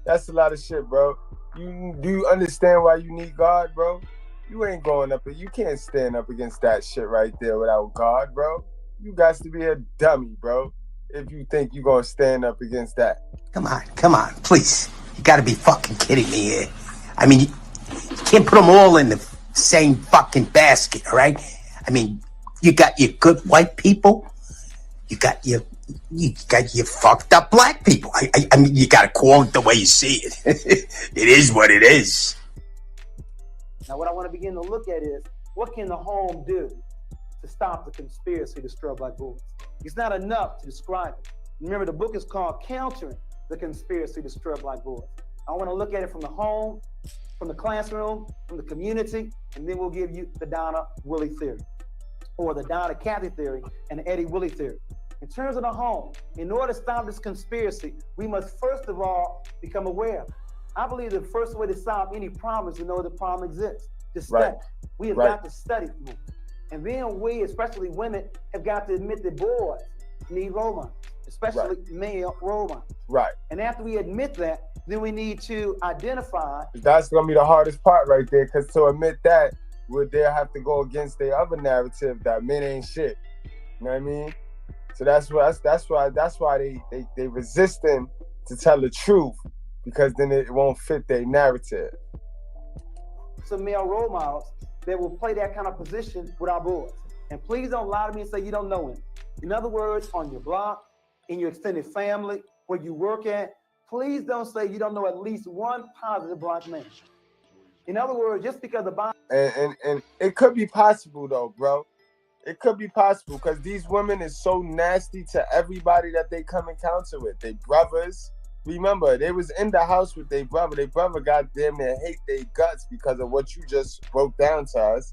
that's a lot of shit, bro. Do you understand why you need God, bro? You ain't going up, you can't stand up against that shit right there without God, bro. You got to be a dummy, bro, if you think you're going to stand up against that. Come on, please. You gotta be fucking kidding me here. I mean, you can't put them all in the same fucking basket, all right? I mean, you got your good white people, you got your fucked up black people. I mean, you gotta call it the way you see it. It is what it is. Now, what I want to begin to look at is, what can the home do to stop the conspiracy to destroy black boys? It's not enough to describe it. Remember, the book is called Countering the Conspiracy to Destroy Black Boys. I want to look at it from the home, from the classroom, from the community, and then we'll give you the Donna Willie theory, or the Donna Kathy theory and the Eddie Willie theory. In terms of the home, in order to stop this conspiracy, we must first of all become aware. I believe the first way to solve any problem is to know the problem exists. To study. Right. We have got to study more. And then we, especially women, have got to admit that boys need role models, especially male role models. Right. And after we admit that, then we need to identify. That's going to be the hardest part right there, because to admit that, they'll have to go against their other narrative that men ain't shit. You know what I mean? So that's why they resisting to tell the truth, because then it won't fit their narrative. Some male role models that will play that kind of position with our boys. And please don't lie to me and say you don't know him. In other words, on your block, in your extended family, where you work at, please don't say you don't know at least one positive black man. In other words, just because the Bible... And it could be possible though, bro. It could be possible, because these women is so nasty to everybody that they come encounter with. They brothers. Remember, they was in the house with their brother. Their brother goddamn near hate their guts because of what you just broke down to us.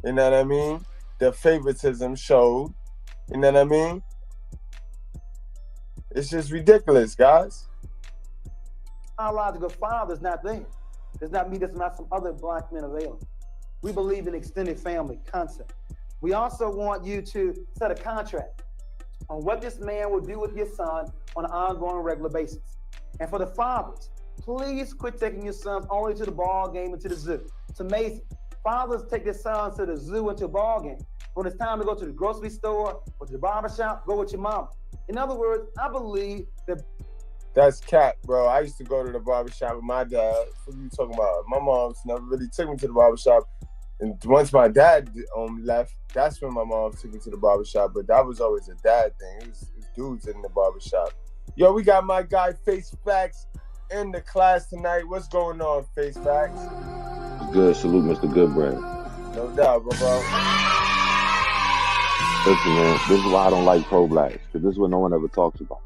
You know what I mean? The favoritism showed. You know what I mean? It's just ridiculous, guys. Biological father's not there. There's not me, there's not some other black men available. We believe in extended family concept. We also want you to set a contract on what this man will do with your son on an ongoing, regular basis. And for the fathers, please quit taking your sons only to the ball game and to the zoo. It's amazing. Fathers take their sons to the zoo and to a ball game. When it's time to go to the grocery store or to the barbershop, go with your mom. In other words, I believe that... That's cap, bro. I used to go to the barbershop with my dad. What are you talking about? My mom's never really took me to the barbershop. And once my dad left, that's when my mom took me to the barbershop. But that was always a dad thing. It was dudes in the barbershop. Yo, we got my guy Face Facts in the class tonight. What's going on, Face Facts? Good. Salute, Mr. Goodbread. No doubt, bro. Listen, man, this is why I don't like pro-blacks, because this is what no one ever talks about.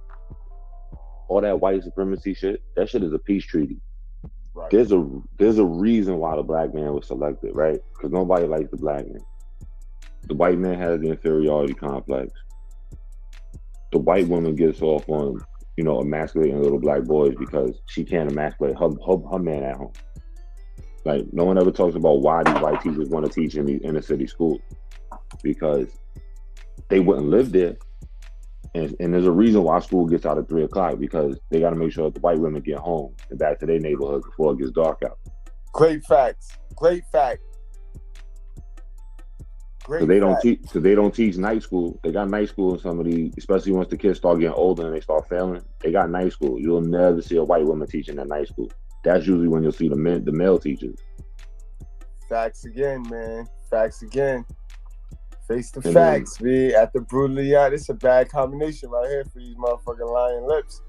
All that white supremacy shit, that shit is a peace treaty. Right. There's a reason why the black man was selected, right? Because nobody likes the black man. The white man has the inferiority complex. The white woman gets off on, emasculating little black boys because she can't emasculate her man at home. Like, no one ever talks about why these white teachers want to teach in these inner city schools, because they wouldn't live there. And there's a reason why school gets out at 3 o'clock, because they got to make sure that the white women get home and back to their neighborhood before it gets dark out. Great facts. Great fact. Because they don't teach night school. They got night school in some of these, especially once the kids start getting older and they start failing. They got night school. You'll never see a white woman teaching at night school. That's usually when you'll see the male teachers. Facts again, man. Facts again. Face the facts, man. At the brutally out. It's a bad combination right here for these motherfucking lion lips.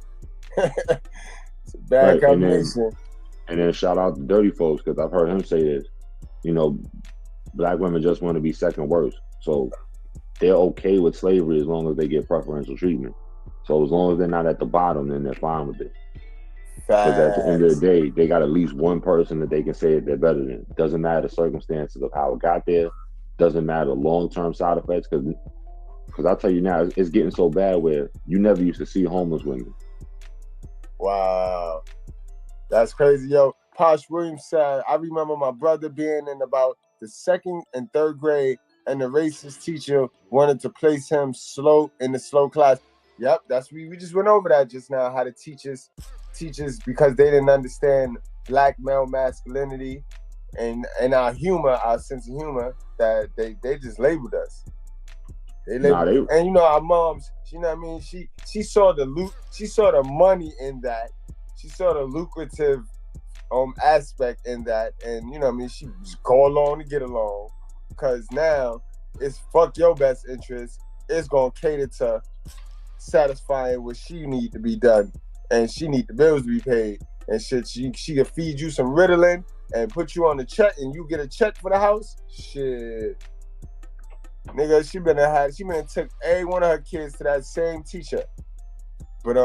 It's a bad combination. And then shout out to Dirty Folks, because I've heard him say this. Black women just want to be second worst. So they're okay with slavery as long as they get preferential treatment. So as long as they're not at the bottom, then they're fine with it. Because at the end of the day, they got at least one person that they can say that they're better than. Doesn't matter the circumstances of how it got there. Doesn't matter long-term side effects. Because I'll tell you now, it's getting so bad where you never used to see homeless women. Wow. That's crazy. Yo, Posh Williams said, I remember my brother being in about the 2nd and 3rd grade, and the racist teacher wanted to place him in the slow class. Yep, we just went over that just now, how the teachers, because they didn't understand black male masculinity and our humor, our sense of humor, that they just labeled us. And our moms, you know what I mean? She saw the money in that. She saw the lucrative aspect in that, and you know what I mean, she just go along to get along, because now it's fuck your best interest. It's gonna cater to satisfying what she need to be done, and she need the bills to be paid and shit. She can feed you some Ritalin and put you on the check, and you get a check for the house. Shit, nigga, she been took every one of her kids to that same teacher. But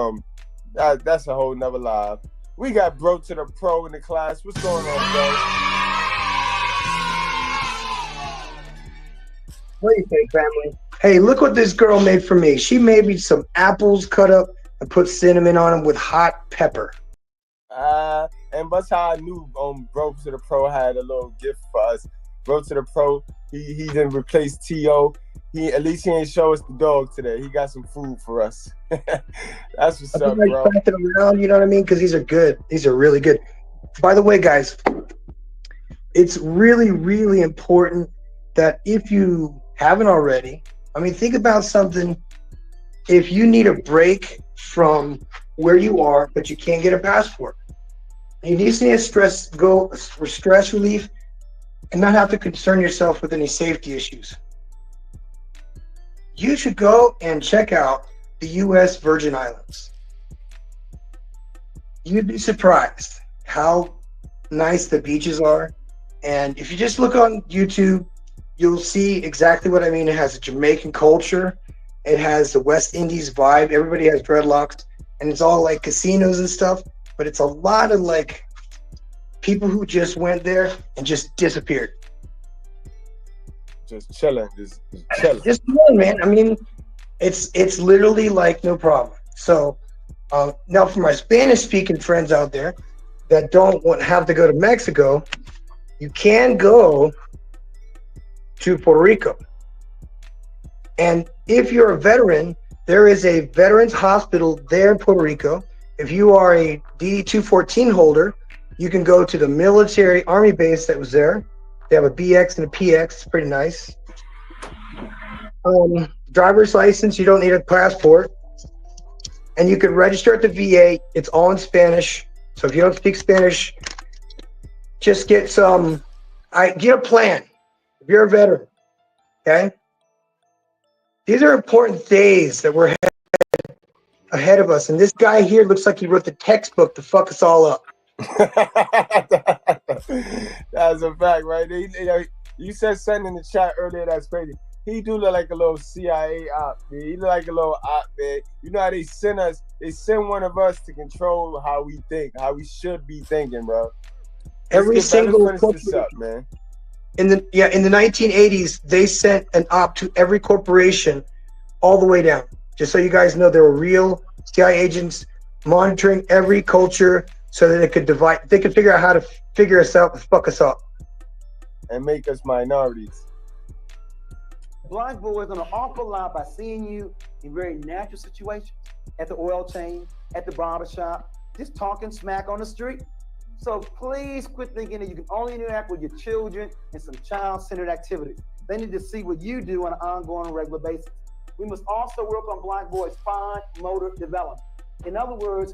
that's a whole nother live. We got Bro to the Pro in the class. What's going on, bro? What do you think, family? Hey, look what this girl made for me. She made me some apples cut up and put cinnamon on them with hot pepper. And that's how I knew Bro to the Pro had a little gift for us. Bro to the Pro, he didn't replace T.O. At least he ain't show us the dog today. He got some food for us. That's what's up, bro. Them around, you know what I mean? Because these are good. These are really good. By the way, guys, it's really, really important that if you haven't already, think about something if you need a break from where you are, but you can't get a passport, you need to stress relief and not have to concern yourself with any safety issues. You should go and check out the U.S. Virgin Islands. You'd be surprised how nice the beaches are. And if you just look on YouTube, you'll see exactly what I mean. It has a Jamaican culture. It has the West Indies vibe. Everybody has dreadlocks. And it's all like casinos and stuff. But it's a lot of like people who just went there and just disappeared. Just chilling, just chilling. Just chilling, man. I mean, it's literally like no problem. So now for my Spanish-speaking friends out there that don't have to go to Mexico, you can go to Puerto Rico. And if you're a veteran, there is a veterans hospital there in Puerto Rico. If you are a DD-214 holder, you can go to the military army base that was there. They have a BX and a PX. It's pretty nice. Driver's license, you don't need a passport. And you can register at the VA. It's all in Spanish. So if you don't speak Spanish, just get get a plan. If you're a veteran, okay? These are important days that we're ahead of us. And this guy here looks like he wrote the textbook to fuck us all up. That's a fact, right? You said something in the chat earlier that's crazy. He do look like a little CIA op, man. He look like a little op, man. You know how they send one of us to control how we think, how we should be thinking, bro. Every single up, man. In the 1980s, they sent an op to every corporation all the way down. Just so you guys know, there were real CIA agents monitoring every culture so that they could figure out how to figure us out and fuck us up. And make us minorities. Black boys on an awful lot by seeing you in very natural situations, at the oil change, at the barbershop, just talking smack on the street. So please quit thinking that you can only interact with your children in some child-centered activities. They need to see what you do on an ongoing, regular basis. We must also work on black boys' fine motor development. In other words,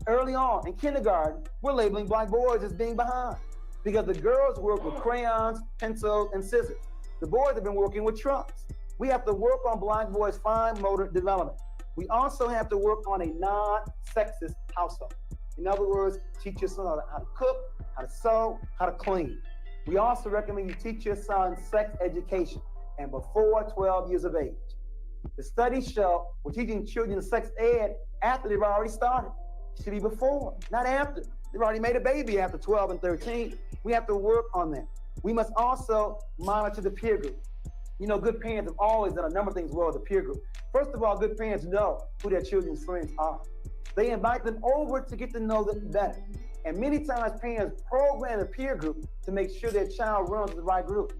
early on in kindergarten, we're labeling black boys as being behind because the girls work with crayons, pencils, and scissors. The boys have been working with trucks. We have to work on black boys' fine motor development. We also have to work on a non-sexist household. In other words, teach your son how to cook, how to sew, how to clean. We also recommend you teach your son sex education and before 12 years of age. The studies show we're teaching children sex ed after they've already started. It should be before, not after. They've already made a baby after 12 and 13. We have to work on that. We must also monitor the peer group. You know, good parents have always done a number of things well with the peer group. First of all, good parents know who their children's friends are. They invite them over to get to know them better. And many times parents program a peer group to make sure their child runs with the right group.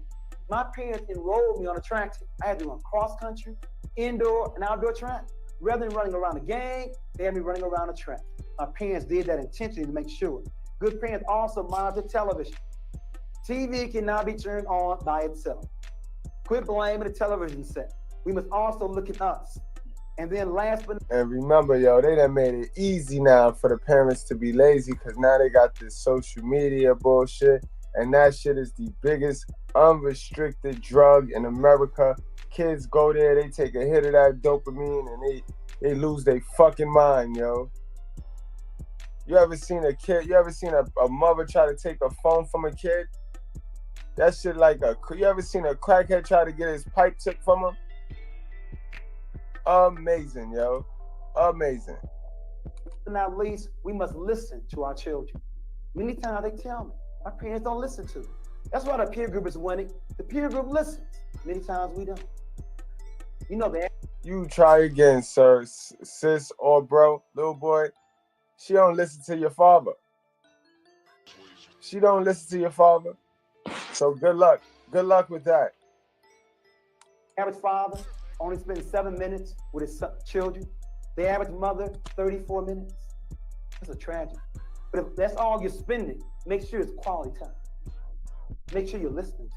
My parents enrolled me on a track team. I had to run cross country, indoor and outdoor track. Rather than running around a gang, they had me running around a track. My parents did that intentionally to make sure. Good parents also monitor television. TV cannot be turned on by itself. Quit blaming the television set. We must also look at us. And then last but and remember, yo, they done made it easy now for the parents to be lazy because now they got this social media bullshit. And that shit is the biggest unrestricted drug in America. Kids go there, they take a hit of that dopamine and they lose their fucking mind, yo. You ever seen a kid, you ever seen a mother try to take a phone from a kid? That shit you ever seen a crackhead try to get his pipe took from him? Amazing, yo. Amazing. Not least, we must listen to our children. Many times they tell me, our parents don't listen to them. That's why the peer group is winning. The peer group listens. Many times we don't. You know that. You try again, sir, sis or bro, little boy. She don't listen to your father. She don't listen to your father. So good luck. Good luck with that. Average father only spends 7 minutes with his children. The average mother, 34 minutes. That's a tragedy. But if that's all you're spending, make sure it's quality time. Make sure you're listening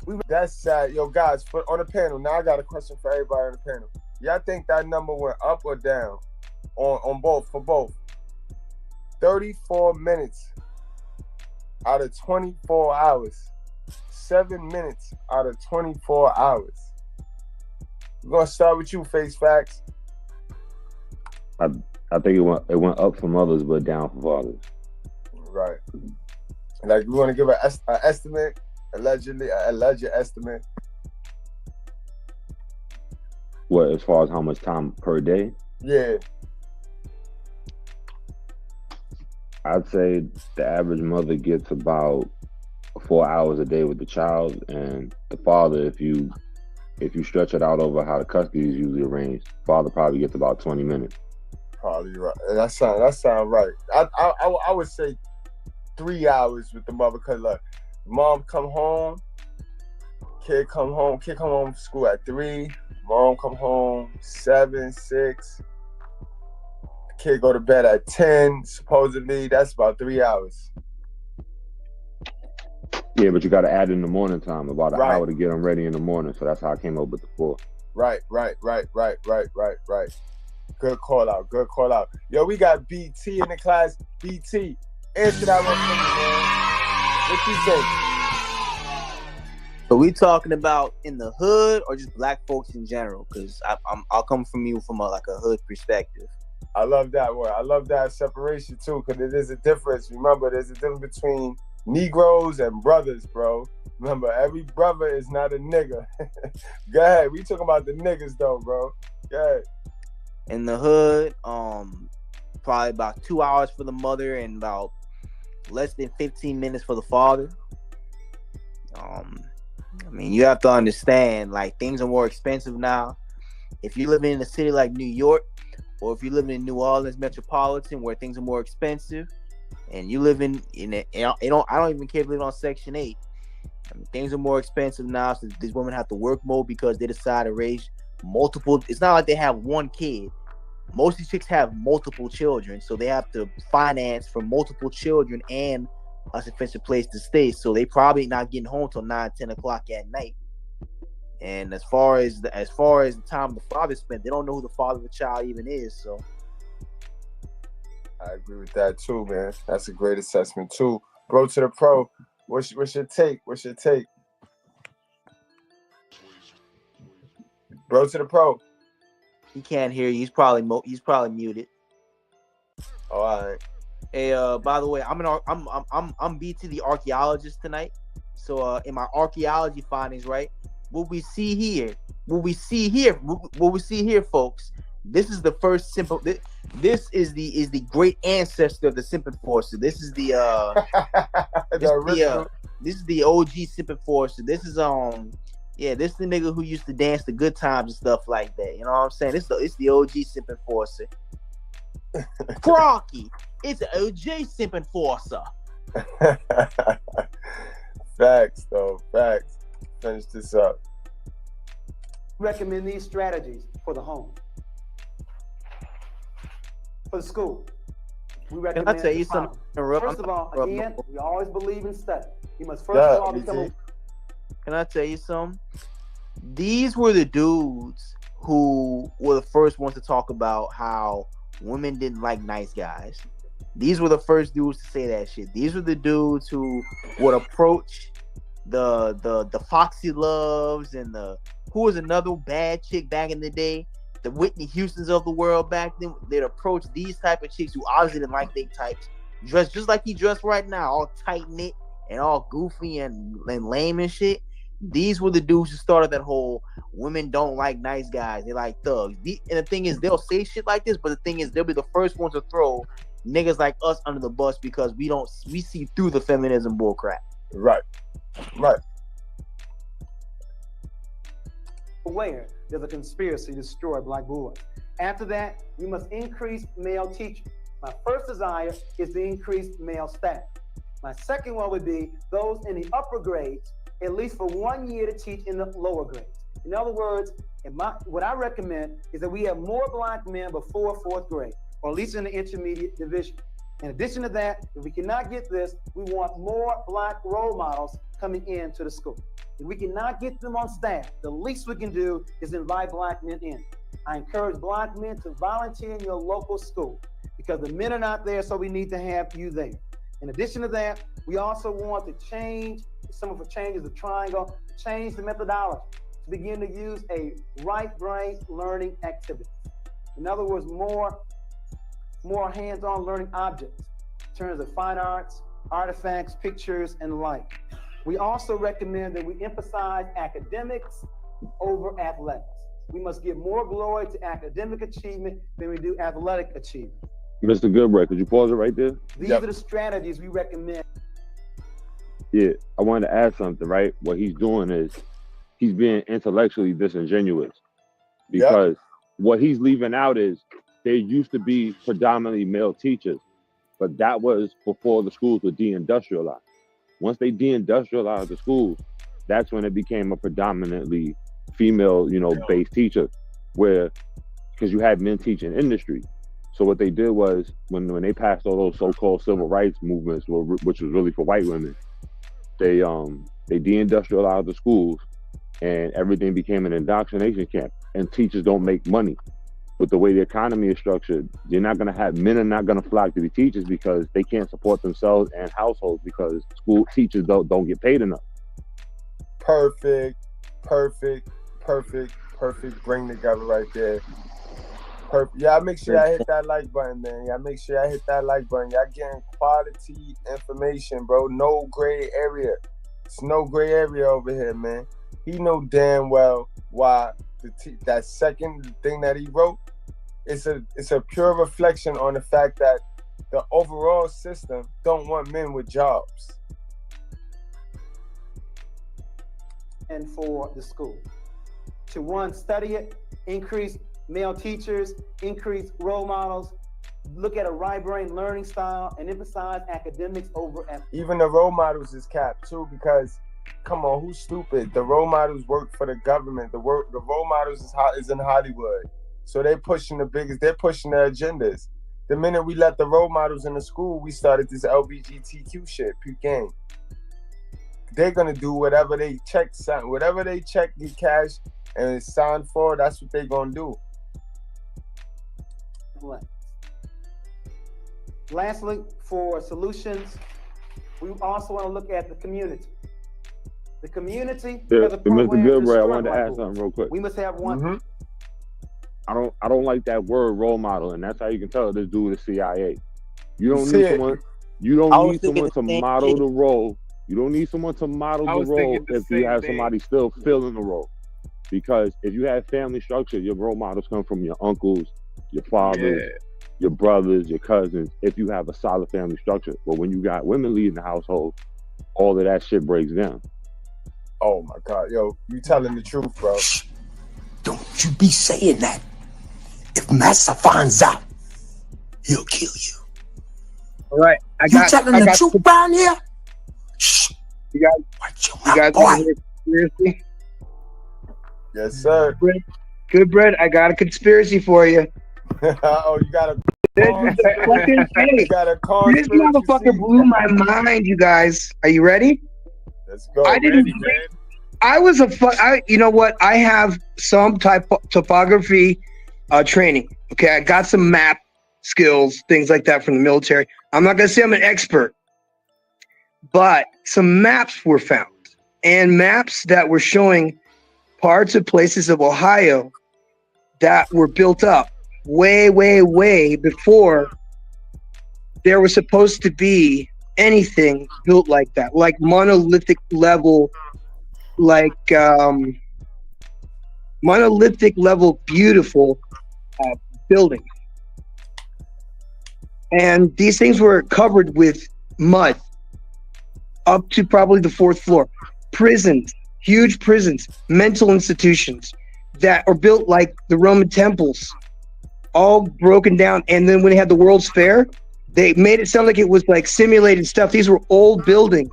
to it. That's sad. Yo, guys, on the panel, now I got a question for everybody on the panel. Y'all think that number went up or down on both, for both? 34 minutes out of 24 hours. 7 minutes out of 24 hours. We're gonna start with you, Face Facts. I think it went up for mothers, but down for fathers. Right. Like, we want to give an estimate, alleged estimate. What, as far as how much time per day? Yeah. I'd say the average mother gets about 4 hours a day with the child, and the father, if you stretch it out over how the custody is usually arranged, father probably gets about 20 minutes. Probably right. That sound right. I would say 3 hours with the mother, because look, mom come home, kid come home from school at 3, mom come home 7, 6, kid go to bed at 10, supposedly. That's about 3 hours. Yeah, but you got to add in the morning time, about an hour to get them ready in the morning. So that's how I came up with the 4. Right. Good call out. Yo, we got BT in the class. BT, answer that one for me, man. What you think? So we talking about in the hood or just black folks in general? Because I'll come from you from a hood perspective. I love that word. I love that separation too, because it is a difference. Remember, there's a difference between Negroes and brothers, bro. Remember, every brother is not a nigga. Go ahead. We talking about the niggas though, bro. Go ahead. In the hood, probably about 2 hours for the mother and about less than 15 minutes for the father. I mean, you have to understand, things are more expensive now. If you live in a city like New York, or if you live in New Orleans metropolitan, where things are more expensive, and you live in I don't even care if you live on Section 8. I mean, things are more expensive now, so these women have to work more because they decide to raise multiple. It's not like they have one kid. Most of these chicks have multiple children, so they have to finance for multiple children and a sufficient place to stay. So they probably not getting home till 9, 10 o'clock at night. And as far as the time the father spent, they don't know who the father of the child even is. So I agree with that too, man. That's a great assessment too. Bro to the pro, what's your take? What's your take? Bro to the pro. He can't hear you. He's probably muted. Oh, all right. Hey, by the way, I'm BT the archaeologist tonight. So in my archaeology findings, right? What we see here, folks. This is the first simple. This is the great ancestor of the Simp Enforcer. This is the this is the OG Simp Enforcer. This is this is the nigga who used to dance the good times and stuff like that. You know what I'm saying? It's the OG Simp Enforcer. Crocky, it's the OG Simp Enforcer. Facts, though. Facts. Finish this up. Recommend these strategies for the home. For the school, we recommend. Can I tell you something? First of all, again, we always believe in study. You must first of all become. Can I tell you something? These were the dudes who were the first ones to talk about how women didn't like nice guys. These were the first dudes to say that shit. These were the dudes who would approach the Foxy Loves and who was another bad chick back in the day, the Whitney Houstons of the world back then. They'd approach these type of chicks who obviously didn't like their types, dressed just like he dressed right now, all tight knit and all goofy and lame and shit. These were the dudes who started that whole women don't like nice guys, they like thugs. And the thing is, they'll say shit like this, but the thing is, they'll be the first ones to throw niggas like us under the bus because we see through the feminism bullcrap. Right. Aware there's a conspiracy to destroy black boys. After that, we must increase male teachers. My first desire is to increase male staff. My second one would be those in the upper grades, at least for 1 year, to teach in the lower grades. In other words, what I recommend is that we have more black men before 4th grade, or at least in the intermediate division. In addition to that, if we cannot get this, we want more black role models coming into the school. If we cannot get them on staff, the least we can do is invite black men in. I encourage black men to volunteer in your local school because the men are not there, so we need to have you there. In addition to that, we also want to change some of the changes of triangle, change the methodology to begin to use a right brain learning activity. In other words, more hands-on learning objects in terms of fine arts, artifacts, pictures, and the like. We also recommend that we emphasize academics over athletics. We must give more glory to academic achievement than we do athletic achievement. Mr. Goodbread, could you pause it right there? These are the strategies we recommend. Yeah, I wanted to add something, right? What he's doing is he's being intellectually disingenuous because what he's leaving out is there used to be predominantly male teachers, but that was before the schools were deindustrialized. Once they deindustrialized the schools, that's when it became a predominantly female, based teacher, where because you had men teaching industry. So what they did was when they passed all those so-called civil rights movements, which was really for white women, they deindustrialized the schools and everything became an indoctrination camp. And teachers don't make money. With the way the economy is structured, men are not going to flock to be teachers because they can't support themselves and households because school teachers don't get paid enough. Perfect bring together right there. Perfect. Y'all make sure y'all hit that like button, man. Y'all make sure y'all hit that like button. Y'all getting quality information, bro. No gray area. It's no gray area over here, man. He know damn well why that second thing that he wrote, it's a pure reflection on the fact that the overall system don't want men with jobs. And for the school to one, study it, increase male teachers, increase role models, look at a right brain learning style, and emphasize academics over even the role models is capped too, because come on, who's stupid? The role models work for the government. The role models is in Hollywood, so they're pushing their agendas. The minute we let the role models in the school, we started this LGBTQ shit. Peak game. They're gonna do whatever they check, get cash, and it's signed for. That's what they're gonna do. Lastly, for solutions, we also want to look at the community. The community. Mr. Goodbread, I wanted to add something real quick. We must have one. Mm-hmm. I don't like that word role model, and that's how you can tell this dude is CIA. You don't need someone. You don't need someone to model the role. You don't need someone to model the role if you have somebody still filling the role. Because if you have family structure, your role models come from your uncles, your fathers, your brothers, your cousins. If you have a solid family structure, but when you got women leading the household, all of that shit breaks down. Oh my God, yo, you telling the truth, bro. Don't you be saying that. If Massa finds out, he'll kill you. All right, you telling the truth around here? Shh. You guys want to hear a conspiracy? Yes, sir. Goodbread, I got a conspiracy for you. Oh, you got a This motherfucker blew my mind, you guys. Are you ready? Let's go. You know what? I have some topography training. Okay, I got some map skills, things like that from the military. I'm not gonna say I'm an expert, but some maps were found, and maps that were showing parts of places of Ohio that were built up way, way, way before there was supposed to be anything built like that, like monolithic level, beautiful building. And these things were covered with mud up to probably the 4th floor. Prisons, huge prisons, mental institutions that are built like the Roman temples, all broken down. And then when they had the World's Fair, they made it sound like it was like simulated stuff. These were old buildings.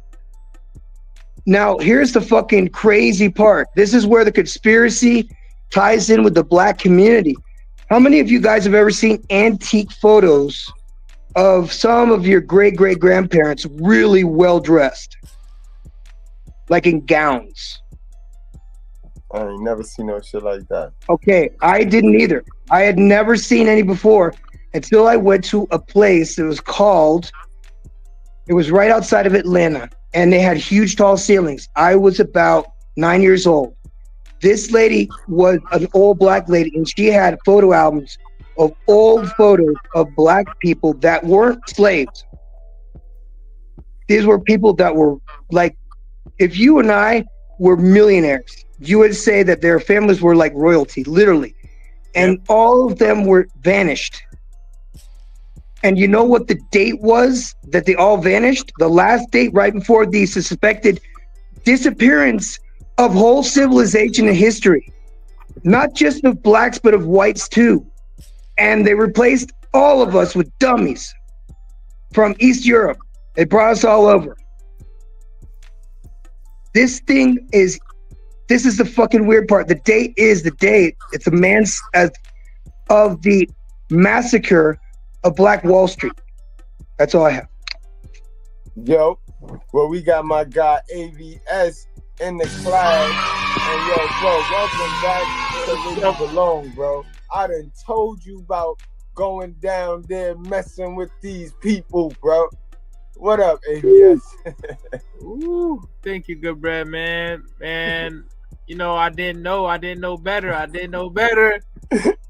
Now, here's the fucking crazy part. This is where the conspiracy ties in with the black community. How many of you guys have ever seen antique photos of some of your great-great-grandparents really well-dressed? Like in gowns. I ain't never seen no shit like that. Okay, I didn't either. I had never seen any before until I went to a place that was called, it was right outside of Atlanta, and they had huge tall ceilings. I was about 9 years old. This lady was an old black lady, and she had photo albums of old photos of black people that weren't slaves. These were people that were like, if you and I were millionaires, you would say that their families were like royalty, literally. And all of them were vanished. And you know what the date was that they all vanished? The last date right before the suspected disappearance of whole civilization and history. Not just of blacks, but of whites too. And they replaced all of us with dummies from East Europe. They brought us all over. This is the fucking weird part. The date is the date. It's a man's of the massacre of Black Wall Street. That's all I have. Yo, well, we got my guy AVS in the class. And yo, bro, welcome back to Leave Us Alone, bro. I done told you about going down there messing with these people, bro. What up, AVS? Ooh, thank you, Goodbread, man. Man, you know, I didn't know better. You know what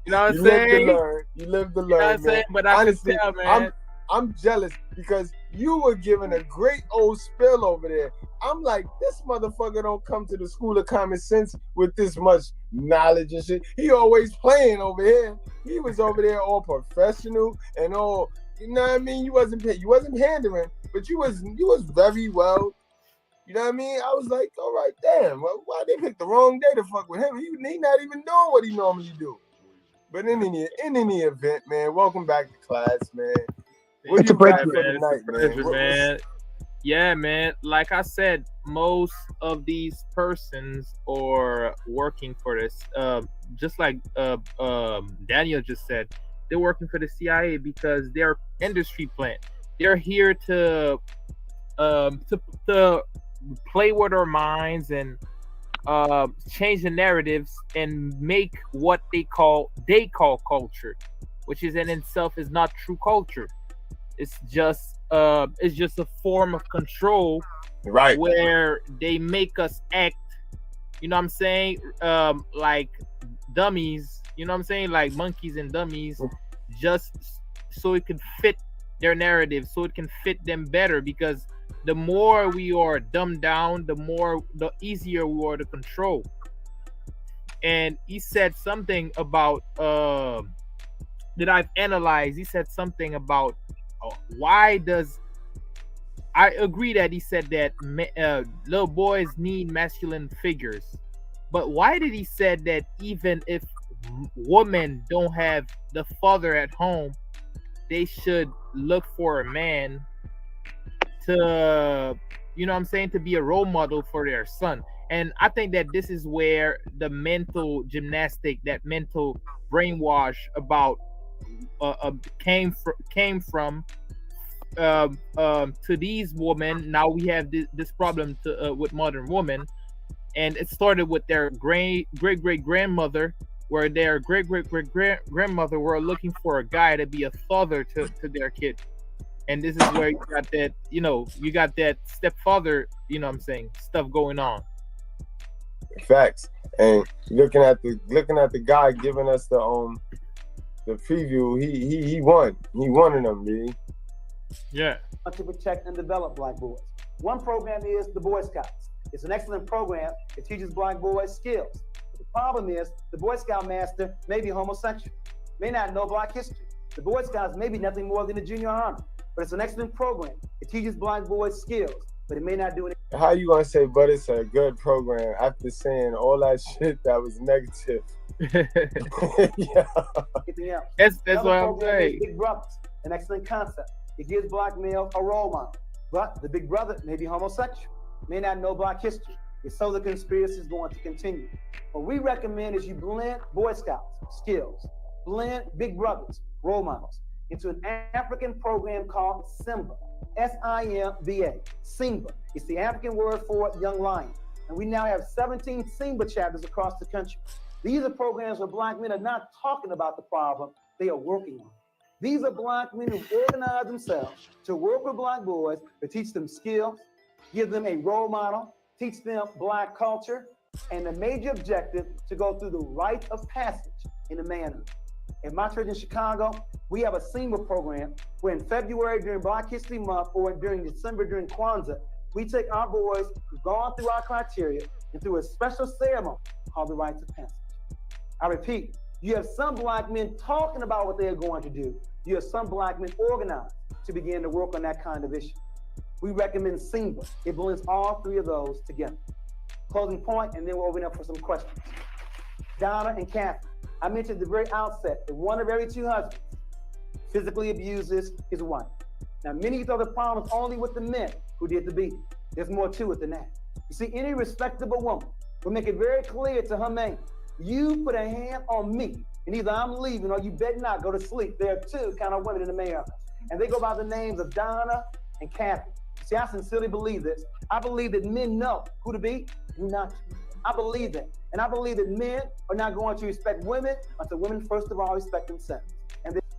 I'm saying? You live to learn. You know what I'm saying? But I honestly, can tell, man. I'm jealous because you were giving a great old spill over there. I'm like, this motherfucker don't come to the school of common sense with this much knowledge and shit. He always playing over here. He was over there all professional and all, you know what I mean? You wasn't pandering, but you was very well. You know what I mean? I was like, all right, damn. Well, why they picked the wrong day to fuck with him? He not even doing what he normally do. But in any event, man, welcome back to class, man. What do you got for the night, man? Yeah, man. Like I said, most of these persons are working for this. Just like Daniel just said, they're working for the CIA because they're industry plant. They're here to play with our minds and change the narratives and make what they call culture, which is in itself is not true culture. It's just a form of control, right? Where they make us act, you know what I'm saying, like dummies, you know what I'm saying, like monkeys and dummies, just so it can fit their narrative, so it can fit them better. Because the more we are dumbed down, the easier we are to control. And he said something about that I've analyzed. He said something about why does I agree that he said that little boys need masculine figures, but why did he say that even if women don't have the father at home, they should look for a man to, you know what I'm saying, to be a role model for their son? And I think that this is where the mental gymnastic, that mental brainwash about came from to these women. Now we have this problem with modern women, and it started with their great great grandmother, where their great grandmother were looking for a guy to be a father to their kid. And this is where you got that, you got that stepfather, you know what I'm saying, stuff going on. Facts. And looking at the guy giving us the preview, he won. He won in them, man. Yeah. To protect and develop black boys. One program is the Boy Scouts. It's an excellent program. It teaches black boys skills. But the problem is the Boy Scout master may be homosexual, may not know black history. The Boy Scouts may be nothing more than a junior army, but it's an excellent program. It teaches black boys skills, but it may not do anything. How you gonna say, but it's a good program after saying all that shit that was negative? Yeah. That's what I'm saying. Big Brothers, an excellent concept. It gives black males a role model, but the big brother may be homosexual, may not know black history. It's so the conspiracy is going to continue. What we recommend is you blend Boy Scouts skills, blend Big Brothers role models into an African program called Simba, S-I-M-B-A, Simba. It's the African word for young lion. and we now have 17 SEMA chapters across the country. These are programs where Black men are not talking about the problem, they are working on it. These are Black men who organize themselves to work with Black boys, to teach them skills, give them a role model, teach them Black culture, and the major objective to go through the rite of passage in the manhood. In my church in Chicago, we have a SEMA program where in February during Black History Month or during December during Kwanzaa, we take our boys who've gone through our criteria and through a special ceremony called the rites of passage. I repeat, you have some Black men talking about what they are going to do. You have some Black men organized to begin to work on that kind of issue. We recommend SEMA. It blends all three of those together. Closing point, and then we'll open up for some questions. Donna and Kathy, I mentioned at the very outset that one of every two husbands physically abuses his wife. Now, many thought the problem was only with the men who did the beating. There's more to it than that. You see, any respectable woman will make it very clear to her man, you put a hand on me, and either I'm leaving or you better not go to sleep. There are two kind of women in America, and they go by the names of Donna and Kathy. See, I sincerely believe this. I believe that men know who to beat and who not to. I believe that. And I believe that men are not going to respect women until women, first of all, respect themselves.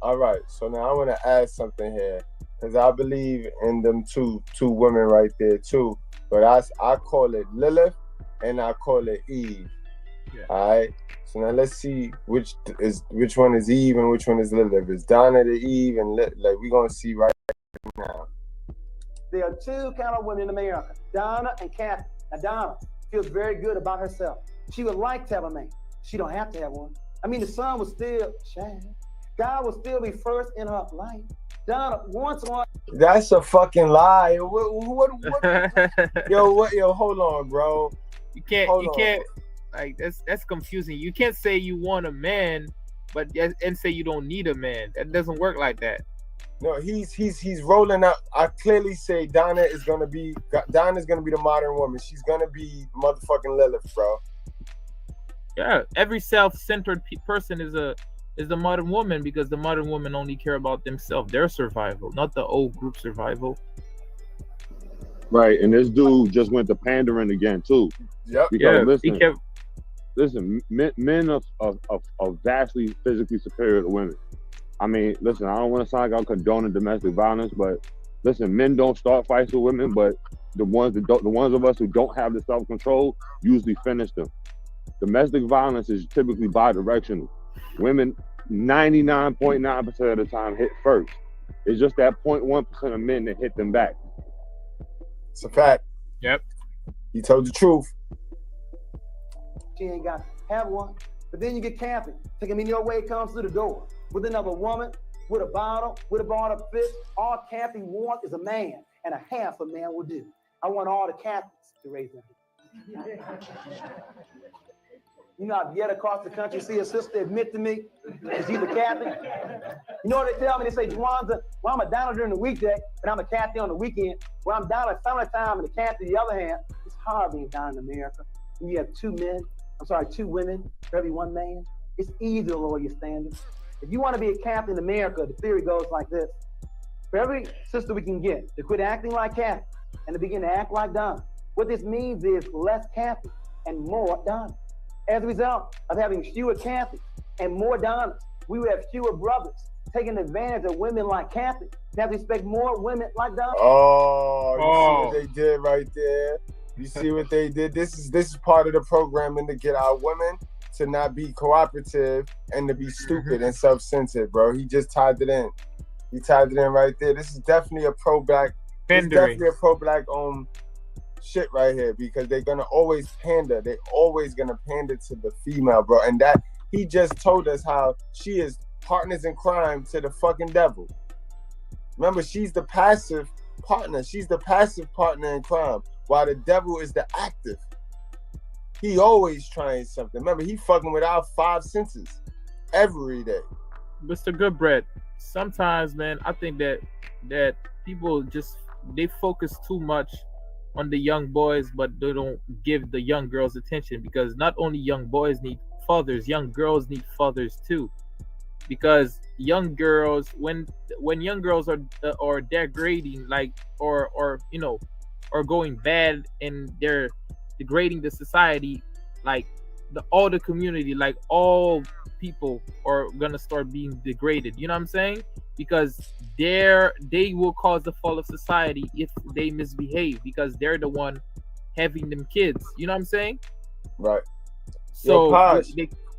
All right, so now I want to add something here, because I believe in them two women right there too. But I call it Lilith and I call it Eve. Yeah. All right. So now let's see which one is Eve and which one is Lilith. It's Donna the Eve and like we're gonna see right now. There are two kind of women in America, Donna and Kathy. Now Donna feels very good about herself. She would like to have a man. She don't have to have one. I mean, the sun will still shine. God will still be first in her life. Donna wants one. That's a fucking lie. What? Yo, hold on, bro. You can't. Like that's confusing. You can't say you want a man, but and say you don't need a man. That doesn't work like that. No, he's rolling out. I clearly say Donna's gonna be the modern woman. She's gonna be motherfucking Lilith, bro. Yeah, every self-centered person is the modern woman, because the modern women only care about themselves, their survival, not the old group survival. Right, and this dude just went to pandering again too. Yep. Because listen, men are vastly physically superior to women. I mean, listen, I don't want to sound like I'm condoning domestic violence, but listen, men don't start fights with women, but the ones of us who don't have the self-control usually finish them. Domestic violence is typically bi-directional. Women 99.9% of the time hit first. It's just that 0.1% of men that hit them back. It's a fact. Yep. He told the truth. She ain't got to have one. But then you get Kathy, taking your way comes through the door with another woman, with a bottle, with a bottle of fish. All Kathy wants is a man, and a half a man will do. I want all the Kathys to raise their hand. You know, I've yet across the country see a sister admit to me that she's a Kathy. You know what they tell me? They say, Juanza, well, I'm a Donna during the weekday, but I'm a Kathy on the weekend. When I'm down at summertime and the Kathy the other hand, it's hard being down in America. When you have two women for every one man, it's easy to lower your standards. If you want to be a Kathy in America, the theory goes like this. For every sister we can get to quit acting like Kathy and to begin to act like Donna, what this means is less Kathy and more Donna. As a result of having fewer Kathys and more Donnas, we would have fewer brothers taking advantage of women like Kathy and have to expect more women like Donna. Oh, you see what they did right there? You see what they did? This is part of the programming to get our women to not be cooperative and to be stupid and self-centered, bro. He just tied it in. He tied it in right there. This is definitely a pro-black. It's definitely a pro-black shit right here, because they're gonna always pander. They're always gonna pander to the female, bro. And that he just told us how she is partners in crime to the fucking devil. Remember, she's the passive partner. She's the passive partner in crime, while the devil is the active. He always trying something. Remember, he fucking with our five senses every day. Mr. Goodbread, sometimes, man, I think that people they focus too much on the young boys, but they don't give the young girls attention, because not only young boys need fathers, young girls need fathers too. Because young girls, when young girls are degrading, like or going bad in their degrading the society, like all the community, like all people are gonna start being degraded. You know what I'm saying? Because they will cause the fall of society if they misbehave, because they're the one having them kids. You know what I'm saying? Right. So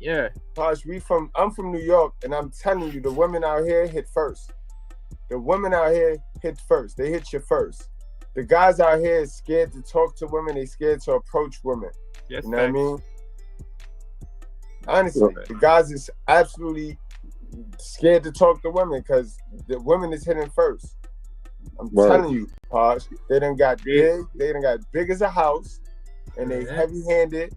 Yo, Posh, Posh, I'm from New York, and I'm telling you, the women out here hit first. The women out here hit first. They hit you first. The guys out here is scared to talk to women. They scared to approach women. Yes, you know what I mean? Honestly, the guys is absolutely scared to talk to women because the women is hitting first. I'm telling you, Posh, they done got big. They done got big as a house, and they heavy-handed.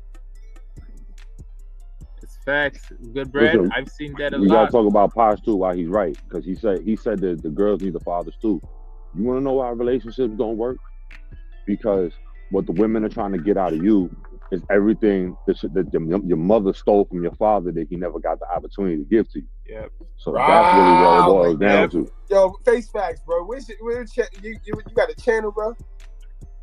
It's facts. Goodbread. Listen, I've seen that a we lot. gotta talk about Posh too. Why he's right, because he said that the girls need the fathers too. You want to know why relationships don't work? Because what the women are trying to get out of you is everything that your mother stole from your father that he never got the opportunity to give to you. Yep. So that's really what it boils down to. Yo, face facts, bro. You got a channel, bro?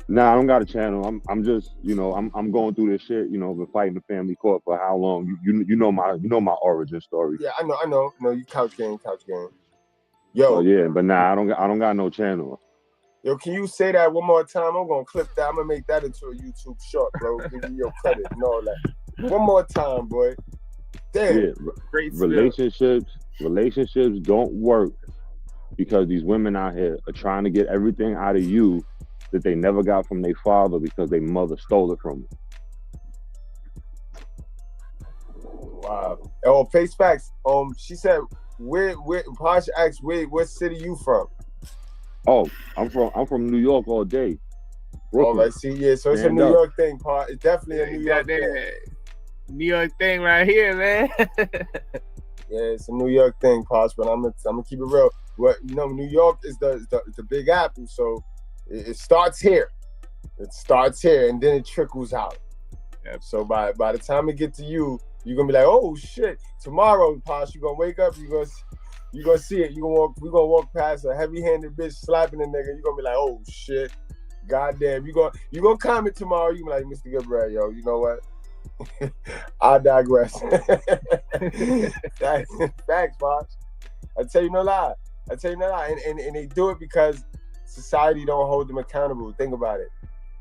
Nah, I don't got a channel. I'm just, I'm going through this shit. Been fighting the family court for how long? You know my origin story. Yeah, I know. No, you couch game. Yo. So yeah, but nah, I don't got no channel. Yo, can you say that one more time? I'm gonna clip that. I'm gonna make that into a YouTube short, bro. Give you your credit and all that. One more time, boy. Damn. Yeah, relationships don't work because these women out here are trying to get everything out of you that they never got from their father because their mother stole it from them. Wow. Oh, face facts. She said, where Posh asked, what city you from? Oh, I'm from New York all day. Brooklyn. Oh, I see. Yeah, so it's a New York thing, Posh. It's definitely a New York thing. New York thing right here, man. Yeah, it's a New York thing, Posh, but I'm gonna keep it real. New York is the Big Apple, so it starts here. It starts here, and then it trickles out. Yep. So by the time it get to you, you're gonna be like, oh shit! Tomorrow, Posh, you're gonna wake up, you're gonna see it. We're gonna walk past a heavy-handed bitch slapping a nigga. You're gonna be like, oh shit, goddamn. You gonna comment tomorrow. You be like, Mr. Goodbread, yo, you know what? I digress. Facts, Posh. I tell you no lie. And they do it because society don't hold them accountable. Think about it.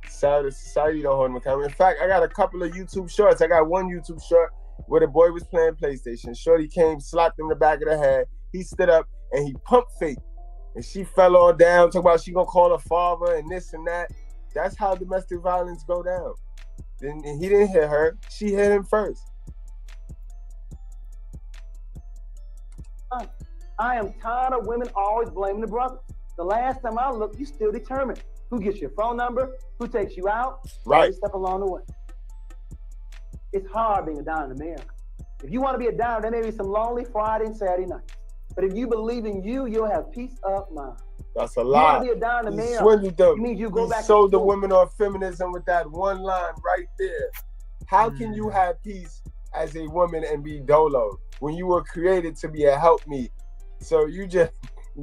Society don't hold them accountable. In fact, I got a couple of YouTube shorts. I got one YouTube short where the boy was playing PlayStation. Shorty came, slapped him in the back of the head. He stood up and he pump faked. And she fell all down, talking about she gonna call her father and this and that. That's how domestic violence go down. And he didn't hit her. She hit him first. I am tired of women always blaming the brothers. The last time I looked, you still determined who gets your phone number, who takes you out, every step along the way. It's hard being a dime in America. If you want to be a dime, there may be some lonely Friday and Saturday nights. But if you believe in you, you'll have peace of mind. That's a lie. You want to be a dime in America. Swindled them. It means you go back. Sold the women on feminism with that one line right there. How can you have peace as a woman and be dolo when you were created to be a helpmeet? So you just,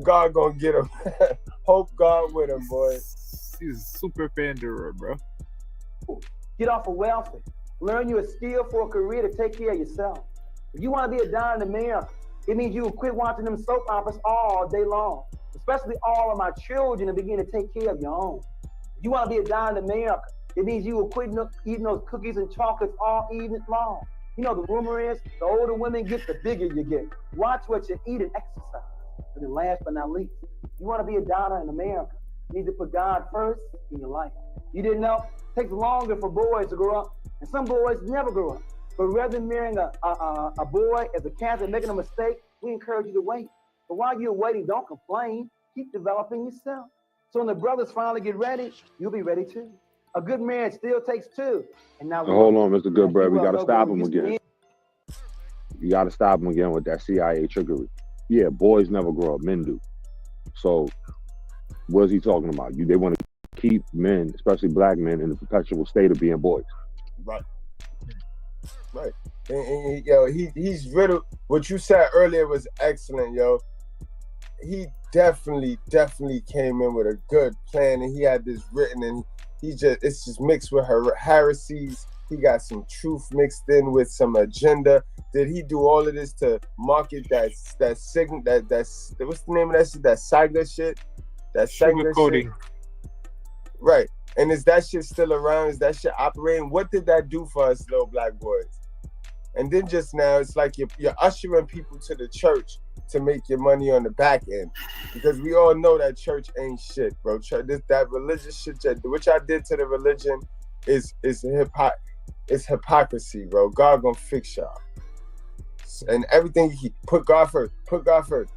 God gonna get him. Hope God with him, boy. He's a super Pandora, bro. Get off of welfare. Learn you a skill for a career to take care of yourself. If you want to be a dime in America, it means you will quit watching them soap operas all day long, especially all of my children, and begin to take care of your own. If you want to be a dime in America, it means you will quit eating those cookies and chocolates all evening long. You know, the rumor is the older women get, the bigger you get. Watch what you eat and exercise. And then last but not least, you want to be a dime in America, you need to put God first in your life. You didn't know? It takes longer for boys to grow up, and some boys never grow up. But rather than marrying a boy as a cancer and making a mistake, we encourage you to wait. But while you're waiting, don't complain. Keep developing yourself. So when the brothers finally get ready, you'll be ready too. A good marriage still takes two. And now hold on, Mr. Goodbread. We got to stop him again. You got to stop him again with that CIA trickery. Yeah, boys never grow up. Men do. So what is he talking about? They want to keep men, especially black men, in the perpetual state of being boys. Right. Right. And yo, he's riddled. What you said earlier was excellent, yo. He definitely came in with a good plan, and he had this written, and it's just mixed with her heresies. He got some truth mixed in with some agenda. Did he do all of this to market that's what's the name of that shit? That Saga shit? That Saga shit? Right. And is that shit still around? Is that shit operating? What did that do for us little black boys? And then just now, it's like you're ushering people to the church to make your money on the back end. Because we all know that church ain't shit, bro. That religious shit, which I did to the religion is hypocrisy, bro. God gonna fix y'all. And everything, he put God first. Put God first.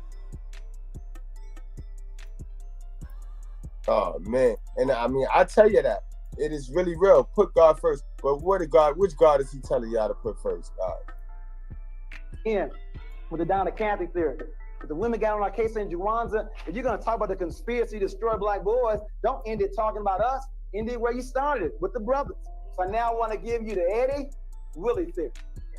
Oh, man. And I mean, I tell you that. It is really real. Put God first. But which God is he telling y'all to put first? God. Yeah, with the down to Catholic theory. If the women got on our case in Juwanza, if you're going to talk about the conspiracy to destroy black boys, don't end it talking about us. End it where you started it, with the brothers. So I now want to give you the Eddie Willie theory.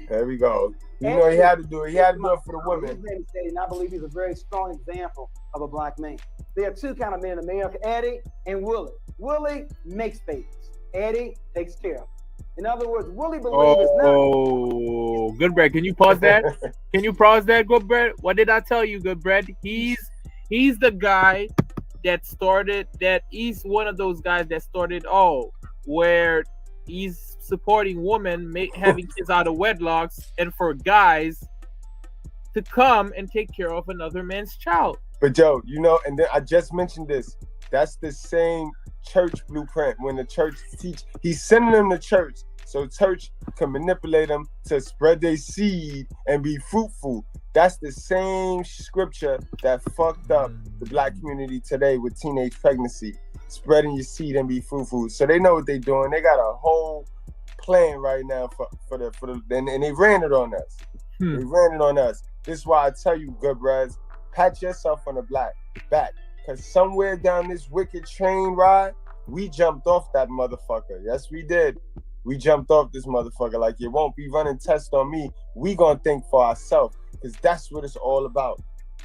There we go. You know, he had to do it. He had to do it for the women. His name is Eddie, and I believe he's a very strong example of a black man. There are two kind of men in America, Eddie and Willie. Willie makes babies. Eddie takes care of them. In other words, Willie believes Oh, Goodbread, can you pause that? Can you pause that, Goodbread? What did I tell you, Goodbread? He's the guy that started that. He's one of those guys that started where he's supporting women having kids out of wedlocks, and for guys to come and take care of another man's child. But Joe, you know, and then I just mentioned this. That's the same church blueprint. When the church teach, he's sending them to church so church can manipulate them to spread their seed and be fruitful. That's the same scripture that fucked up the black community today with teenage pregnancy, spreading your seed and be fruitful. So they know what they're doing. They got a whole plan right now for the and they ran it on us. They ran it on us. This is why I tell you, Goodbread, pat yourself on the back. Because somewhere down this wicked train ride, we jumped off that motherfucker. Yes, we did. We jumped off this motherfucker. Like, you won't be running tests on me. We gonna think for ourselves. Because that's what it's all about.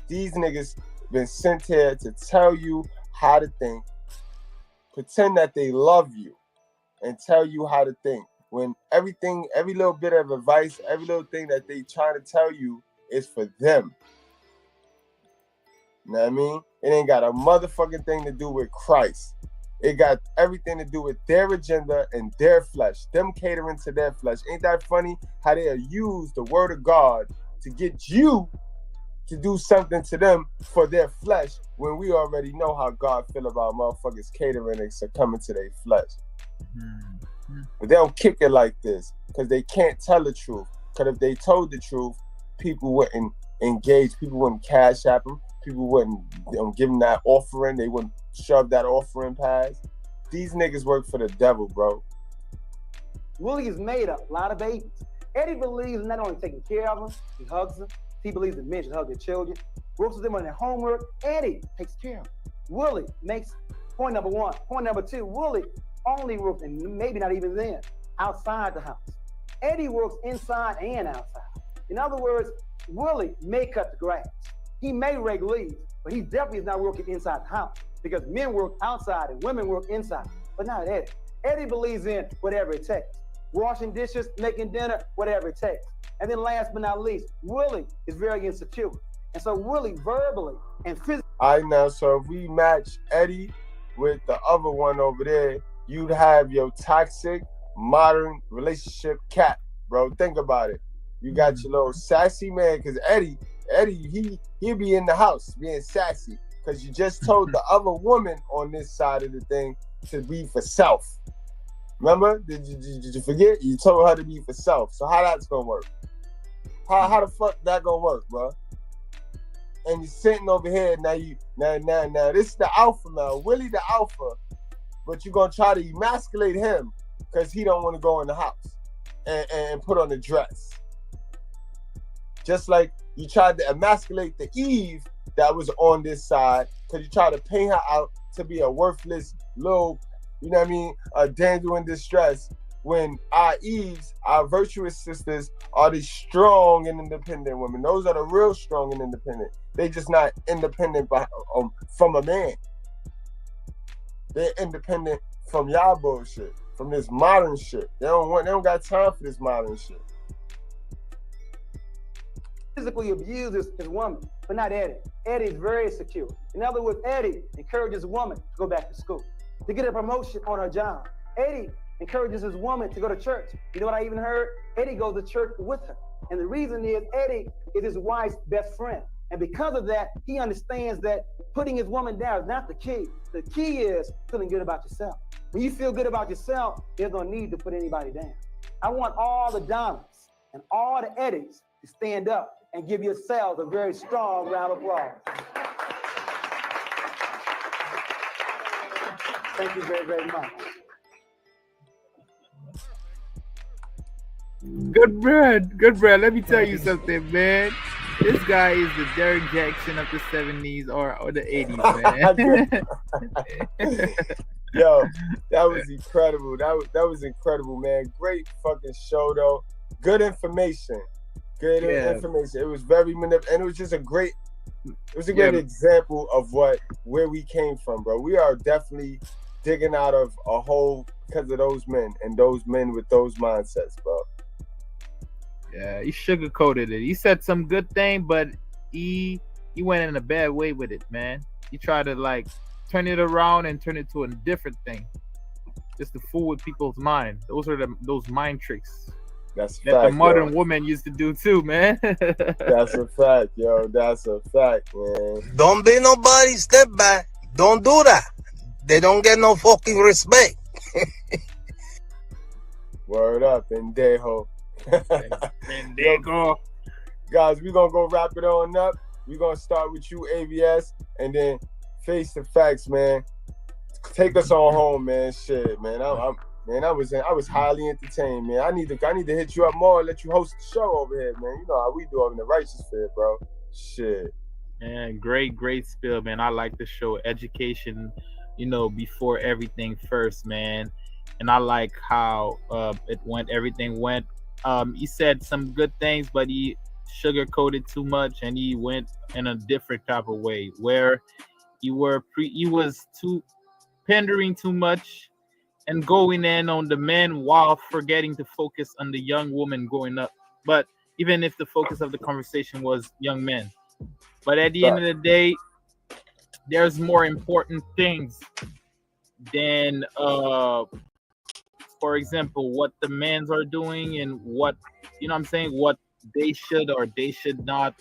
These niggas been sent here to tell you how to think, pretend that they love you, and tell you how to think. When every little bit of advice, every little thing that they trying to tell you is for them. You know what I mean? It ain't got a motherfucking thing to do with Christ. It got everything to do with their agenda and their flesh. Them catering to their flesh. Ain't that funny how they use the word of God to get you to do something to them for their flesh when we already know how God feel about motherfuckers catering and succumbing to their flesh. But they don't kick it like this because they can't tell the truth. Because if they told the truth, people wouldn't engage. People wouldn't cash app them. People wouldn't give them that offering. They wouldn't shove that offering past. These niggas work for the devil, bro. Willie is made up a lot of babies. Eddie believes in not only taking care of them, he hugs them. He believes that men should hug their children. Works with them on their homework. Eddie takes care of them. Willie makes point number one. Point number two, Willie only works, and maybe not even then, outside the house. Eddie works inside and outside. In other words, Willie may cut the grass. He may rake leaves, but he definitely is not working inside the house because men work outside and women work inside, but not Eddie. Eddie believes in whatever it takes. Washing dishes, making dinner, whatever it takes. And then last but not least, Willie is very insecure. And so Willie verbally and physically. All right, now, so if we match Eddie with the other one over there, you'd have your toxic modern relationship cat, bro. Think about it. You got your little sassy man, because Eddie, he'll be in the house being sassy because you just told the other woman on this side of the thing to be for self. Remember? Did you forget? You told her to be for self. So how that's gonna work? How the fuck that gonna work, bro? And you're sitting over here now. Now this is the alpha now. Willie the alpha, but you're gonna try to emasculate him because he don't want to go in the house and put on a dress. Just like you tried to emasculate the Eve that was on this side because you tried to paint her out to be a worthless little, you know what I mean, a damsel in distress, when our Eves, our virtuous sisters, are the strong and independent women. Those are the real strong and independent. They just not independent from a man. They're independent from y'all bullshit, from this modern shit. They don't got time for this modern shit. Physically abuses his woman, but not Eddie. Eddie's very secure. In other words, Eddie encourages a woman to go back to school, to get a promotion on her job. Eddie encourages his woman to go to church. You know what I even heard? Eddie goes to church with her. And the reason is Eddie is his wife's best friend. And because of that, he understands that putting his woman down is not the key. The key is feeling good about yourself. When you feel good about yourself, there's no need to put anybody down. I want all the Donalds and all the Eddies to stand up and give yourselves a very strong round of applause. Thank you very, very much. Goodbread. Let me tell you something, man. This guy is the Derrick Jackson of the 70s or the 80s, man. Yo, that was incredible. That was incredible, man. Great fucking show, though. Good information. Good information. It was very manipulative, and it was just a great. It was a great example of where we came from, bro. We are definitely digging out of a hole because of those men and those men with those mindsets, bro. Yeah, he sugarcoated it. He said some good thing, but he went in a bad way with it, man. He tried to like turn it around and turn it to a different thing, just to fool with people's mind. Those are those mind tricks. That's a that fact, the modern yo. woman used to do too, man. That's a fact, yo. That's a fact, man. Don't be nobody step back. Don't do that. They don't get no fucking respect. Word up, Pendejo. Pendejo. Guys, we're going to go wrap it on up. We're going to start with you, AVS, and then Face the Facts, man. Take us on home, man. Shit, man. I was highly entertained, man. I need to hit you up more and let you host the show over here, man. You know how we do over in the Righteous Fair, bro. Shit. Man, great spill, man. I like the show. Education, before everything first, man. And I like how everything went. He said some good things, but he sugarcoated too much, and he went in a different type of way where he was too pandering too much and going in on the men while forgetting to focus on the young woman growing up. But even if the focus of the conversation was young men, but at the end of the day, there's more important things than for example, what the men's are doing and what what they should or they should not,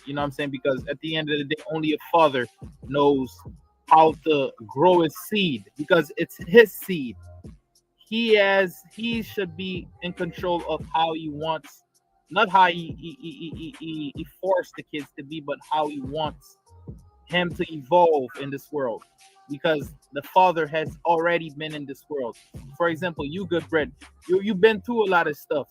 because at the end of the day, only a father knows how to grow his seed, because it's his seed. He should be in control of how he wants, not how he forced the kids to be, but how he wants him to evolve in this world, because the father has already been in this world. For example, you, Goodbread, you've been through a lot of stuff,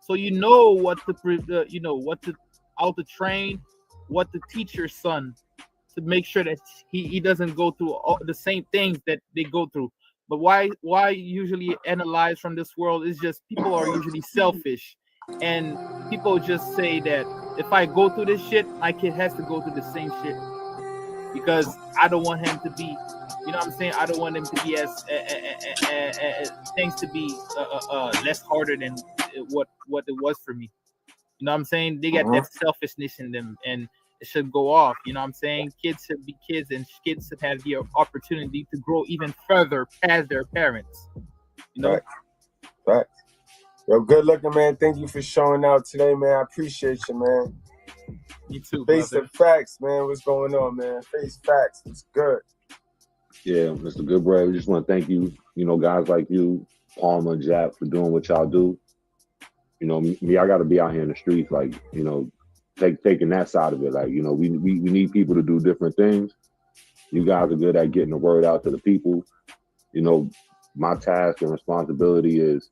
so you know what to how to train, what to teach your son to make sure that he doesn't go through all the same things that they go through. But why usually analyze from this world is just people are usually selfish, and people just say that if I go through this shit, my kid has to go through the same shit, because I don't want him to be, I don't want him to be as things to be less harder than what it was for me. They got that selfishness in them, and it should go off. Kids should be kids, and kids should have the opportunity to grow even further past their parents. Right. Yo, good looking, man. Thank you for showing out today, man. I appreciate you, man. You too, Face brother. the Facts, man. What's going on, man? Face Facts. It's good. Yeah, Mr. Goodbread, we just want to thank you, guys like you, Palmer, Jap, for doing what y'all do. Me, I got to be out here in the streets, like, taking that side of it. Like, we need people to do different things. You guys are good at getting the word out to the people. My task and responsibility is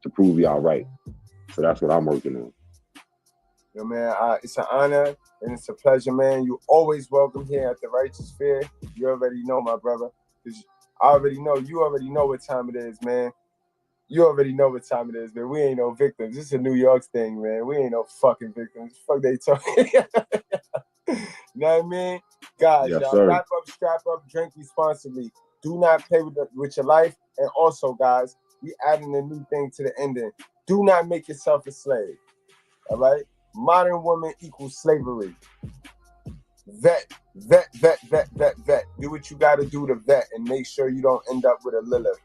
to prove y'all right. So that's what I'm working on. Yo, man, it's an honor and it's a pleasure, man. You always welcome here at the Righteous Fair. You already know, my brother. You already know what time it is, man. You already know what time it is, man. We ain't no victims. This is a New York thing, man. We ain't no fucking victims. Fuck they talking. You know what I mean? Guys, Yes, y'all sir. wrap up, strap up, drink responsibly. Do not play with your life. And also, guys, we adding a new thing to the ending. Do not make yourself a slave. All right? Modern woman equals slavery. Vet. Do what you got to do to vet and make sure you don't end up with a Lilith.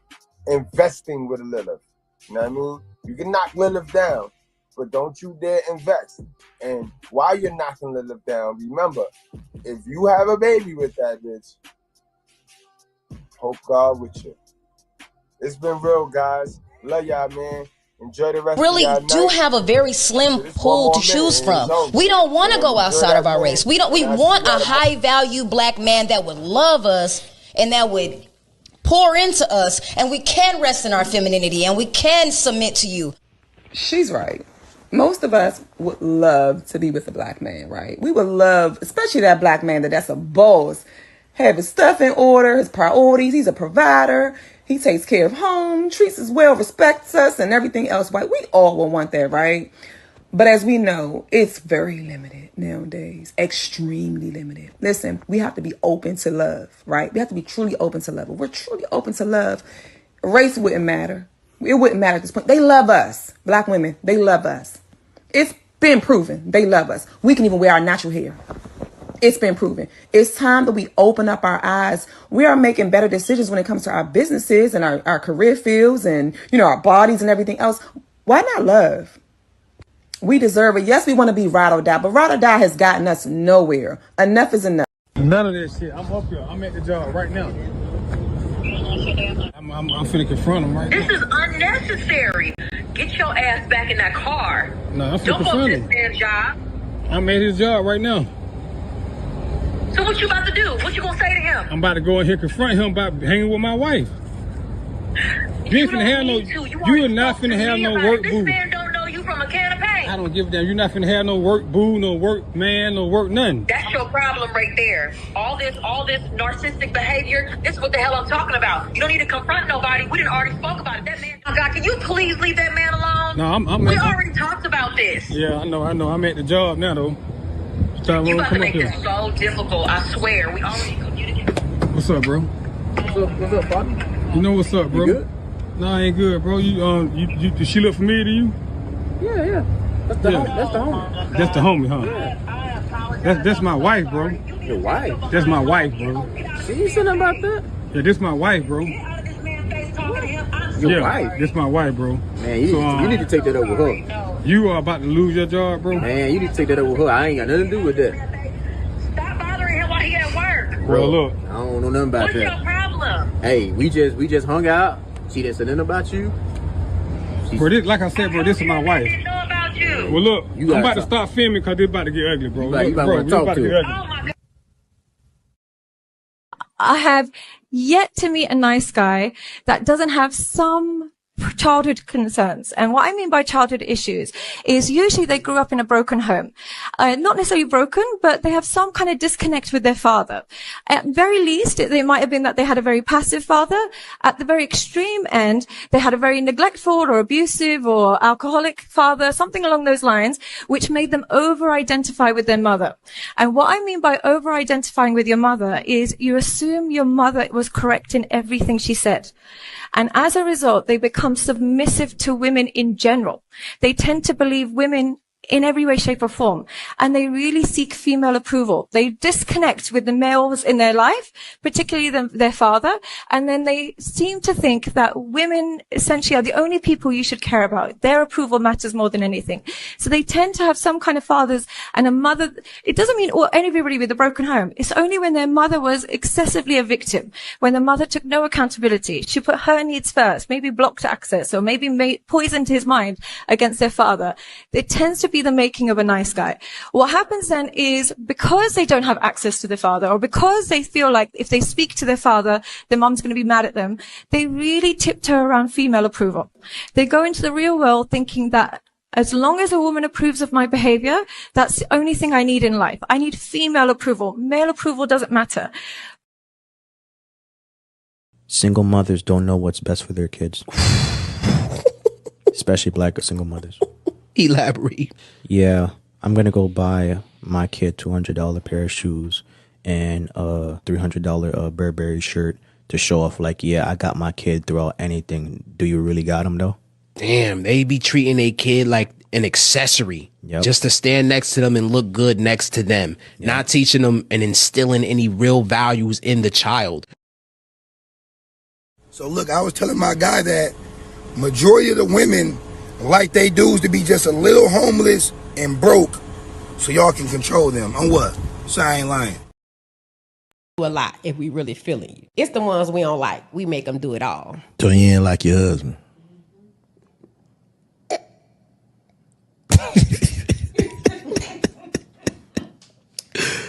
Investing with a Lilith. You know what I mean? You can knock Lilith down, but don't you dare invest. And while you're knocking Lilith down, remember, if you have a baby with that bitch, hope God with you. It's been real, guys. Love y'all, man. Enjoy the rest Really of y'all do night. have a very slim pool to choose from. We don't want to go outside of our race. We want a high value black man that would love us and that would pour into us, and we can rest in our femininity and we can submit to you. She's right. Most of us would love to be with a black man, right? We would love, especially that black man that's a boss, have his stuff in order, his priorities. He's a provider. He takes care of home, treats us well, respects us, and everything else, right? We all will want that, right? But as we know, it's very limited nowadays, extremely limited. Listen, we have to be open to love, right? We have to be truly open to love. If we're truly open to love, race wouldn't matter. It wouldn't matter at this point. They love us. Black women, they love us. It's been proven. They love us. We can even wear our natural hair. It's been proven. It's time that we open up our eyes. We are making better decisions when it comes to our businesses and our career fields and, our bodies and everything else. Why not love? We deserve it. Yes, we want to be ride or die, but ride or die has gotten us nowhere. Enough is enough. None of that shit. I'm up here. I'm at the job right now. I'm finna confront him right now. This is unnecessary. Get your ass back in that car. No, I'm finna Don't go confront to him. this man's job. I'm at his job right now. So what you about to do? What you gonna say to him? I'm about to go in here confront him about hanging with my wife. You ain't finna have no. You are not finna have no work boo. This man don't know you from a can of paint. I don't give a damn. You're not finna have no work boo, no work man, no work nothing. That's your problem right there. All this narcissistic behavior. This is what the hell I'm talking about. You don't need to confront nobody. We done already spoke about it. That man. Oh God, can you please leave that man alone? No, we already talked about this. Yeah, I know. I'm at the job now though. You about to make this so difficult. I swear. We already communicated. What's up, bro? What's up, Bobby? You know what's up, bro? You good? No, I ain't good, bro. You does she look familiar to you? Yeah. That's the homie. That's the homie, huh? That's my wife, bro. Your wife? That's my wife, bro. See, you said nothing about that? Yeah, this my wife, bro. Your wife? This my wife, bro. Man, you need to take that over her. You are about to lose your job, bro. Man, you need to take that over her. I ain't got nothing to do with that. Stop bothering him while he at work. Bro, look. I don't know nothing about What's that. What's your problem? Hey, we just hung out. She didn't say nothing about you. Bro, this, like I said, bro, this is my wife. Know about you. Well, look, I'm about to start filming because this about to get ugly, bro. You about to talk to her. I have yet to meet a nice guy that doesn't have some childhood concerns. And what I mean by childhood issues is usually they grew up in a broken home. Not necessarily broken, but they have some kind of disconnect with their father. At very least, they might have been that they had a very passive father. At the very extreme end, they had a very neglectful or abusive or alcoholic father, something along those lines, which made them over-identify with their mother. And what I mean by over-identifying with your mother is you assume your mother was correct in everything she said. And as a result, they become submissive to women in general. They tend to believe women in every way, shape or form. And they really seek female approval. They disconnect with the males in their life, particularly their father. And then they seem to think that women essentially are the only people you should care about. Their approval matters more than anything. So they tend to have some kind of fathers and a mother. It doesn't mean anybody with a broken home. It's only when their mother was excessively a victim, when the mother took no accountability. She put her needs first, maybe blocked access or maybe poisoned his mind against their father. It tends to be the making of a nice guy. What happens then is because they don't have access to their father or because they feel like if they speak to their father, their mom's going to be mad at them, they really tiptoe around female approval. They go into the real world thinking that as long as a woman approves of my behavior, that's the only thing I need in life. I need female approval. Male approval doesn't matter. Single mothers don't know what's best for their kids. Especially black single mothers. Elaborate. Yeah, I'm going to go buy my kid $200 pair of shoes and a $300 Burberry shirt to show off like, yeah, I got my kid throughout anything. Do you really got him though? Damn, they be treating a kid like an accessory just to stand next to them and look good next to them, not teaching them and instilling any real values in the child. So look, I was telling my guy that majority of the women like they dudes to be just a little homeless and broke so y'all can control them. On what? So I ain't lying. A lot if we really feeling you. It's the ones we don't like. We make them do it all. So you ain't like your husband?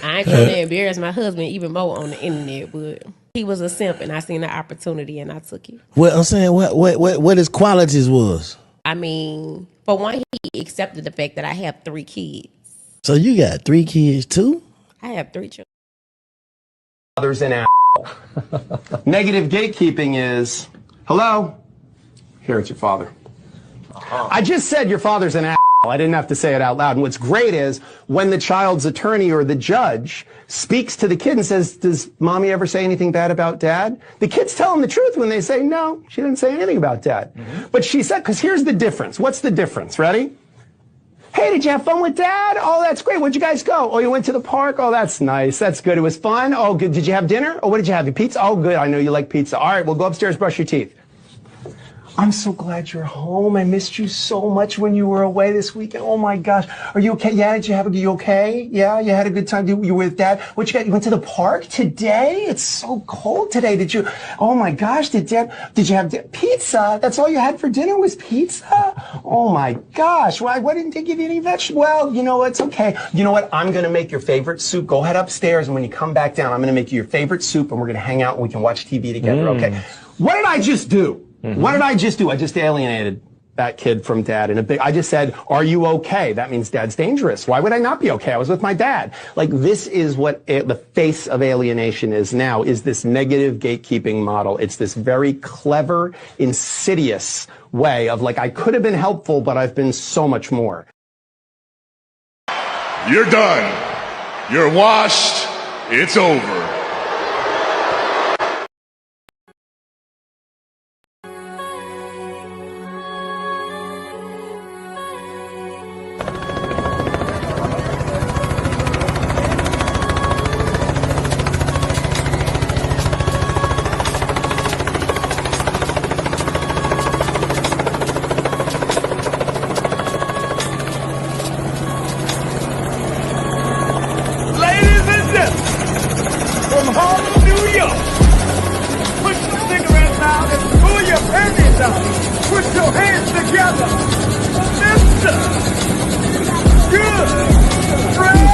I ain't trying to embarrass my husband even more on the internet, but he was a simp and I seen the opportunity and I took it. Well, I'm saying what his qualities was. I mean, for one, he accepted the fact that I have 3 kids. So you got 3 kids too? I have 3 children. Father's an asshole. Negative gatekeeping is, hello? Here, it's your father. I just said your father's an asshole. I didn't have to say it out loud. And what's great is when the child's attorney or the judge speaks to the kid and says, does mommy ever say anything bad about dad? The kids tell him the truth when they say, no, she didn't say anything about dad. But she said, because here's the difference. What's the difference? Ready? Hey, did you have fun with dad? Oh, that's great. Where'd you guys go? Oh, you went to the park? Oh, that's nice. That's good. It was fun. Oh, good. Did you have dinner? Oh, what did you have? Pizza? Oh, good. I know you like pizza. All right, well, go upstairs, brush your teeth. I'm so glad you're home. I missed you so much when you were away this weekend. Oh my gosh. Are you okay? Yeah, you okay? Yeah, you had a good time. You were with dad? What you got? You went to the park today? It's so cold today. Oh my gosh, did you have pizza? That's all you had for dinner was pizza? Oh my gosh. Why didn't they give you any vegetables? Well, you know what? It's okay. You know what? I'm going to make your favorite soup. Go ahead upstairs, and when you come back down, I'm going to make you your favorite soup, and we're going to hang out and we can watch TV together, okay? What did I just do? What did I just do? I just alienated that kid from dad. I just said, are you okay? That means dad's dangerous. Why would I not be okay? I was with my dad. Like, this is what the face of alienation is now, is this negative gatekeeping model. It's this very clever, insidious way of like, I could have been helpful, but I've been so much more. You're done. You're washed. It's over. Goodbread.